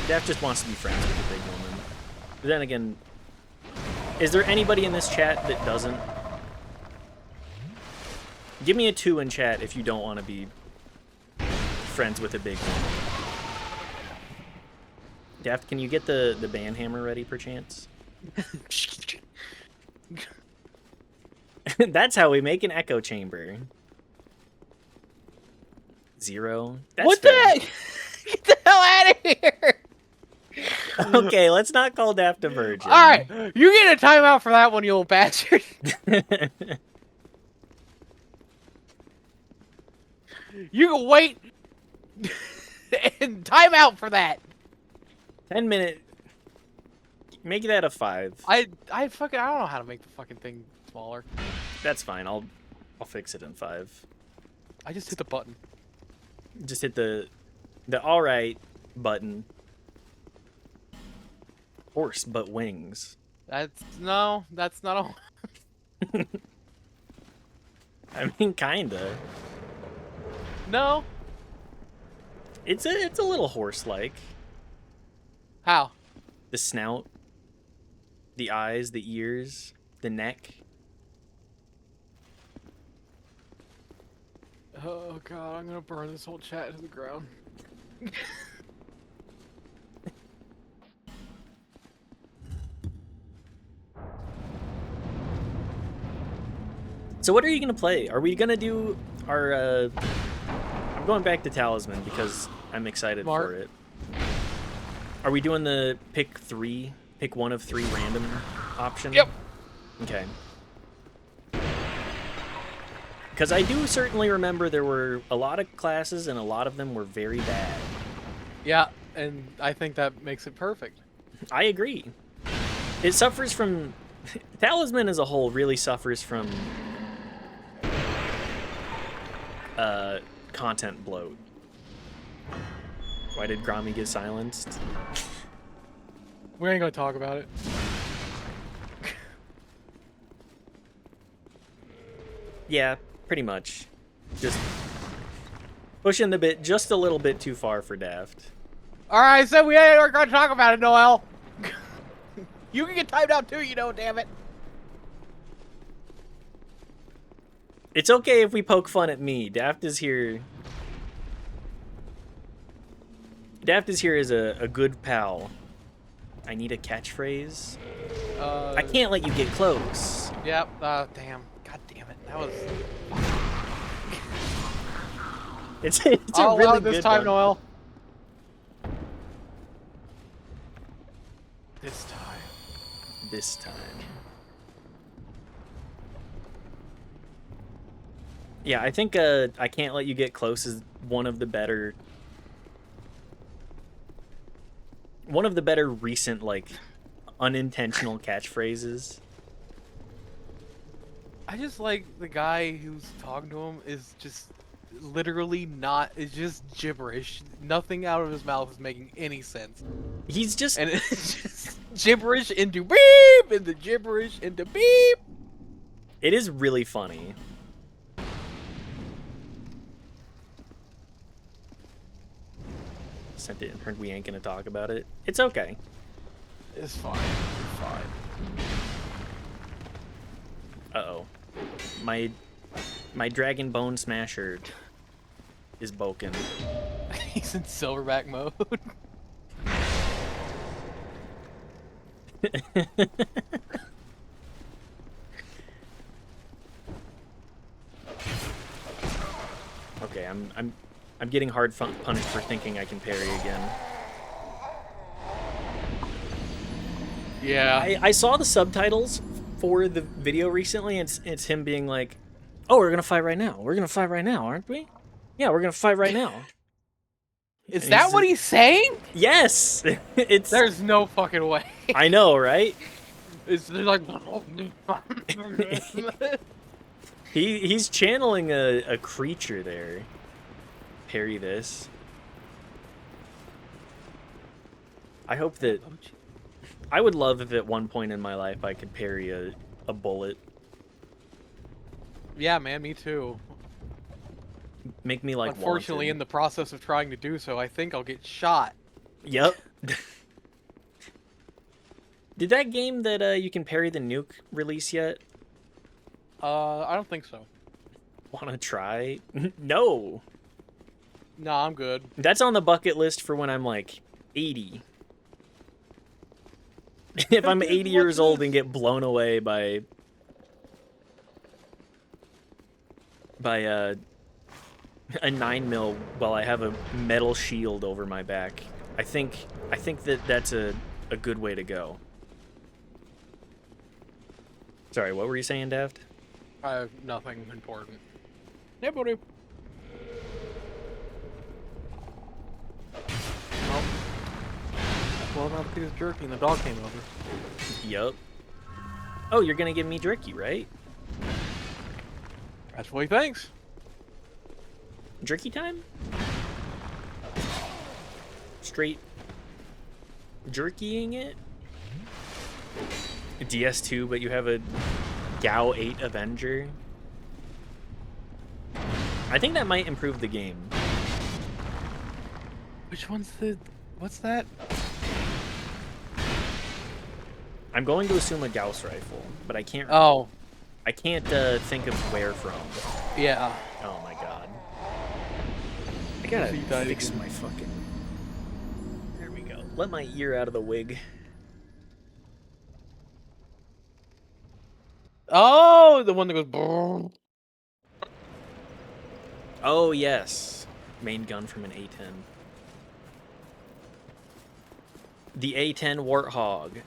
Daft just wants to be friends with a big woman. But then again, is there anybody in this chat that doesn't? Give me a 2 in chat if you don't want to be friends with a big woman. Daft, can you get the band hammer ready, perchance? That's how we make an echo chamber. 0. That's What fair. the heck? Get the hell out of here! Okay, let's not call Daft a virgin. All right, you get a timeout for that one, you old bastard. You can wait and timeout for that. 10-minute. Make that a 5. I don't know how to make the fucking thing smaller. That's fine. I'll fix it in 5. I just hit the button. Just hit the all right button. Horse but wings. That's not all. I mean, kinda. No. It's a little horse-like. How? The snout, the eyes, the ears, the neck. Oh god, I'm gonna burn this whole chat to the ground. So what are you gonna play? Are we gonna do our? I'm going back to Talisman because I'm excited Mark. for it. Are we doing the pick 1 of 3 random option? Yep. Okay. Because I do certainly remember there were a lot of classes and a lot of them were very bad. Yeah, and I think that makes it perfect. I agree. It suffers from... Talisman as a whole really suffers from... content bloat. Why did Grommy get silenced? We ain't gonna talk about it. Yeah, pretty much. Just pushing the bit just a little bit too far for Daft. Alright, so we ain't gonna talk about it, Noel. You can get timed out too, you know, damn it. It's okay if we poke fun at me. Daft is here. Daft is here as a good pal. I need a catchphrase. I can't let you get close. Yep, damn. God damn it. That was... It's a I'll really allow it this good time, one. Noel. This time. This time. Yeah, I think I Can't Let You Get Close is one of the better recent, like, unintentional catchphrases. I just like the guy who's talking to him is just literally not, it's just gibberish. Nothing out of his mouth is making any sense. He's just... And it's just gibberish into beep, into gibberish into beep. It is really funny. Sent it and heard we ain't gonna talk about it. It's okay. It's fine. It's fine. Uh-oh. My Dragon Bone Smasher is boken. He's in silverback mode. Okay, I'm getting hard punished for thinking I can parry again. Yeah. I saw the subtitles for the video recently, and it's him being like, "Oh, we're gonna fight right now. We're gonna fight right now, aren't we? Yeah, we're gonna fight right now." Is that what he's saying? Yes. It's. There's no fucking way. I know, right? It's like. He's channeling a creature there. Parry this. I hope that... I would love if at one point in my life I could parry a bullet. Yeah, man, me too. Make me like Unfortunately, Wanted. in the process of trying to do so, I think I'll get shot. Yep. Did that game that you can parry the nuke release yet? I don't think so. Wanna try? No. No, I'm good. That's on the bucket list for when I'm like 80. If I'm 80 years old and get blown away by a 9mm while I have a metal shield over my back. I think that's a good way to go. Sorry, what were you saying, Daft? I have nothing important. Yeah, buddy. Oh. Well, another piece of jerky and the dog came over. Yup. Oh, you're gonna give me jerky, right? That's what he thinks. Jerky time? Straight jerkying it? DS2, but you have a Gao 8 Avenger? I think that might improve the game. Which one's the... What's that? I'm going to assume a Gauss rifle, but I can't... Oh. I can't think of where from. Yeah. Oh my god. I gotta fix my fucking... There we go. Let my ear out of the wig. Oh, the one that goes... Brrr. Oh, yes. Main gun from an A-10. The A-10 Warthog.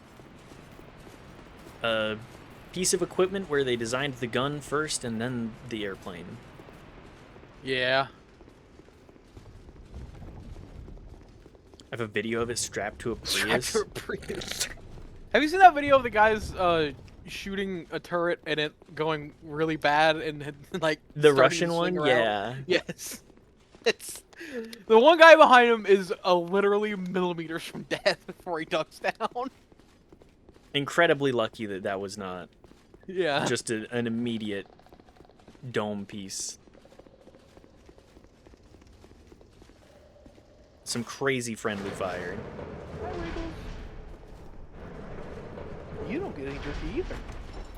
A piece of equipment where they designed the gun first and then the airplane. Yeah. I have a video of it strapped to a Prius. Strapped to a Prius. Have you seen that video of the guys shooting a turret and it going really bad and like the starting Russian to one? swing around? Yeah. Yes. It's the one guy behind him is literally millimeters from death before he ducks down. Incredibly lucky that that was not just an immediate dome piece. Some crazy friendly fire. You don't get any jerky either.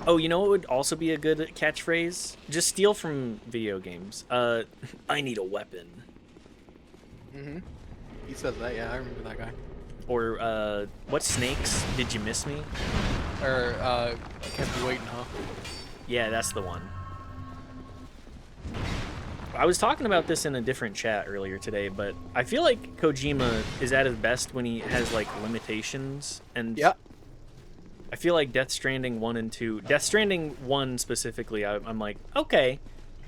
Oh, you know what would also be a good catchphrase? Just steal from video games. I need a weapon. Mm-hmm. He says that, yeah, I remember that guy. Or, what snakes? Did you miss me? Or, kept you waiting, huh? Yeah, that's the one. I was talking about this in a different chat earlier today, but I feel like Kojima is at his best when he has, like, limitations. And yeah. I feel like Death Stranding 1 and 2... Death Stranding 1 specifically, I'm like, okay,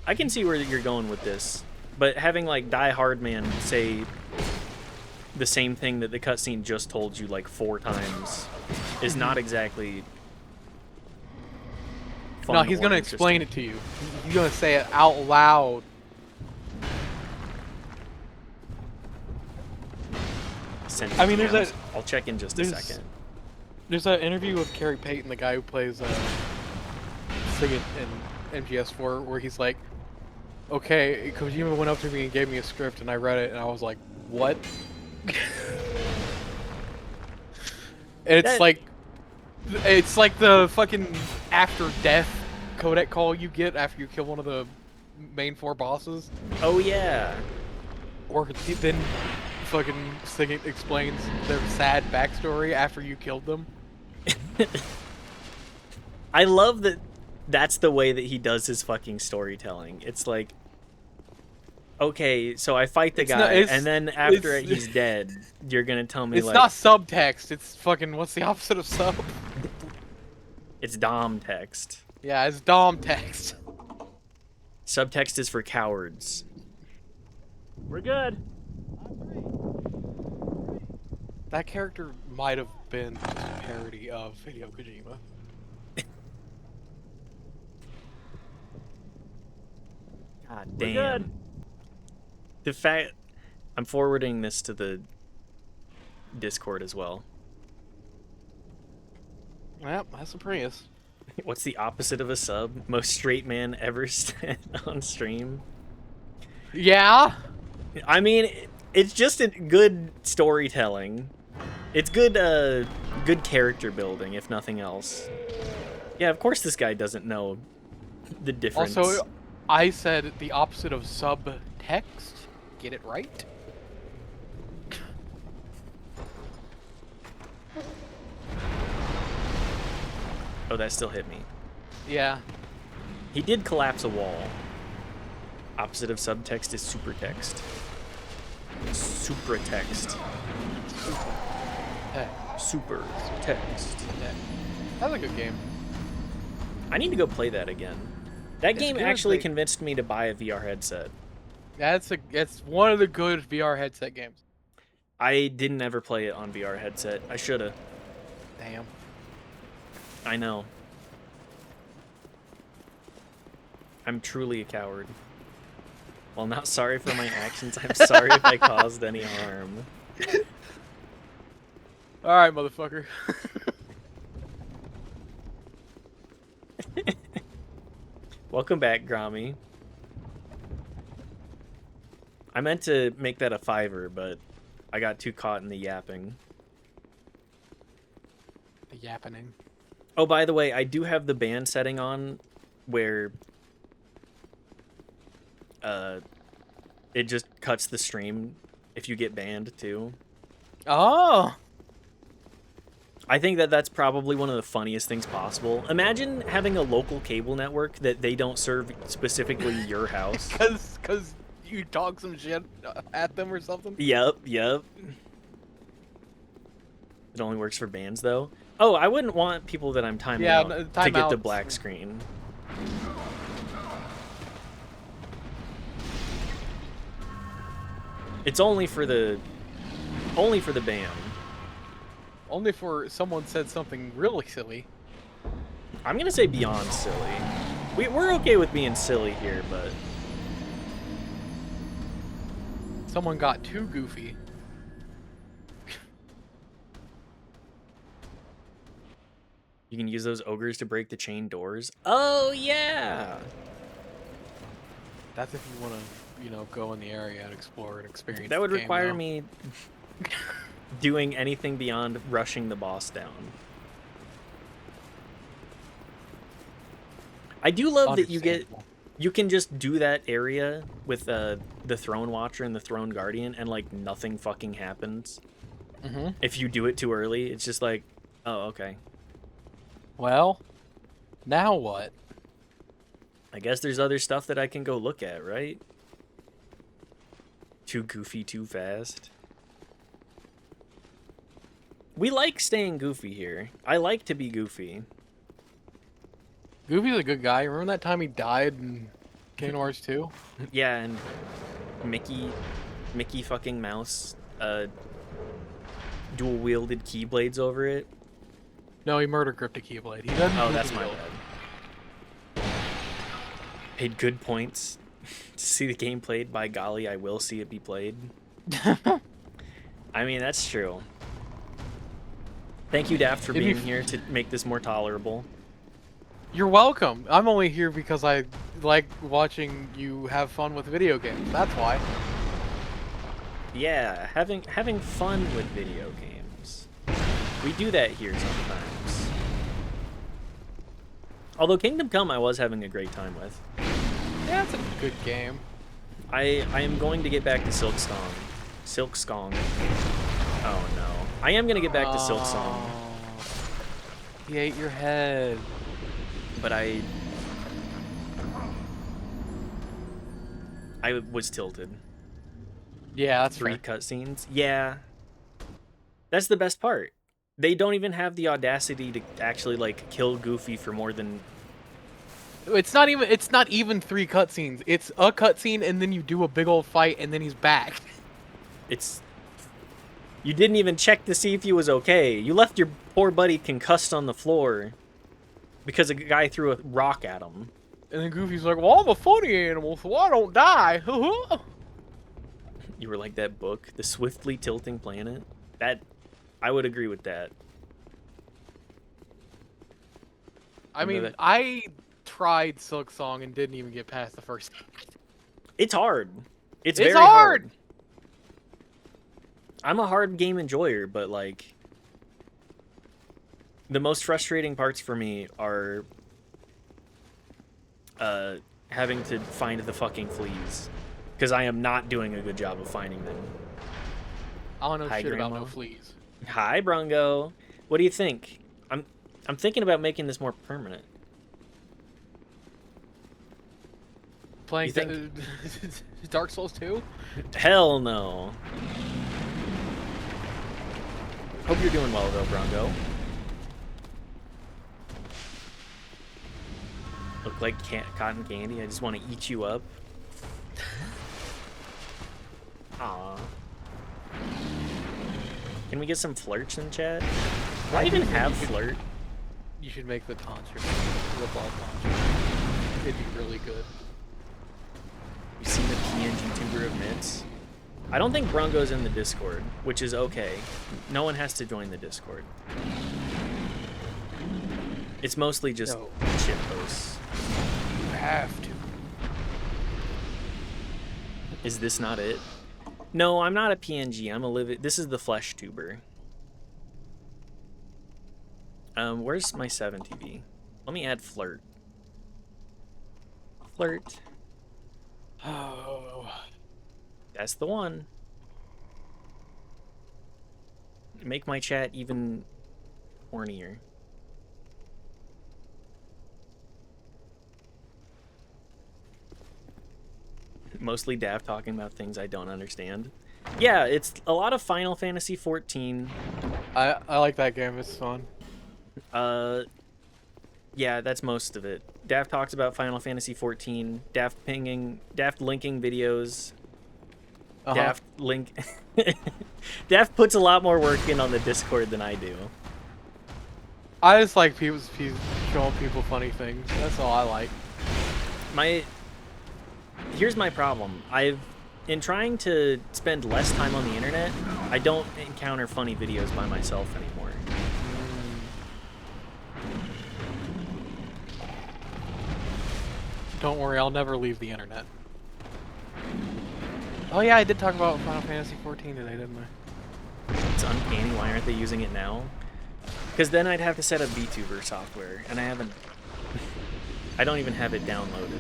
I can see where you're going with this. But having, like, Die Hard Man say the same thing that the cutscene just told you, like, 4 times is not exactly fun. No, he's going to explain it to you. He's going to say it out loud. I mean, there's that... I'll check in just a second. There's that interview with Carrie Payton, the guy who plays Sigint in MGS4, where he's like, okay, Kojima went up to me and gave me a script, and I read it, and I was like, what? And it's like the fucking after death codec call you get after you kill one of the main 4 bosses. Oh yeah. Or then fucking Sigint explains their sad backstory after you killed them. I love that that's the way that he does his fucking storytelling. It's like, okay, so I fight the guy, and then after he's dead, you're gonna tell me it's like... It's not subtext, it's fucking, what's the opposite of sub? It's dom text. Yeah, it's dom text. Subtext is for cowards. We're good. That character might have been just a parody of Hideo Kojima. God damn. The fact... I'm forwarding this to the Discord as well. Well, that's a Prius. What's the opposite of a sub? Most straight man ever stand on stream? Yeah? I mean, it's just a good storytelling. It's good, good character building, if nothing else. Yeah, of course this guy doesn't know the difference. Also, I said the opposite of subtext. Get it right? Oh, that still hit me. Yeah. He did collapse a wall. Opposite of subtext is supertext. Supratext. Super text. That's a good game. I need to go play that again. That game good, actually like- convinced me to buy a VR headset. It's one of the good VR headset games. I didn't ever play it on VR headset. I shoulda. Damn. I know. I'm truly a coward. Well, not sorry for my actions. I'm sorry if I caused any harm. All right, motherfucker. Welcome back, Grommy. I meant to make that a 5-er, but I got too caught in the yapping. The yappening. Oh, by the way, I do have the ban setting on where it just cuts the stream if you get banned too. Oh. I think that that's probably one of the funniest things possible. Imagine having a local cable network that they don't serve specifically your house. Cause you talk some shit at them or something. Yep. It only works for bands though. Oh, I wouldn't want people that I'm timing out no, to time get the outs. black screen. It's only for the ban. Only for someone said something really silly. I'm gonna say beyond silly. We're okay with being silly here, but Someone got too goofy. you can use those ogres to break the chain doors. Oh yeah. That's if you want to, go in the area and explore and experience. That would the game, require though. me doing anything beyond rushing the boss down. I do love that you can just do that area with the Throne Watcher and the Throne Guardian and like nothing fucking happens. If you do it too early, it's just like, oh, okay. Well, now what? I guess there's other stuff that I can go look at, right? Too goofy, too fast. We like staying goofy here. I like to be goofy. Goofy's a good guy. Remember that time he died in Kingdom Hearts 2? Yeah, and Mickey fucking Mouse dual wielded keyblades over it. No, he murder gripped a Keyblade. He doesn't. Oh, do that's the my deal. bad. Paid good points to see the game played. By golly, I will see it be played. I mean, that's true. Thank you, Daft, for being here to make this more tolerable. You're welcome. I'm only here because I like watching you have fun with video games. That's why. Yeah, having fun with video games. We do that here sometimes. Although Kingdom Come I was having a great time with. Yeah, it's a good game. I am going to get back to Silksong. Silksong. Oh no. I am going to get back to Silksong. He ate your head. But I was tilted. Yeah, that's 3 cutscenes. Yeah. That's the best part. They don't even have the audacity to actually like kill Goofy for more than It's not even 3 cutscenes. It's a cutscene and then you do a big old fight and then he's back. You didn't even check to see if he was okay. You left your poor buddy concussed on the floor because a guy threw a rock at him. And then Goofy's like, well, I'm a funny animal, so I don't die. You were like that book, The Swiftly Tilting Planet. I would agree with that. I mean, I tried Silksong and didn't even get past the first. It's hard. It's very hard. I'm a hard game enjoyer, but like the most frustrating parts for me are having to find the fucking fleas because I am not doing a good job of finding them. I don't know Hi, shit Grandma. about no fleas. Hi, Brungo. What do you think? I'm thinking about making this more permanent. playing You think- Dark Souls 2? Hell no. Hope you're doing well though, Bronco. Look like cotton candy. I just want to eat you up. Aw. Can we get some flirts in chat? Do I even have flirt? You should make the tonsure. The ball tonsure. It'd be really good. You seen the PNG tuber of Mitts? I don't think Bronco's in the Discord, which is okay. No one has to join the Discord. It's mostly just shit posts. You have to. Is this not it? No, I'm not a PNG. I'm a live. This is the flesh tuber. Where's my 7TV? Let me add flirt. Flirt. Oh. That's the one. Make my chat even hornier. Mostly Dav talking about things I don't understand. Yeah, it's a lot of Final Fantasy 14. I like that game. It's fun. Yeah, that's most of it. Daft talks about Final Fantasy 14. Daft linking videos. Daft link. Daft puts a lot more work in on the Discord than I do. I just like people showing people funny things. That's all I like. Here's my problem. In trying to spend less time on the internet, I don't encounter funny videos by myself anymore. Don't worry, I'll never leave the internet. Oh yeah, I did talk about Final Fantasy 14 today, didn't I? It's uncanny. Why aren't they using it now? Because then I'd have to set up VTuber software, and I haven't. I don't even have it downloaded.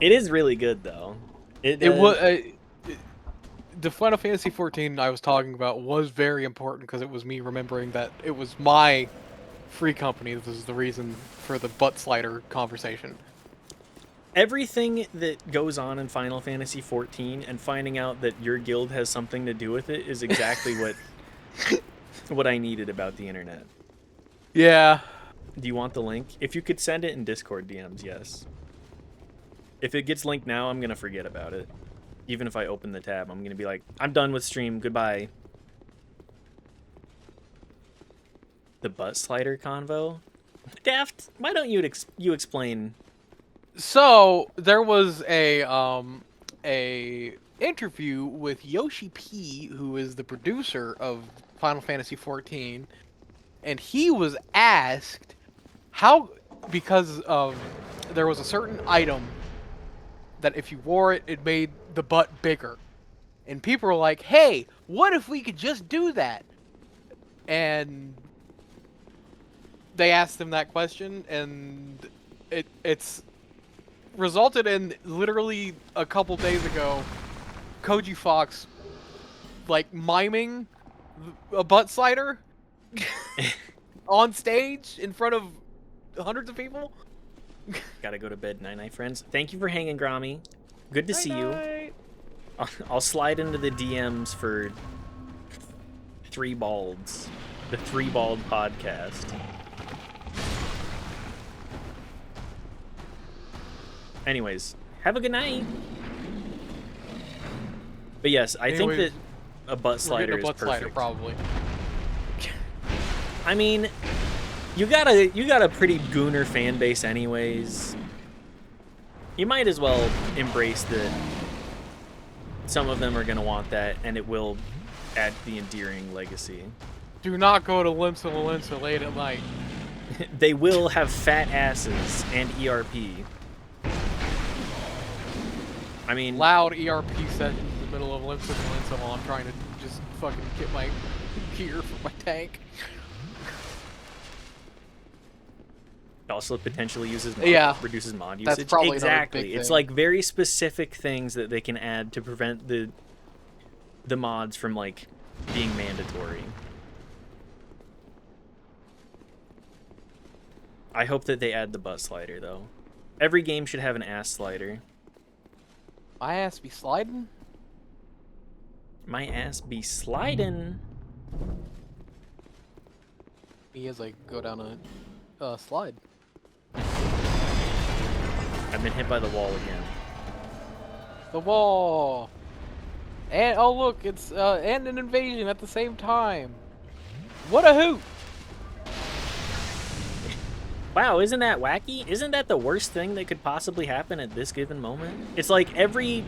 It is really good though. It was the Final Fantasy 14 I was talking about was very important because it was me remembering that it was my free company. This is the reason for the butt slider conversation. Everything that goes on in Final Fantasy 14 and finding out that your guild has something to do with it is exactly what I needed about the internet. Yeah. Do you want the link? If you could send it in Discord DMs, yes. If it gets linked now, I'm going to forget about it. Even if I open the tab, I'm going to be like, I'm done with stream. Goodbye. The butt slider convo? Daft, why don't you explain? So there was a interview with Yoshi P, who is the producer of Final Fantasy 14, and he was asked how, because there was a certain item that if you wore it, it made the butt bigger, and people were like, "Hey, what if we could just do that?" And they asked him that question, and it's resulted in literally a couple days ago, Koji Fox like miming a butt slider on stage in front of hundreds of people. Gotta go to bed. Night-night, friends. Thank you for hanging, Grommy. Good to see you. I'll slide into the DMs for Three Balds, the Three Bald podcast. Anyways, have a good night. But yes, I think that a butt slider is perfect. Slider, probably. I mean, you got a pretty gooner fan base anyways. You might as well embrace that some of them are gonna want that, and it will add the endearing legacy. Do not go to Limsa Walensa late at night. They will have fat asses and ERP. I mean, loud ERP sessions in the middle of Limsa Walensa while I'm trying to just fucking get my gear for my tank. Also potentially uses reduces mod usage. That's probably exactly. It's like very specific things that they can add to prevent the mods from like being mandatory. I hope that they add the butt slider though. Every game should have an ass slider. My ass be sliding? My ass be sliding. He has like go down a slide. I've been hit by the wall again. The wall. And oh look, it's and an invasion at the same time. What a hoot! Wow, isn't that wacky? Isn't that the worst thing that could possibly happen at this given moment? It's like every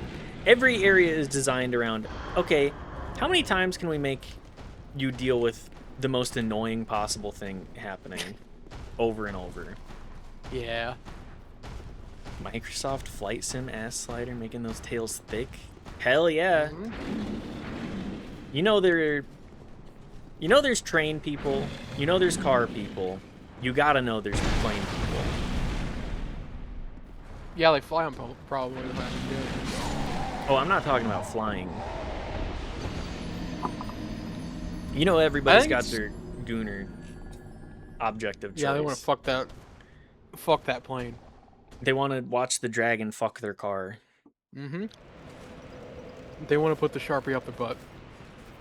area is designed around, okay, how many times can we make you deal with the most annoying possible thing happening over and over? Yeah. Microsoft Flight Sim ass slider making those tails thick? Hell yeah. You know there's train people, you know there's car people. You gotta know there's plane people. Yeah, like fly on probably. Oh, I'm not talking about flying. You know everybody's got their gooner object of choice. Yeah, they want to fuck that plane. They want to watch the dragon fuck their car. Mm-hmm. They want to put the Sharpie up their butt.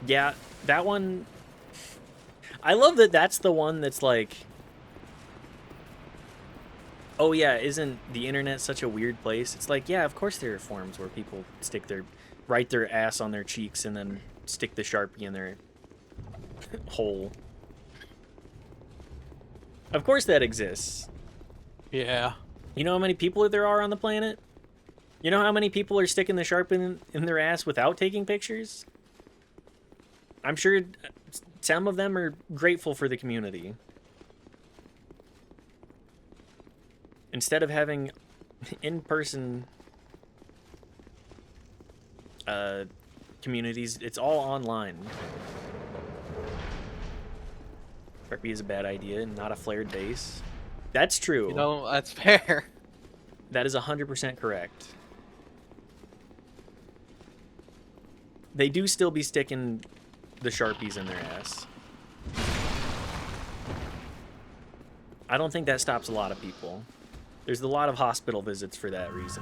Yeah, that one... I love that that's the one that's like... Oh yeah, isn't the internet such a weird place? It's like, yeah, of course there are forums where people write their ass on their cheeks and then stick the Sharpie in their hole. Of course that exists. Yeah. You know how many people there are on the planet? You know how many people are sticking the Sharpie in their ass without taking pictures? I'm sure some of them are grateful for the community. Instead of having in-person communities, it's all online. Sharpie is a bad idea, not a flared base. That's true. You know, that's fair. That is 100% correct. They do still be sticking the Sharpies in their ass. I don't think that stops a lot of people. There's a lot of hospital visits for that reason.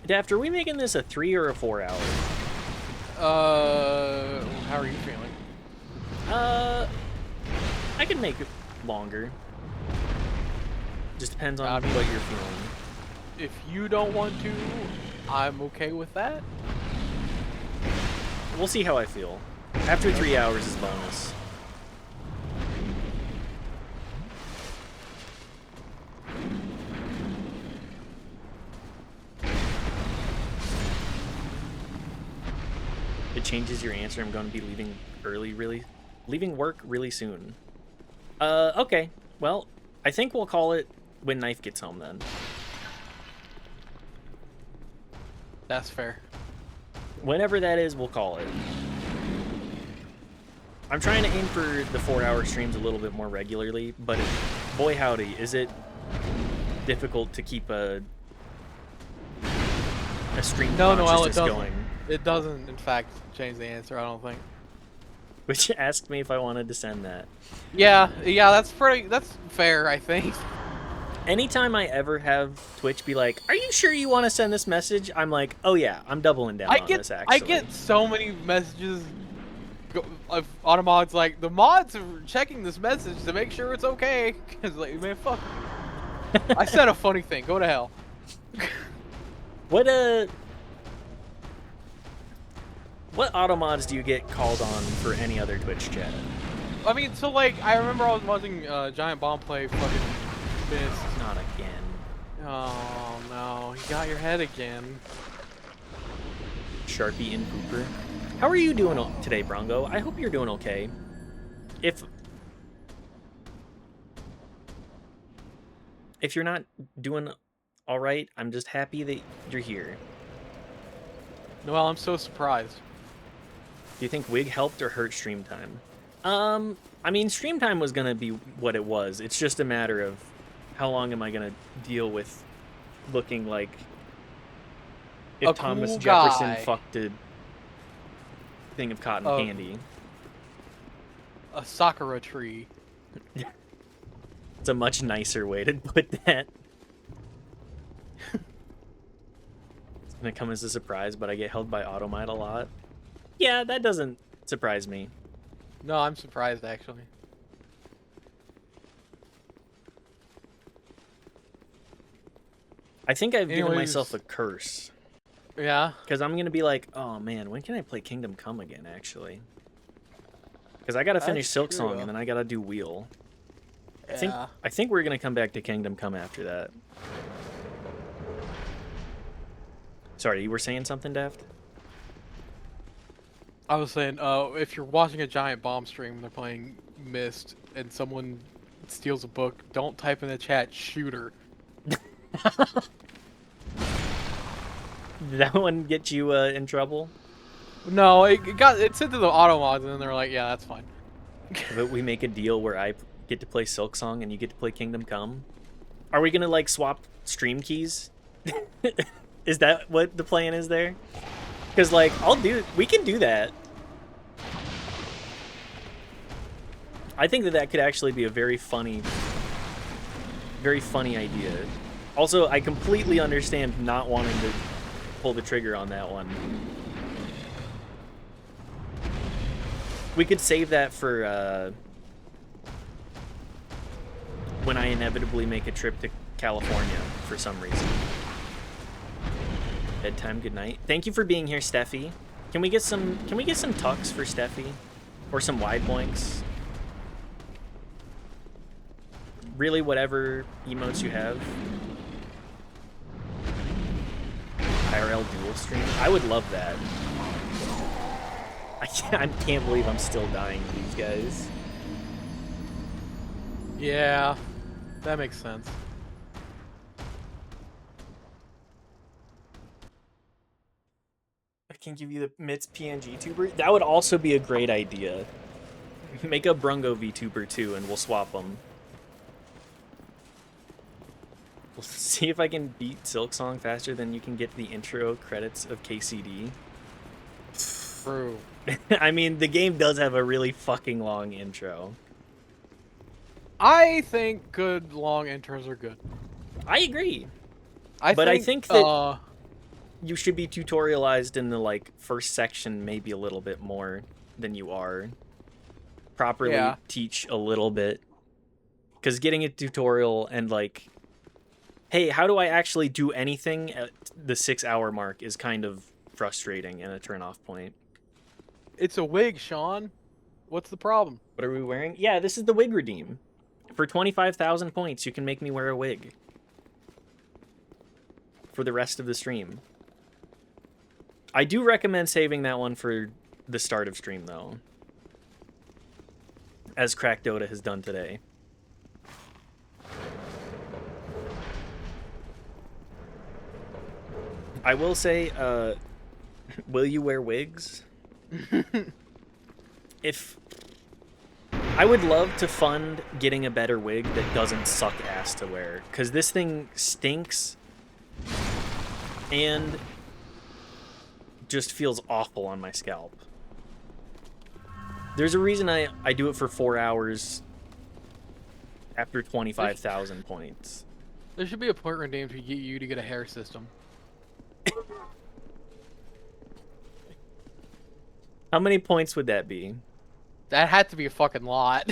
Daft, are we making this a 3 or a 4 hour? How are you feeling? I can make it longer. Just depends on what you're feeling. If you don't want to, I'm okay with that. We'll see how I feel. After 3 hours is bonus. It changes your answer. I'm going to be leaving leaving work really soon. Okay. Well, I think we'll call it when Knife gets home then. That's fair. Whenever that is, we'll call it. I'm trying to aim for the 4-hour streams a little bit more regularly, but boy howdy, is it difficult to keep a stream consciousness going. It doesn't, in fact, change the answer, I don't think. Which asked me if I wanted to send that. Yeah, that's fair, I think. Anytime I ever have Twitch be like, are you sure you want to send this message? I'm like, oh yeah, I'm doubling down on this, actually. I get so many messages of Automods like, the mods are checking this message to make sure it's okay. It's like, man, fuck. I said a funny thing. Go to hell. What Automods do you get called on for any other Twitch chat? I mean, so like, I remember I was watching Giant Bomb play fucking Mist. Not again. Oh no, you got your head again. Sharpie and Pooper. How are you doing today, Brongo? I hope you're doing okay. If you're not doing all right, I'm just happy that you're here. Noel, I'm so surprised. Do you think Wig helped or hurt stream time? I mean, stream time was gonna be what it was. It's just a matter of how long am I gonna deal with looking like if Thomas Jefferson fucked a thing of cotton candy. A Sakura tree. It's a much nicer way to put that. It's gonna come as a surprise, but I get held by Automite a lot. Yeah, that doesn't surprise me. No, I'm surprised actually. I think I've given Anyways. myself a curse. Yeah. Because I'm gonna be like, oh man, when can I play Kingdom Come again, actually? Because I gotta finish That's Silksong true. and then I gotta do Wheel. Yeah. I think we're gonna come back to Kingdom Come after that. Sorry, you were saying something, Daft? I was saying, if you're watching a giant bomb stream and they're playing Myst and someone steals a book, don't type in the chat shooter. Did that one get you in trouble? No, it sent to the auto mods and then they're like, yeah, that's fine. But we make a deal where I get to play Silksong and you get to play Kingdom Come. Are we gonna like swap stream keys? Is that what the plan is there? Because like we can do that. I think that could actually be a very funny idea. Also, I completely understand not wanting to pull the trigger on that one. We could save that for when I inevitably make a trip to California for some reason. Bedtime, good night. Thank you for being here, Steffi. Can we get some tucks for Steffi? Or some wide boinks? Really, whatever emotes you have. IRL dual stream. I would love that. I can't believe I'm still dying to these guys. Yeah, that makes sense. I can give you the Mitz PNG tuber. That would also be a great idea. Make a Brungo VTuber too, and we'll swap them. We'll see if I can beat Silksong faster than you can get the intro credits of KCD. True. I mean, the game does have a really fucking long intro. I think good long intros are good. I agree. I think that you should be tutorialized in the like first section maybe a little bit more than you are. Properly teach a little bit. Because getting a tutorial and like, hey, how do I actually do anything at the 6-hour mark is kind of frustrating and a turn-off point. It's a wig, Sean. What's the problem? What are we wearing? Yeah, this is the wig redeem. For 25,000 points, you can make me wear a wig. For the rest of the stream. I do recommend saving that one for the start of stream, though. As Crack Dota has done today. I will say, will you wear wigs? If I would love to fund getting a better wig that doesn't suck ass to wear, because this thing stinks and just feels awful on my scalp. There's a reason I do it for 4 hours after 25,000 points. There should be a point redeem to get you to get a hair system. How many points would that be? That had to be a fucking lot.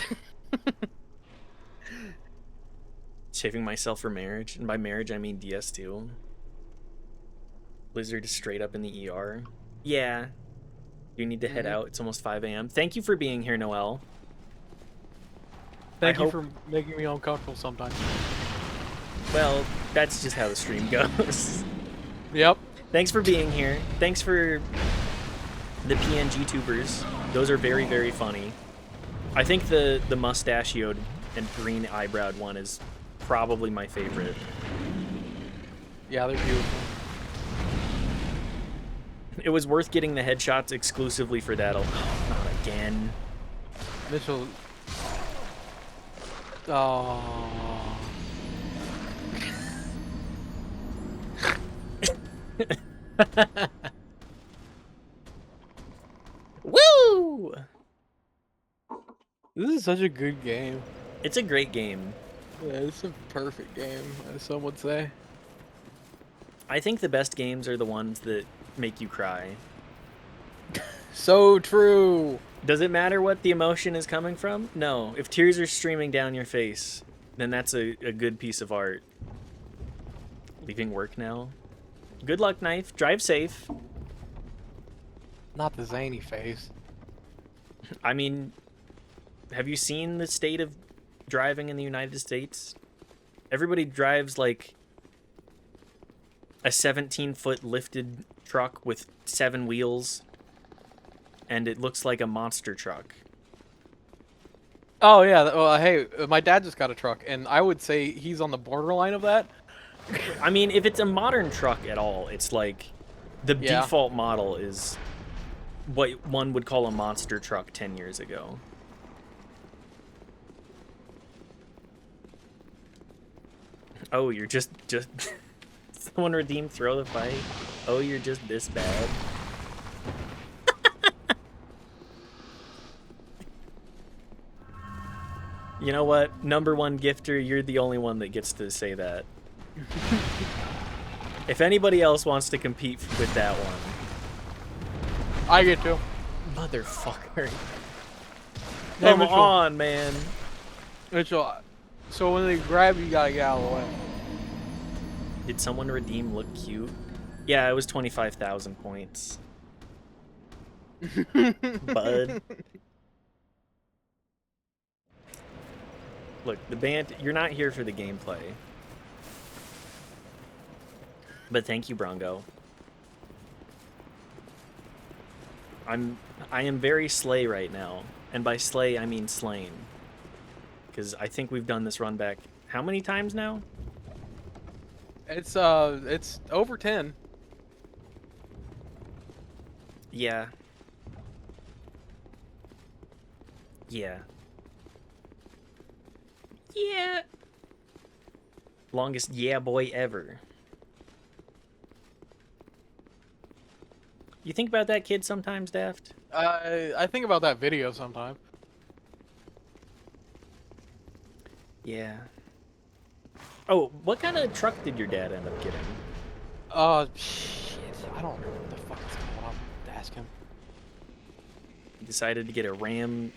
Shaving myself for marriage, and by marriage I mean DS2. Blizzard is straight up in the ER. Yeah. You need to head out. It's almost 5 a.m. Thank you for being here, Noel. Thank you for making me uncomfortable sometimes. Well, that's just how the stream goes. Yep. Thanks for being here. Thanks for the PNG tubers. Those are very, very funny. I think the mustachioed and green eyebrowed one is probably my favorite. Yeah, they're beautiful. It was worth getting the headshots exclusively for that. Oh, not again. Mitchell. Oh. Woo! This is such a good game. It's a great game. Yeah, it's a perfect game, as some would say. I think the best games are the ones that make you cry. So true. Does it matter what the emotion is coming from? No. If tears are streaming down your face, then that's a good piece of art. Leaving work now. Good luck, Knife. Drive safe. Not the zany face. I mean, have you seen the state of driving in the United States? Everybody drives like a 17-foot lifted truck with 7 wheels, and it looks like a monster truck. Oh yeah, well, hey, my dad just got a truck, and I would say he's on the borderline of that. I mean, if it's a modern truck at all, it's like the default model is what one would call a monster truck 10 years ago. Oh, you're just someone redeemed throw the fight. Oh, you're just this bad. You know what? Number 1 gifter, you're the only one that gets to say that. If anybody else wants to compete with that one, I get to. Motherfucker. Hey, Come Mitchell. on, man. Mitchell, so when they grab you, you gotta get out of the way. Did someone redeem look cute? Yeah, it was 25,000 points. Bud. Look, the band, you're not here for the gameplay. But thank you, Brongo. I am very slay right now. And by slay, I mean slain. Because I think we've done this run back how many times now? It's over 10. Yeah. Yeah. Yeah. Longest yeah boy ever. You think about that kid sometimes, Daft? I think about that video sometime. Yeah. Oh, what kind of truck did your dad end up getting? Shit. I don't remember what the fuck it's called. I'll have to ask him. He decided to get a Ram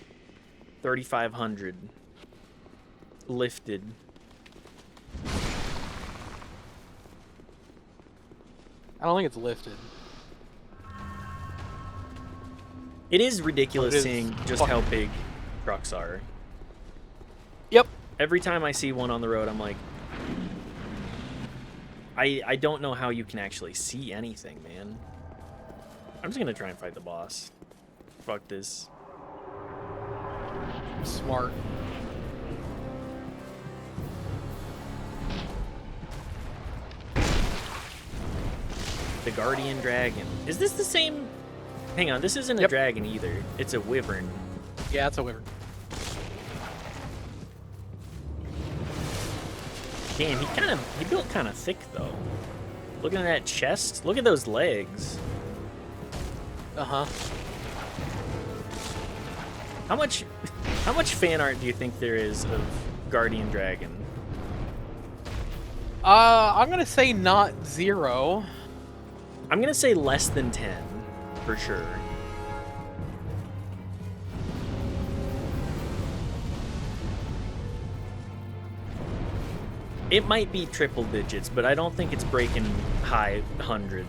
3500 lifted. I don't think it's lifted. It is ridiculous It is seeing just how big trucks are. Yep. Every time I see one on the road, I'm like, I don't know how you can actually see anything, man. I'm just gonna try and fight the boss. Fuck this. Smart. The Guardian Dragon. Is this the same? Hang on, this isn't a dragon either. It's a wyvern. Yeah, it's a wyvern. Damn, he built kind of thick though. Look at that chest. Look at those legs. Uh-huh. How much fan art do you think there is of Guardian Dragon? I'm gonna say not 0. I'm gonna say less than 10, for sure. It might be triple digits, but I don't think it's breaking high 100.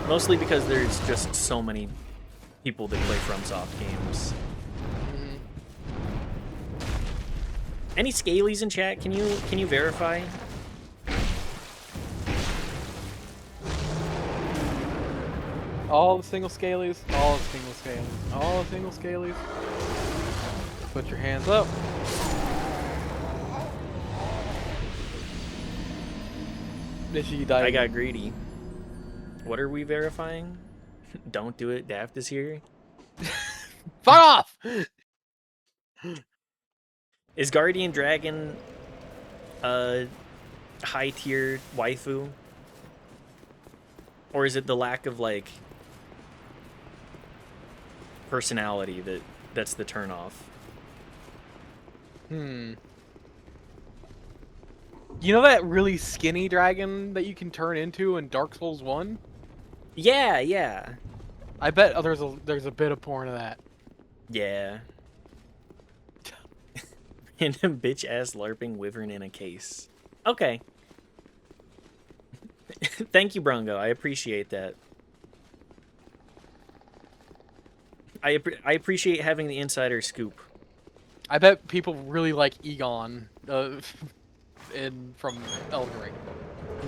Mostly because there's just so many people that play FromSoft games. Any scalies in chat? Can you verify? All the single scalies. All the single scalies. All the single scalies. Put your hands up. I got greedy. What are we verifying? Don't do it. Daft is here. Fuck off! Is Guardian Dragon a high tier waifu? Or is it the lack of like personality that that's the turnoff. You know that really skinny dragon that you can turn into in Dark Souls 1? Yeah, yeah. I bet there's a bit of porn of that. Yeah. Random bitch ass LARPing wyvern in a case. Okay. Thank you, Brongo. I appreciate that. I appreciate having the insider scoop. I bet people really like Egon from Elden Ring.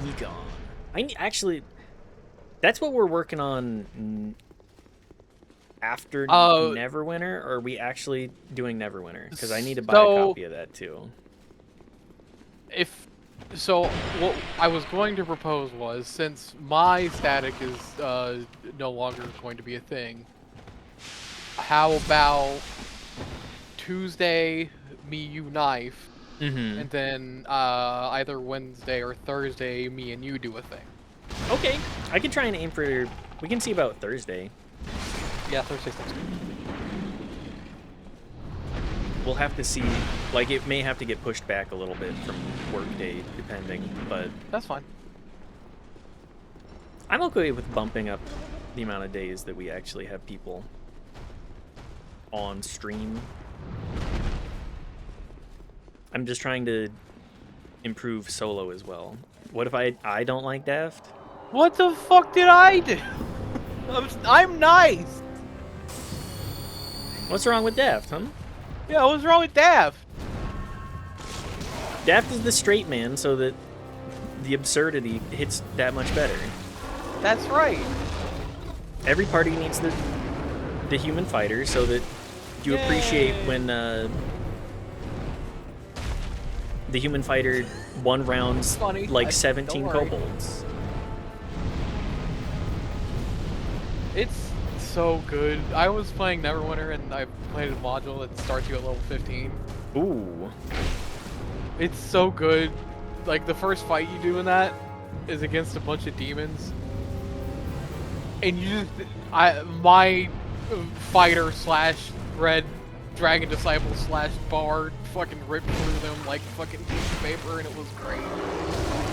Egon. Actually, that's what we're working on after Neverwinter, or are we actually doing Neverwinter? Because I need to buy a copy of that too. What I was going to propose was, since my static is no longer going to be a thing, how about Tuesday, me, you, knife, and then either Wednesday or Thursday, me and you do a thing. Okay, I can try and aim for. We can see about Thursday. Yeah, Thursday sounds good. We'll have to see. Like, it may have to get pushed back a little bit from workday, depending, but that's fine. I'm okay with bumping up the amount of days that we actually have people on stream. I'm just trying to improve solo as well. What if I don't like Daft? What the fuck did I do? I'm nice. What's wrong with Daft, huh? Yeah, what's wrong with Daft? Daft is the straight man, so that the absurdity hits that much better. That's right. Every party needs the human fighter, so that you appreciate when the human fighter one rounds like 17 kobolds. It's so good. I was playing Neverwinter and I played a module that starts you at level 15. Ooh. It's so good. Like, the first fight you do in that is against a bunch of demons. And you just... my fighter slash red dragon disciple slash bard fucking ripped through them like fucking piece of paper, and it was great.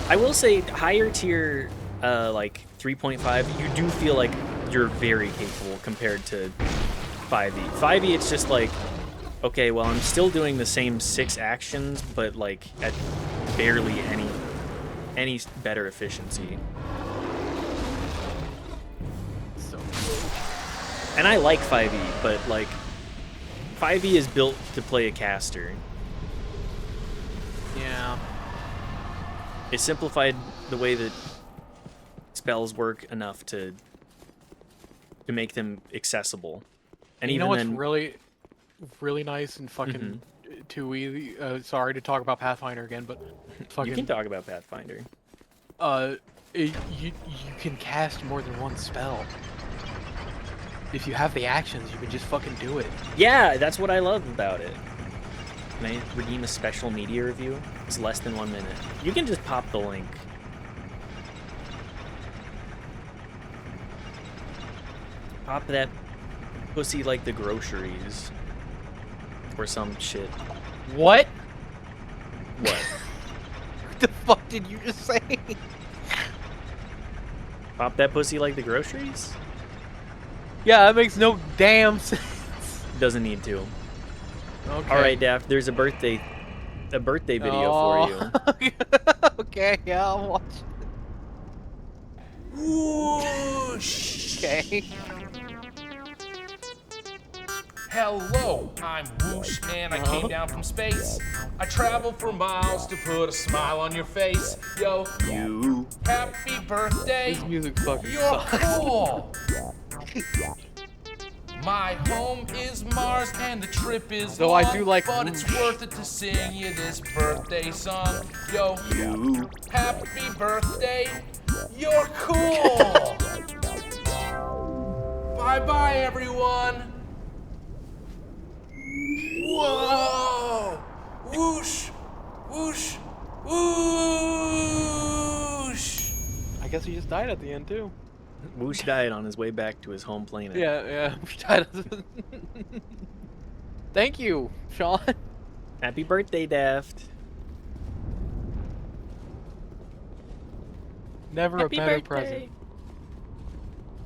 I will say, higher tier, like 3.5, you do feel like you're very capable compared to 5e. 5e, it's just like, okay, well, I'm still doing the same 6 actions, but like at barely any better efficiency. So good. And I like 5e, but like 5e is built to play a caster. Yeah. It simplified the way that spells work enough to make them accessible. And you even know what's then, really nice and fucking too easy? Sorry to talk about Pathfinder again, but fucking... You can talk about Pathfinder. You can cast more than one spell. If you have the actions, you can just fucking do it. Yeah, that's what I love about it. Can I redeem a special media review? It's less than 1 minute. You can just pop the link. Pop that pussy like the groceries. Or some shit. What? What? What the fuck did you just say? Pop that pussy like the groceries? Yeah, that makes no damn sense. Doesn't need to. Okay. Alright, Daft, there's a birthday video for you. Okay, yeah, I'll watch it. Whoosh! Okay. Hello, I'm Whoosh and I came down from space. I traveled for miles to put a smile on your face. Yo, you, happy birthday. This music fucking You're sucks. cool. My home is Mars and the trip is Though long, I do like but Whoosh. it's worth it to sing you this birthday song. Yo, you, happy birthday. You're cool. Bye-bye, everyone. Whoa! Whoosh! Whoosh! Whoosh! I guess he just died at the end too. Whoosh died on his way back to his home planet. Yeah, Whoosh died. Thank you, Sean. Happy birthday, Daft. Never Happy a better birthday. present.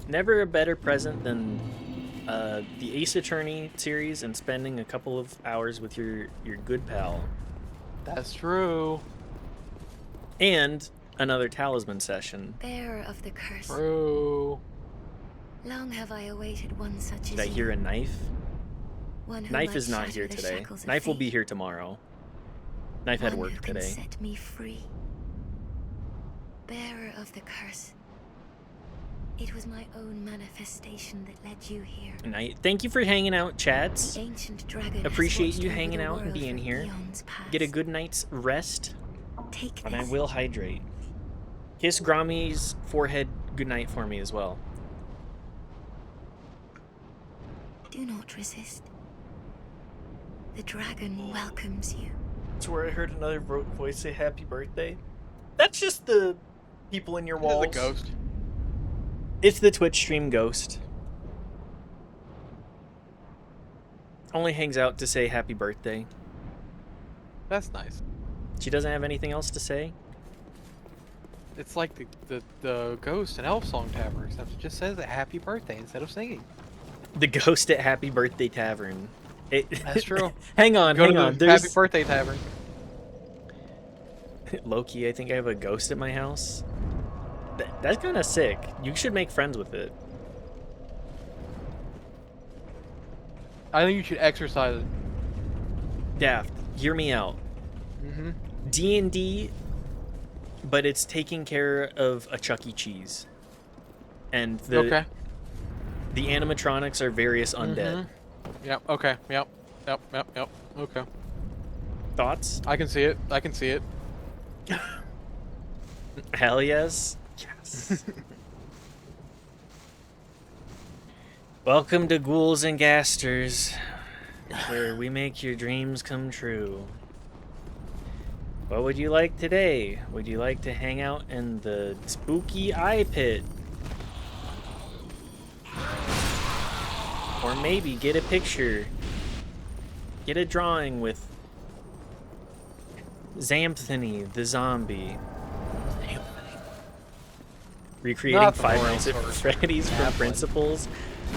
Never a better present than the Ace Attorney series and spending a couple of hours with your good pal. That's true. And another talisman session. Bearer of the curse. True. Long have I awaited one such Did as I hear a knife? One who Knife might is not shatter here the today. shackles of Knife will fate. be here tomorrow. Knife had One work who can today. set me free. Bearer of the curse. It was my own manifestation that led you here. Night. Thank you for hanging out, chats. The ancient dragon has Appreciate watched you over hanging the out and world being for here. eons past. Get a good night's rest. Take And I this. will hydrate. Kiss Grami's forehead goodnight for me as well. Do not resist. The dragon welcomes you. That's where I heard another voice say happy birthday. That's just the people in your walls. The ghost. It's the Twitch stream ghost. Only hangs out to say happy birthday. That's nice. She doesn't have anything else to say. It's like the ghost in Elf Song Tavern, except it just says a happy birthday instead of singing. The ghost at Happy Birthday Tavern. That's true. hang on, Go hang to on. the Happy Birthday Tavern. Loki, I think I have a ghost at my house. That's kind of sick. You should make friends with it. I think you should exercise it. Daft, hear me out. Mm-hmm. D&D, but it's taking care of a Chuck E. Cheese. And the animatronics are various undead. Yep, okay, yep. Okay. Thoughts? I can see it. I can see it. Hell yes. Yes. Welcome to Ghouls and Gasters, where we make your dreams come true. What would you like today? Would you like to hang out in the spooky eye pit? Or maybe get a picture. Get a drawing with Zamthany, the zombie. Recreating Not the Five world's Nights at first Freddy's from Apple. Principles.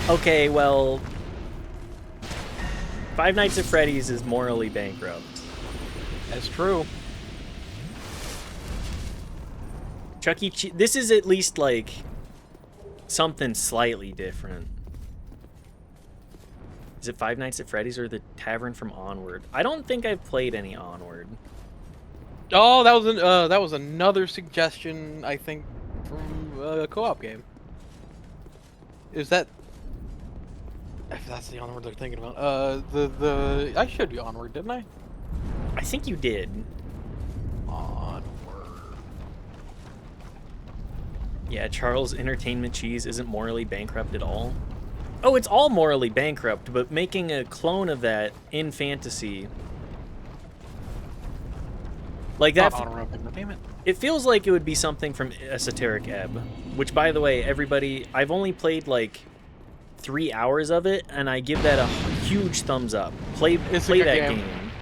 Okay, well, Five Nights at Freddy's is morally bankrupt. That's true. Chuck E. Cheese. This is at least like something slightly different. Is it Five Nights at Freddy's or the Tavern from Onward? I don't think I've played any Onward. Oh, that was another suggestion, I think, from a co-op game. Is that? If that's the Onward they're thinking about. I showed you Onward, didn't I? I think you did. Onward. Yeah, Charles Entertainment Cheese isn't morally bankrupt at all. Oh, it's all morally bankrupt, but making a clone of that in fantasy. Like that. Damn it. It feels like it would be something from Esoteric Ebb, which, by the way, everybody, I've only played like 3 hours of it, and I give that a huge thumbs up. Play It's a that good game. game.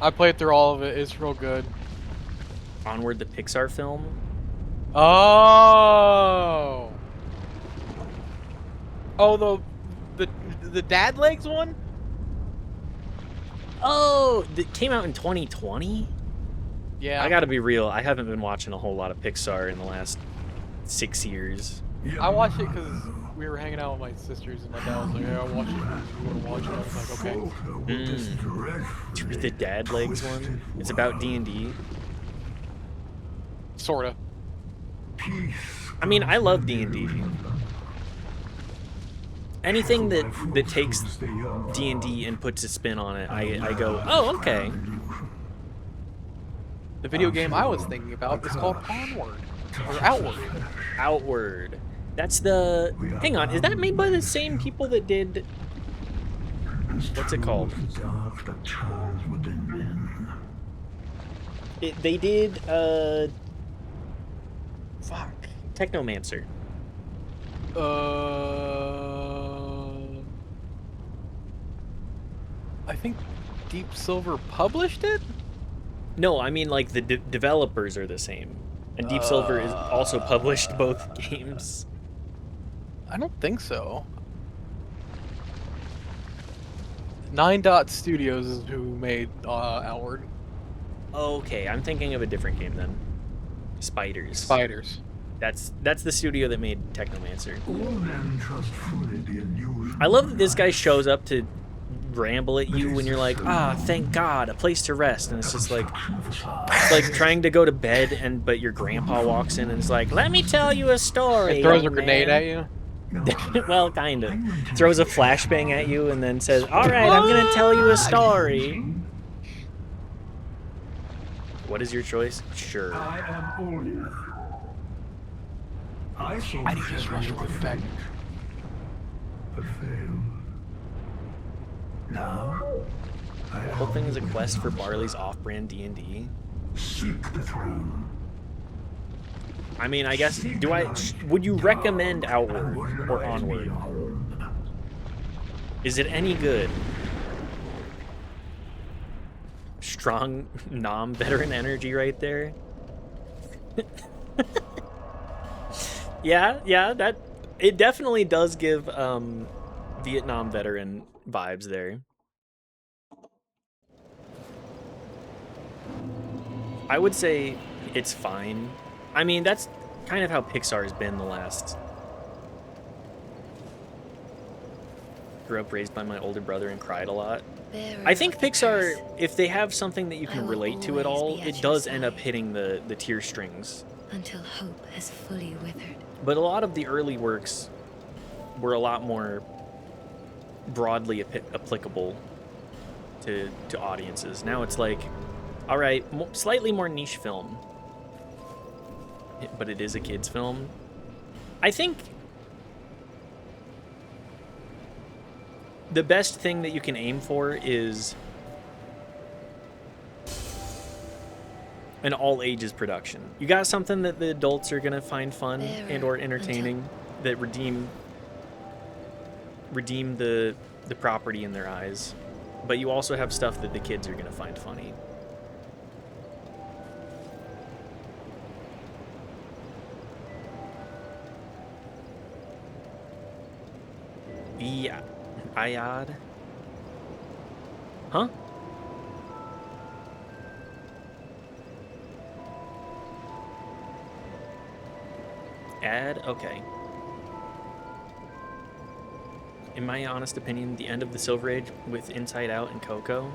I played through all of it. It's real good. Onward, the Pixar film. Oh. Oh, the Dad Legs one? Oh, it came out in 2020? Yeah. I gotta be real, I haven't been watching a whole lot of Pixar in the last 6 years. I watched it because we were hanging out with my sisters and my dad was like, yeah, I'll watch it. You want to watch it? I was like, okay. The Dad Legs one? It's about D&D? Sorta. I mean, I love D&D. Anything that takes D&D and puts a spin on it, I go, oh, okay. The video game I was thinking about is called Onward. Or Outward. Outward. That's the... Hang on, is that made by the same people that did... What's it called? They did, fuck. Technomancer. think Deep Silver published it? No, I mean like the developers are the same. And Deep Silver is also published both games. I don't think so. Nine Dot Studios is who made Outward. Okay, I'm thinking of a different game then. Spiders. Spiders. That's the studio that made Technomancer. I love that this guy shows up to ramble at you when you're like, thank God, a place to rest, and it's just like, it's like trying to go to bed, but your grandpa walks in and is like, let me tell you a story. It throws a young grenade man." at you. Well, kind of. Throws a flashbang at you and then says, all right, I'm going to tell you a story. What is your choice? Sure. I am Olaf. I saw I need this rush of effect. but failed. Now, The whole thing is a quest for Barley's off-brand D&D. seek the throne. I mean, I guess, would you recommend Outward or Onward? Is it any good? Strong Nam veteran energy right there. yeah, that it definitely does give Vietnam veteran vibes there. I would say it's fine. I mean, that's kind of how Pixar's been the last. Grew up raised by my older brother and cried a lot. I think Pixar, if they have something that you can relate to at all, it does end up hitting the tear strings. Until hope has fully withered. But a lot of the early works were a lot more broadly applicable to audiences. Now it's like, all right, slightly more niche film, but it is a kid's film. I think the best thing that you can aim for is an all ages production. You got something that the adults are gonna find fun and or entertaining, that redeem the property in their eyes, but you also have stuff that the kids are gonna find funny. Yeah. Ayad? Huh? Ad? Okay. In my honest opinion, the end of the Silver Age with Inside Out and Coco.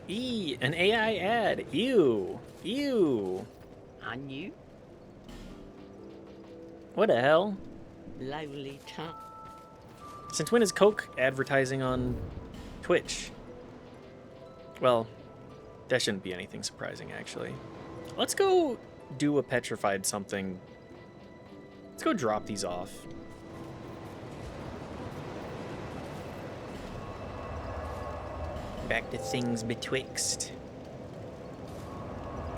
An AI ad. Ew. Ew. On you? What the hell? Lovely tongue. Since when is Coke advertising on Twitch? Well, that shouldn't be anything surprising, actually. Let's go do a petrified something. Let's go drop these off. Back to things betwixt.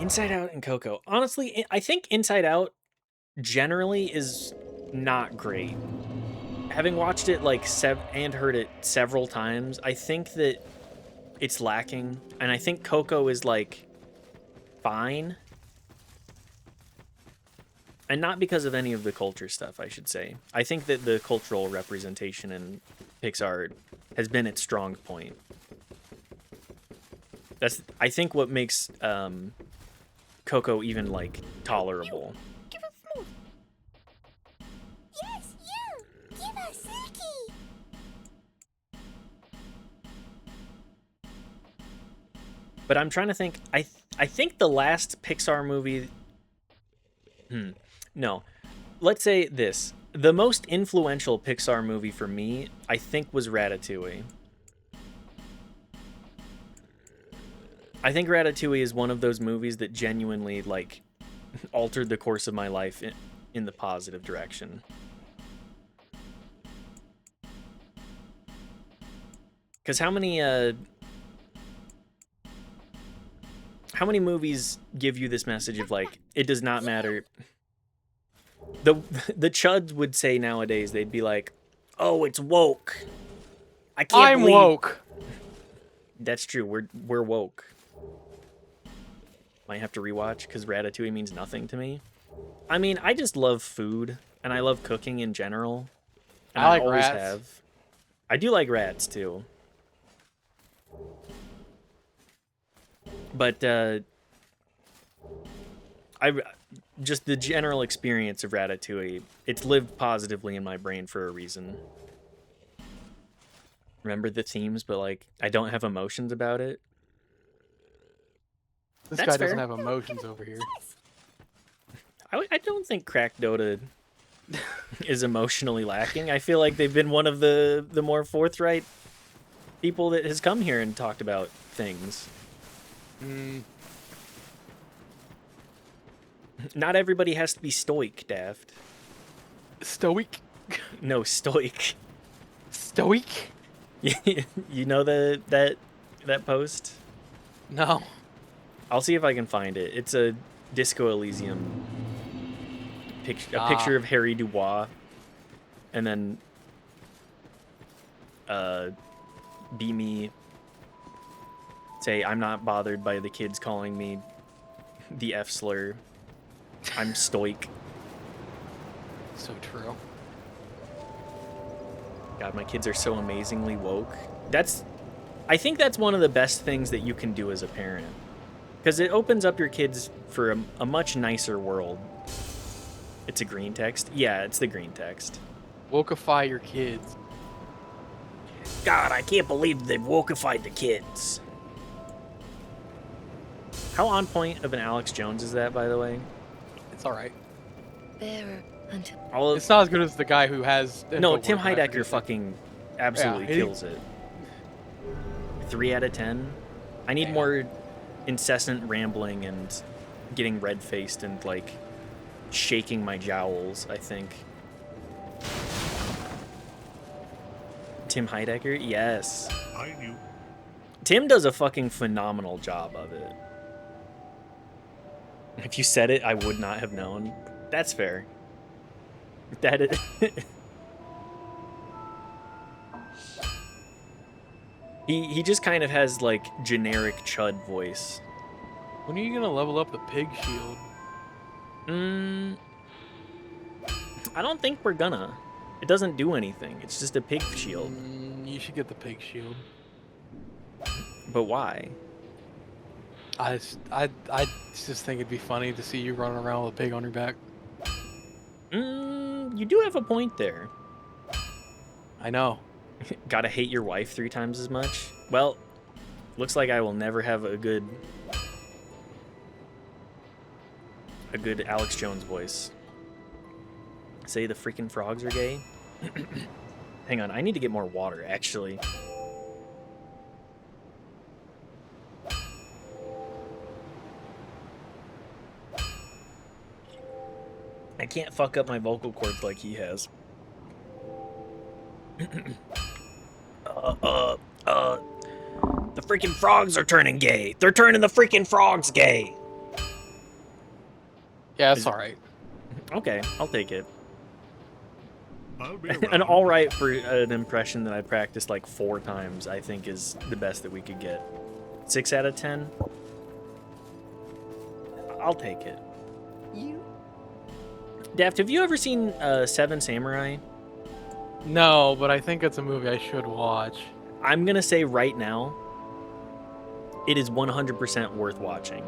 Inside Out and Coco. Honestly, I think Inside Out generally is not great. Having watched it like and heard it several times, I think that it's lacking, and I think Coco is like fine. And not because of any of the culture stuff, I should say. I think that the cultural representation in Pixar has been its strong point. That's, I think, what makes Coco even like tolerable. Give us more. Yes, you. Give us Silky. But I'm trying to think. I think the last Pixar movie. No, let's say this: the most influential Pixar movie for me, I think, was Ratatouille. I think Ratatouille is one of those movies that genuinely like altered the course of my life in the positive direction. Because how many movies give you this message of like, it does not matter? The chuds would say nowadays, they'd be like, Oh, it's woke. I can't I'm believe... woke. That's true. We're woke. Might have to rewatch because Ratatouille means nothing to me. I mean, I just love food and I love cooking in general. And I like always rats. have. I do like rats too. But just the general experience of Ratatouille, it's lived positively in my brain for a reason. Remember the themes, but like I don't have emotions about it. This That's guy fair. doesn't have emotions over here. I don't think Crack Dota is emotionally lacking. I feel like they've been one of the more forthright people that has come here and talked about things. Not everybody has to be stoic, Daft. Stoic? No, stoic. Stoic? You know that post? No. I'll see if I can find it. It's a Disco Elysium a picture of Harry Dubois, and then be me. Say I'm not bothered by the kids calling me the F slur. I'm stoic. So true. God, my kids are so amazingly woke. I think that's one of the best things that you can do as a parent. Because it opens up your kids for a much nicer world. It's a green text? Yeah, it's the green text. Wokeify your kids. God, I can't believe they've wokeified the kids. How on point of an Alex Jones is that, by the way? It's alright. It's not as good as the guy who has... No, Tim Infowars, but Heidecker fucking absolutely Yeah, kills it. 3 out of 10. I need more incessant rambling and getting red-faced and, like, shaking my jowls, I think. Tim Heidecker? Yes. I knew. Tim does a fucking phenomenal job of it. If you said it, I would not have known. That's fair. That is... He just kind of has, like, generic Chud voice. When are you gonna level up the pig shield? I don't think we're gonna. It doesn't do anything. It's just a pig shield. You should get the pig shield. But why? I just think it'd be funny to see you running around with a pig on your back. You do have a point there. I know. Gotta hate your wife 3 times as much? Well, looks like I will never have a good Alex Jones voice. Say the freaking frogs are gay? Hang on, I need to get more water, actually. I can't fuck up my vocal cords like he has. The freaking frogs are turning gay. They're turning the freaking frogs gay. Yeah, that's alright. Okay, I'll take it. I'll be An alright for an impression that I practiced like 4 times, I think is the best that we could get. 6 out of 10? I'll take it. Daft, have you ever seen Seven Samurai? No, but I think it's a movie I should watch. I'm gonna say right now, it is 100% worth watching.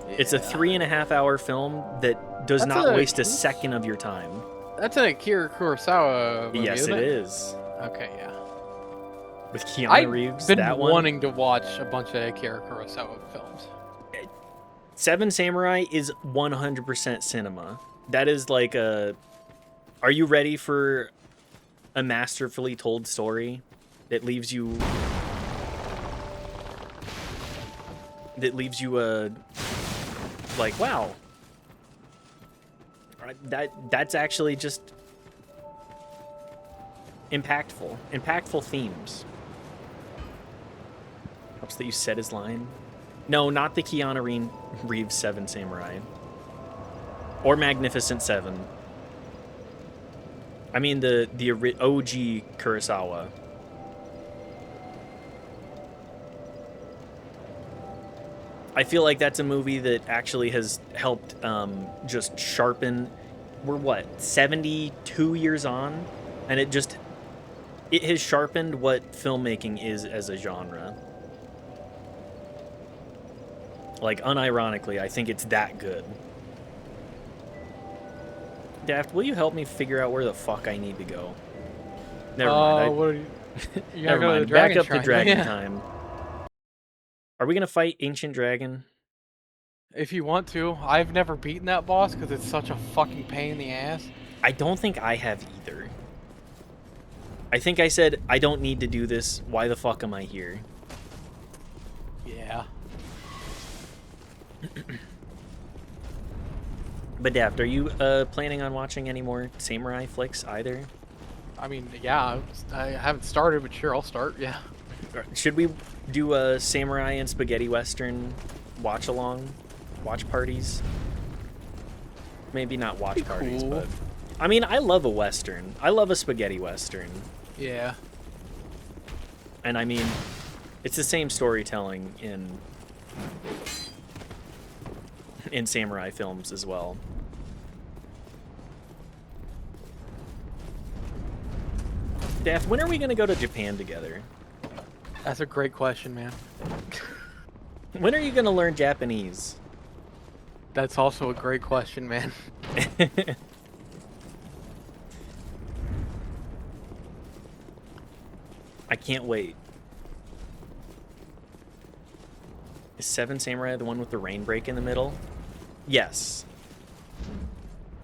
Yeah. It's a 3.5-hour film that does not waste a second of your time. That's an Akira Kurosawa movie, yes, isn't it it is. Okay, yeah. With Keanu Reeves, I've been that one. wanting to watch a bunch of Akira Kurosawa films. Seven Samurai is 100% cinema. That is like a... Are you ready for a masterfully told story that leaves you... like, wow. That's actually just impactful. Impactful themes. Helps that you said his line. No, not the Keanu Reeves Seven Samurai. Or Magnificent Seven. I mean the OG Kurosawa. I feel like that's a movie that actually has helped just sharpen. We're what, 72 years on, and it has sharpened what filmmaking is as a genre. Like, unironically, I think it's that good. Daft, will you help me figure out where the fuck I need to go? Never mind. What are you? You Never gotta go to mind. the dragon Back up shrine. to dragon Yeah. time. Are we gonna fight Ancient Dragon? If you want to, I've never beaten that boss because it's such a fucking pain in the ass. I don't think I have either. I think I said, I don't need to do this. Why the fuck am I here? Yeah. But Daft, are you planning on watching any more samurai flicks either? I mean, yeah, I haven't started, but sure, I'll start, yeah. Should we do a samurai and spaghetti western watch parties? Maybe not watch parties, cool. but... I mean, I love a western. I love a spaghetti western. Yeah. And I mean, it's the same storytelling in samurai films as well. Daft, when are we gonna go to Japan together? That's a great question, man. When are you gonna learn Japanese? That's also a great question, man. I can't wait. Is Seven Samurai the one with the rain break in the middle? Yes.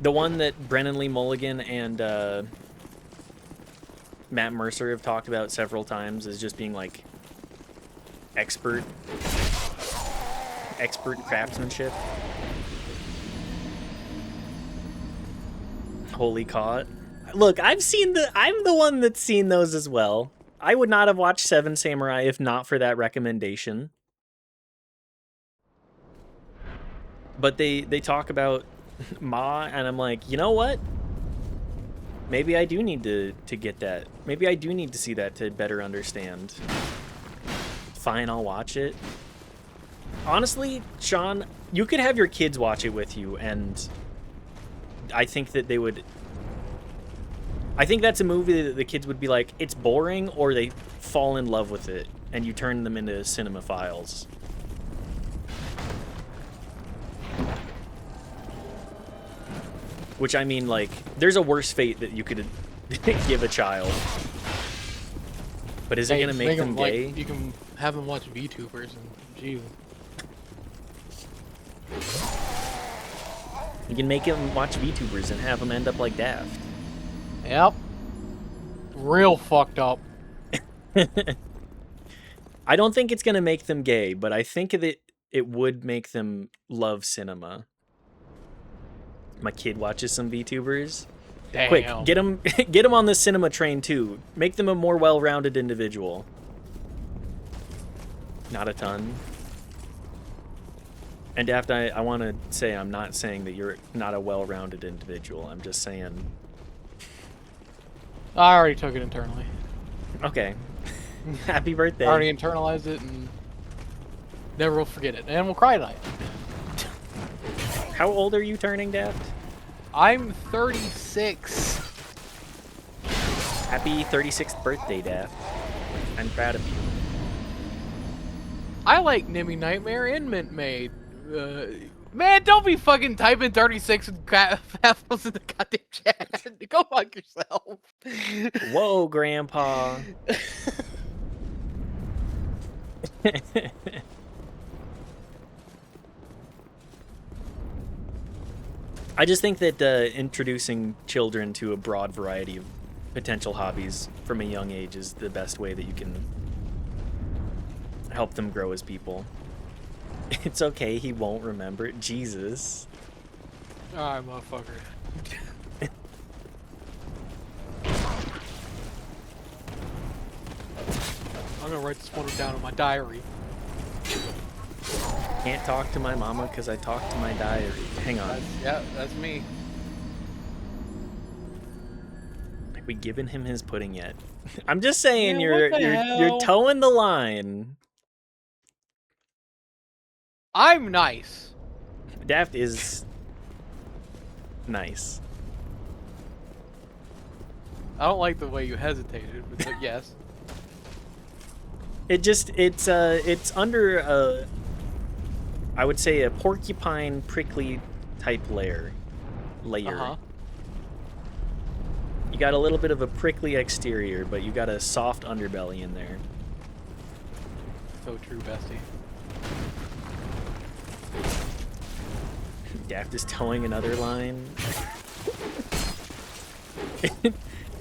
The one that Brennan Lee Mulligan and Matt Mercer have talked about several times as just being like expert craftsmanship. Holy caught. Look, I'm the one that's seen those as well. I would not have watched Seven Samurai if not for that recommendation. But they talk about Ma, and I'm like, you know what? Maybe I do need to get that. Maybe I do need to see that to better understand. Fine, I'll watch it. Honestly, Sean, you could have your kids watch it with you, and I think that they would... I think that's a movie that the kids would be like, it's boring, or they fall in love with it, and you turn them into cinemaphiles. Which, I mean, like, there's a worse fate that you could give a child. But is it going to make them gay? Like, you can have them watch VTubers and gee. You can make them watch VTubers and have them end up like Daft. Yep. Real fucked up. I don't think it's going to make them gay, but I think that it would make them love cinema. My kid watches some VTubers. Damn. Quick, get them on the cinema train too. Make them a more well-rounded individual. Not a ton. And Daft, I want to say I'm not saying that you're not a well-rounded individual. I'm just saying... I already took it internally. Okay. Happy birthday. I already internalized it and never will forget it. And we'll cry tonight. How old are you turning, Daft? I'm 36. Happy 36th birthday, Daft. I'm proud of you. I like Nimmy Nightmare and Mint Maid. Man, don't be fucking typing 36 and capitals in the goddamn chat. Go fuck yourself. Whoa, Grandpa. I just think that introducing children to a broad variety of potential hobbies from a young age is the best way that you can help them grow as people. It's okay, he won't remember it. Jesus. Alright, motherfucker. I'm gonna write this one down in my diary. Can't talk to my mama because I talk to my diary. Hang on. Yeah, that's me. We given him his pudding yet? I'm just saying Yeah, what the you're hell? towing the line. I'm nice. Daft is nice. I don't like the way you hesitated, but yes. It's under I would say a porcupine prickly type layer. Uh-huh. You got a little bit of a prickly exterior, but you got a soft underbelly in there. So true, bestie. Daft is towing another line.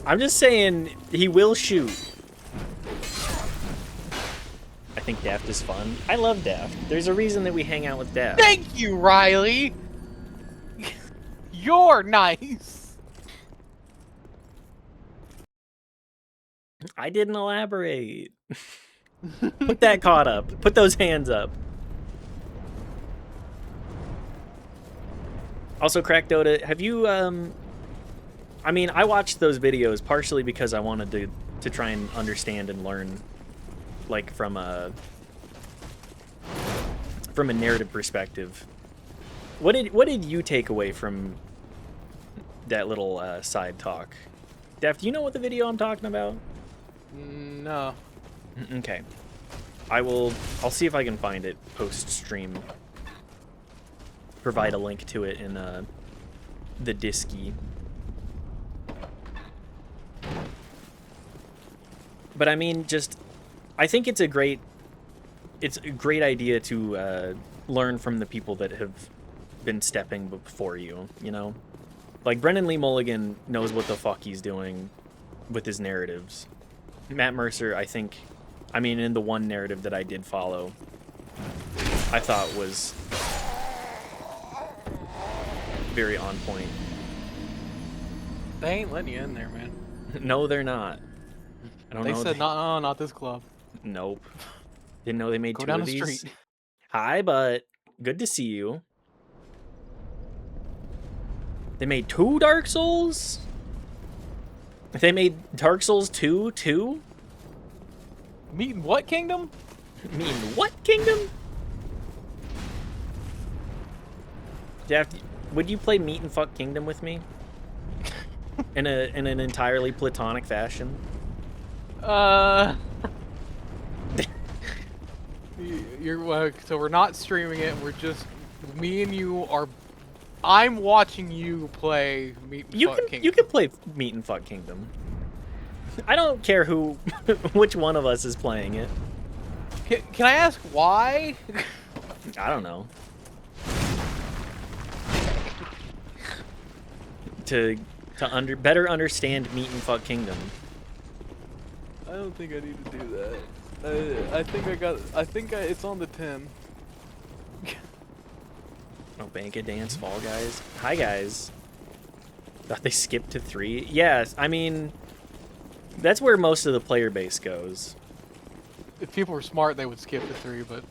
I'm just saying he will shoot. I think Daft is fun. I love Daft. There's a reason that we hang out with Daft. Thank you, Riley. You're nice. I didn't elaborate. Put that caught up. Put those hands up. Also, Crack Dota, have you, I mean, I watched those videos partially because I wanted to try and understand and learn, like, from a narrative perspective. What did you take away from that little side talk? Def, do you know what the video I'm talking about? No. Okay. I'll see if I can find it post-stream. Provide a link to it in the Disky. But I mean, I think it's a great idea to learn from the people that have been stepping before you, you know? Like, Brennan Lee Mulligan knows what the fuck he's doing with his narratives. Matt Mercer, I mean, in the one narrative that I did follow, I thought was very on point. They ain't letting you in there, man. No, they're not. I don't know. They said, no, not this club. Nope. Didn't know they made Go two down of the these. street. Hi, but good to see you. They made 2 Dark Souls? They made Dark Souls 2 too? Meeting what kingdom? Meeting what kingdom? Jeff, would you play Meat and Fuck Kingdom with me? In an entirely platonic fashion? So we're not streaming it. We're just me and you are. I'm watching you play Meat and Fuck Kingdom. You can play Meat and Fuck Kingdom. I don't care which one of us is playing it. Can I ask why? I don't know. To better understand Meat and Fuck Kingdom. I don't think I need to do that. I think it's on the 10. Oh, Banka Dance, Fall Guys. Hi, guys. Thought they skipped to 3? Yes, I mean, that's where most of the player base goes. If people were smart, they would skip to 3, but...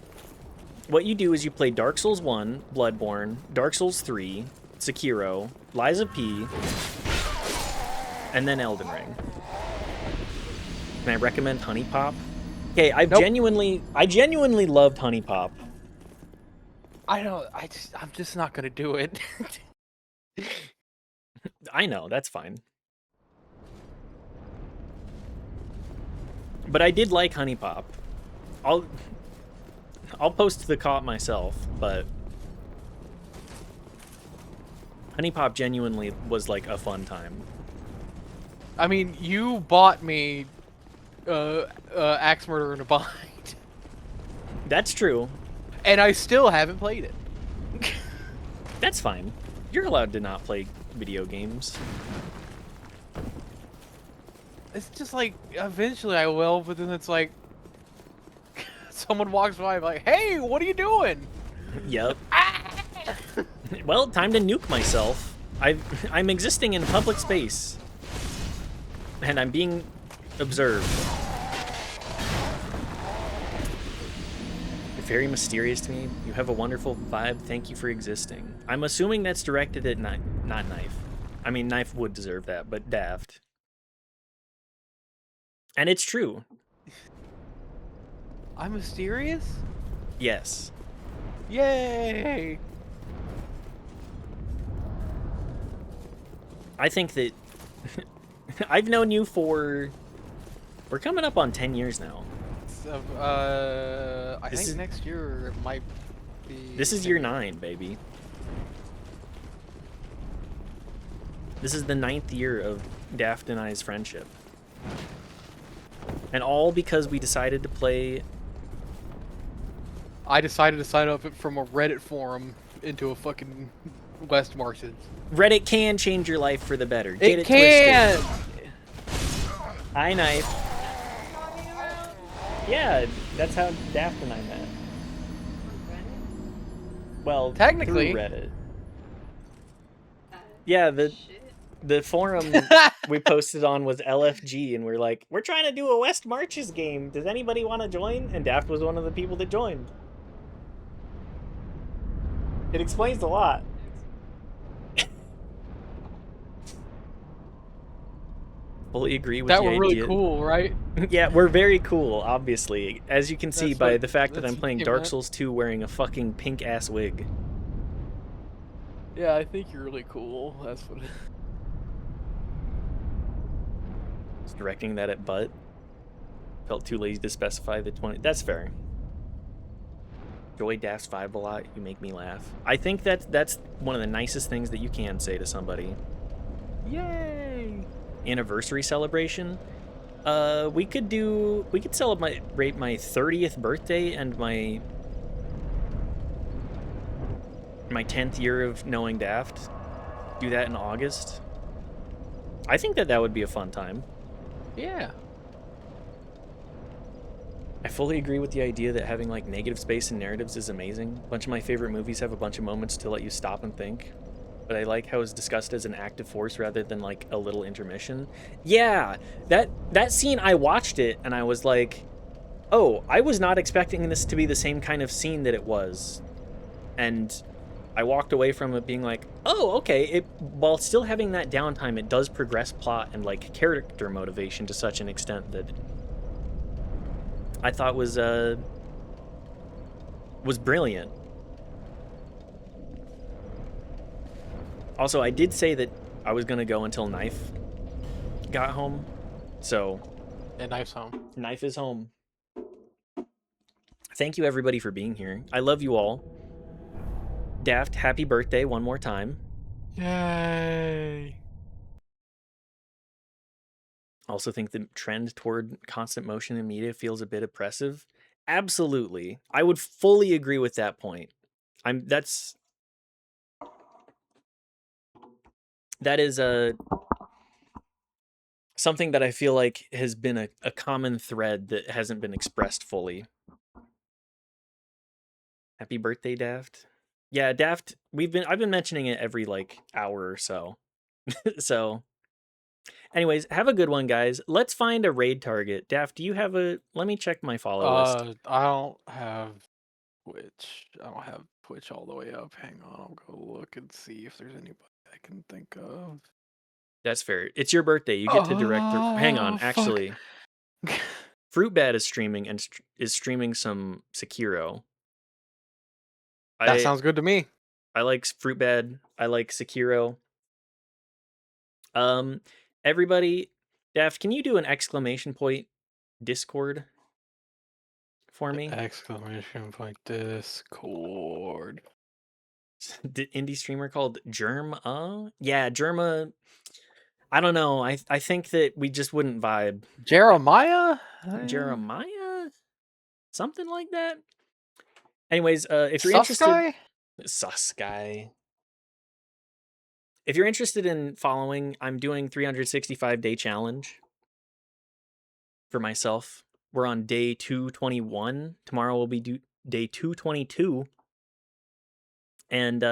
What you do is you play Dark Souls 1, Bloodborne, Dark Souls 3, Sekiro, Lies of P, and then Elden Ring. Can I recommend Honey Pop? Okay, I genuinely loved Honey Pop. I'm just not gonna do it. I know, that's fine. But I did like Honey Pop. I'll post the co-op myself, but Honey Pop genuinely was like a fun time. I mean, you bought me Axe Murder in a Bind. That's true. And I still haven't played it. That's fine. You're allowed to not play video games. It's just like, eventually I will, but then it's like, someone walks by, I'm like, hey, what are you doing? Yep. Well, time to nuke myself. I'm existing in public space. And I'm being observed. Very mysterious to me. You have a wonderful vibe. Thank you for existing. I'm assuming that's directed at not Knife. I mean, Knife would deserve that, but Daft. And it's true. I'm mysterious? Yes. Yay! I think that I've known you for... We're coming up on 10 years now. So, I think next year it might be... This is year 9, baby. This is the 9th year of Daft and I's friendship. And all because we decided to play... I decided to sign up from a Reddit forum into a fucking West Martians. Reddit can change your life for the better. It can! Hi, Knife. Yeah, that's how Daft and I met. Well, technically, through Reddit. Yeah, the forum we posted on was LFG, and we're like, we're trying to do a West Marches game. Does anybody want to join? And Daft was one of the people that joined. It explains a lot. Fully agree with that the were really idea. cool, right? Yeah, we're very cool, obviously. As you can see That's by what- the fact that that's I'm playing what Dark came Souls 2 wearing a fucking pink-ass wig. Yeah, I think you're really cool. That's what. Just directing that at butt. Felt too lazy to specify the 20. That's fair. Joy Daft's vibe a lot. You make me laugh. I think that's one of the nicest things that you can say to somebody. Yay! Anniversary celebration. We could celebrate my 30th birthday and my 10th year of knowing Daft. Do that in August. I think that would be a fun time. Yeah. I fully agree with the idea that having like negative space and narratives is amazing. A bunch of my favorite movies have a bunch of moments to let you stop and think. But I like how it's discussed as an active force rather than like a little intermission. Yeah, that scene, I watched it and I was like, oh, I was not expecting this to be the same kind of scene that it was. And I walked away from it being like, oh, okay. While still having that downtime, it does progress plot and like character motivation to such an extent that I thought was brilliant. Also, I did say that I was gonna go until Knife got home, so... And Knife's home. Knife is home. Thank you, everybody, for being here. I love you all. Daft, happy birthday one more time. Yay! Also think the trend toward constant motion in media feels a bit oppressive. Absolutely. I would fully agree with that point. That is something that I feel like has been a common thread that hasn't been expressed fully. Happy birthday, Daft. Yeah, Daft, I've been mentioning it every like hour or so. So anyways, have a good one, guys. Let's find a raid target. Daft, do you have let me check my follow list. I don't have Twitch. I don't have Twitch all the way up. Hang on, I'll go look and see if there's anybody I can think of. That's fair. It's your birthday. You get to direct the... Hang on, actually. Fruitbad is streaming and is streaming some Sekiro. That sounds good to me. I like Fruitbad. I like Sekiro. Everybody, Daft, can you do an exclamation point Discord for me? Exclamation point Discord. Indie streamer called Germa? Yeah, Germa. I don't know. I think that we just wouldn't vibe. Jeremiah? Jeremiah? Something like that? Anyways, if you're interested... Suskai? If you're interested in following, I'm doing 365-day challenge for myself. We're on day 221. Tomorrow will be day 222. And,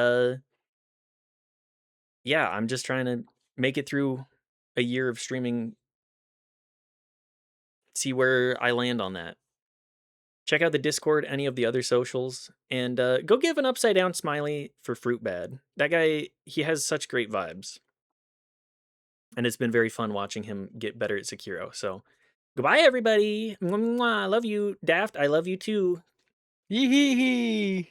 yeah, I'm just trying to make it through a year of streaming, see where I land on that. Check out the Discord, any of the other socials, and go give an upside down smiley for Fruitbad. That guy, he has such great vibes. And it's been very fun watching him get better at Sekiro. So Goodbye, everybody. Mwah, mwah. I love you. Daft, I love you too. Yee hee hee.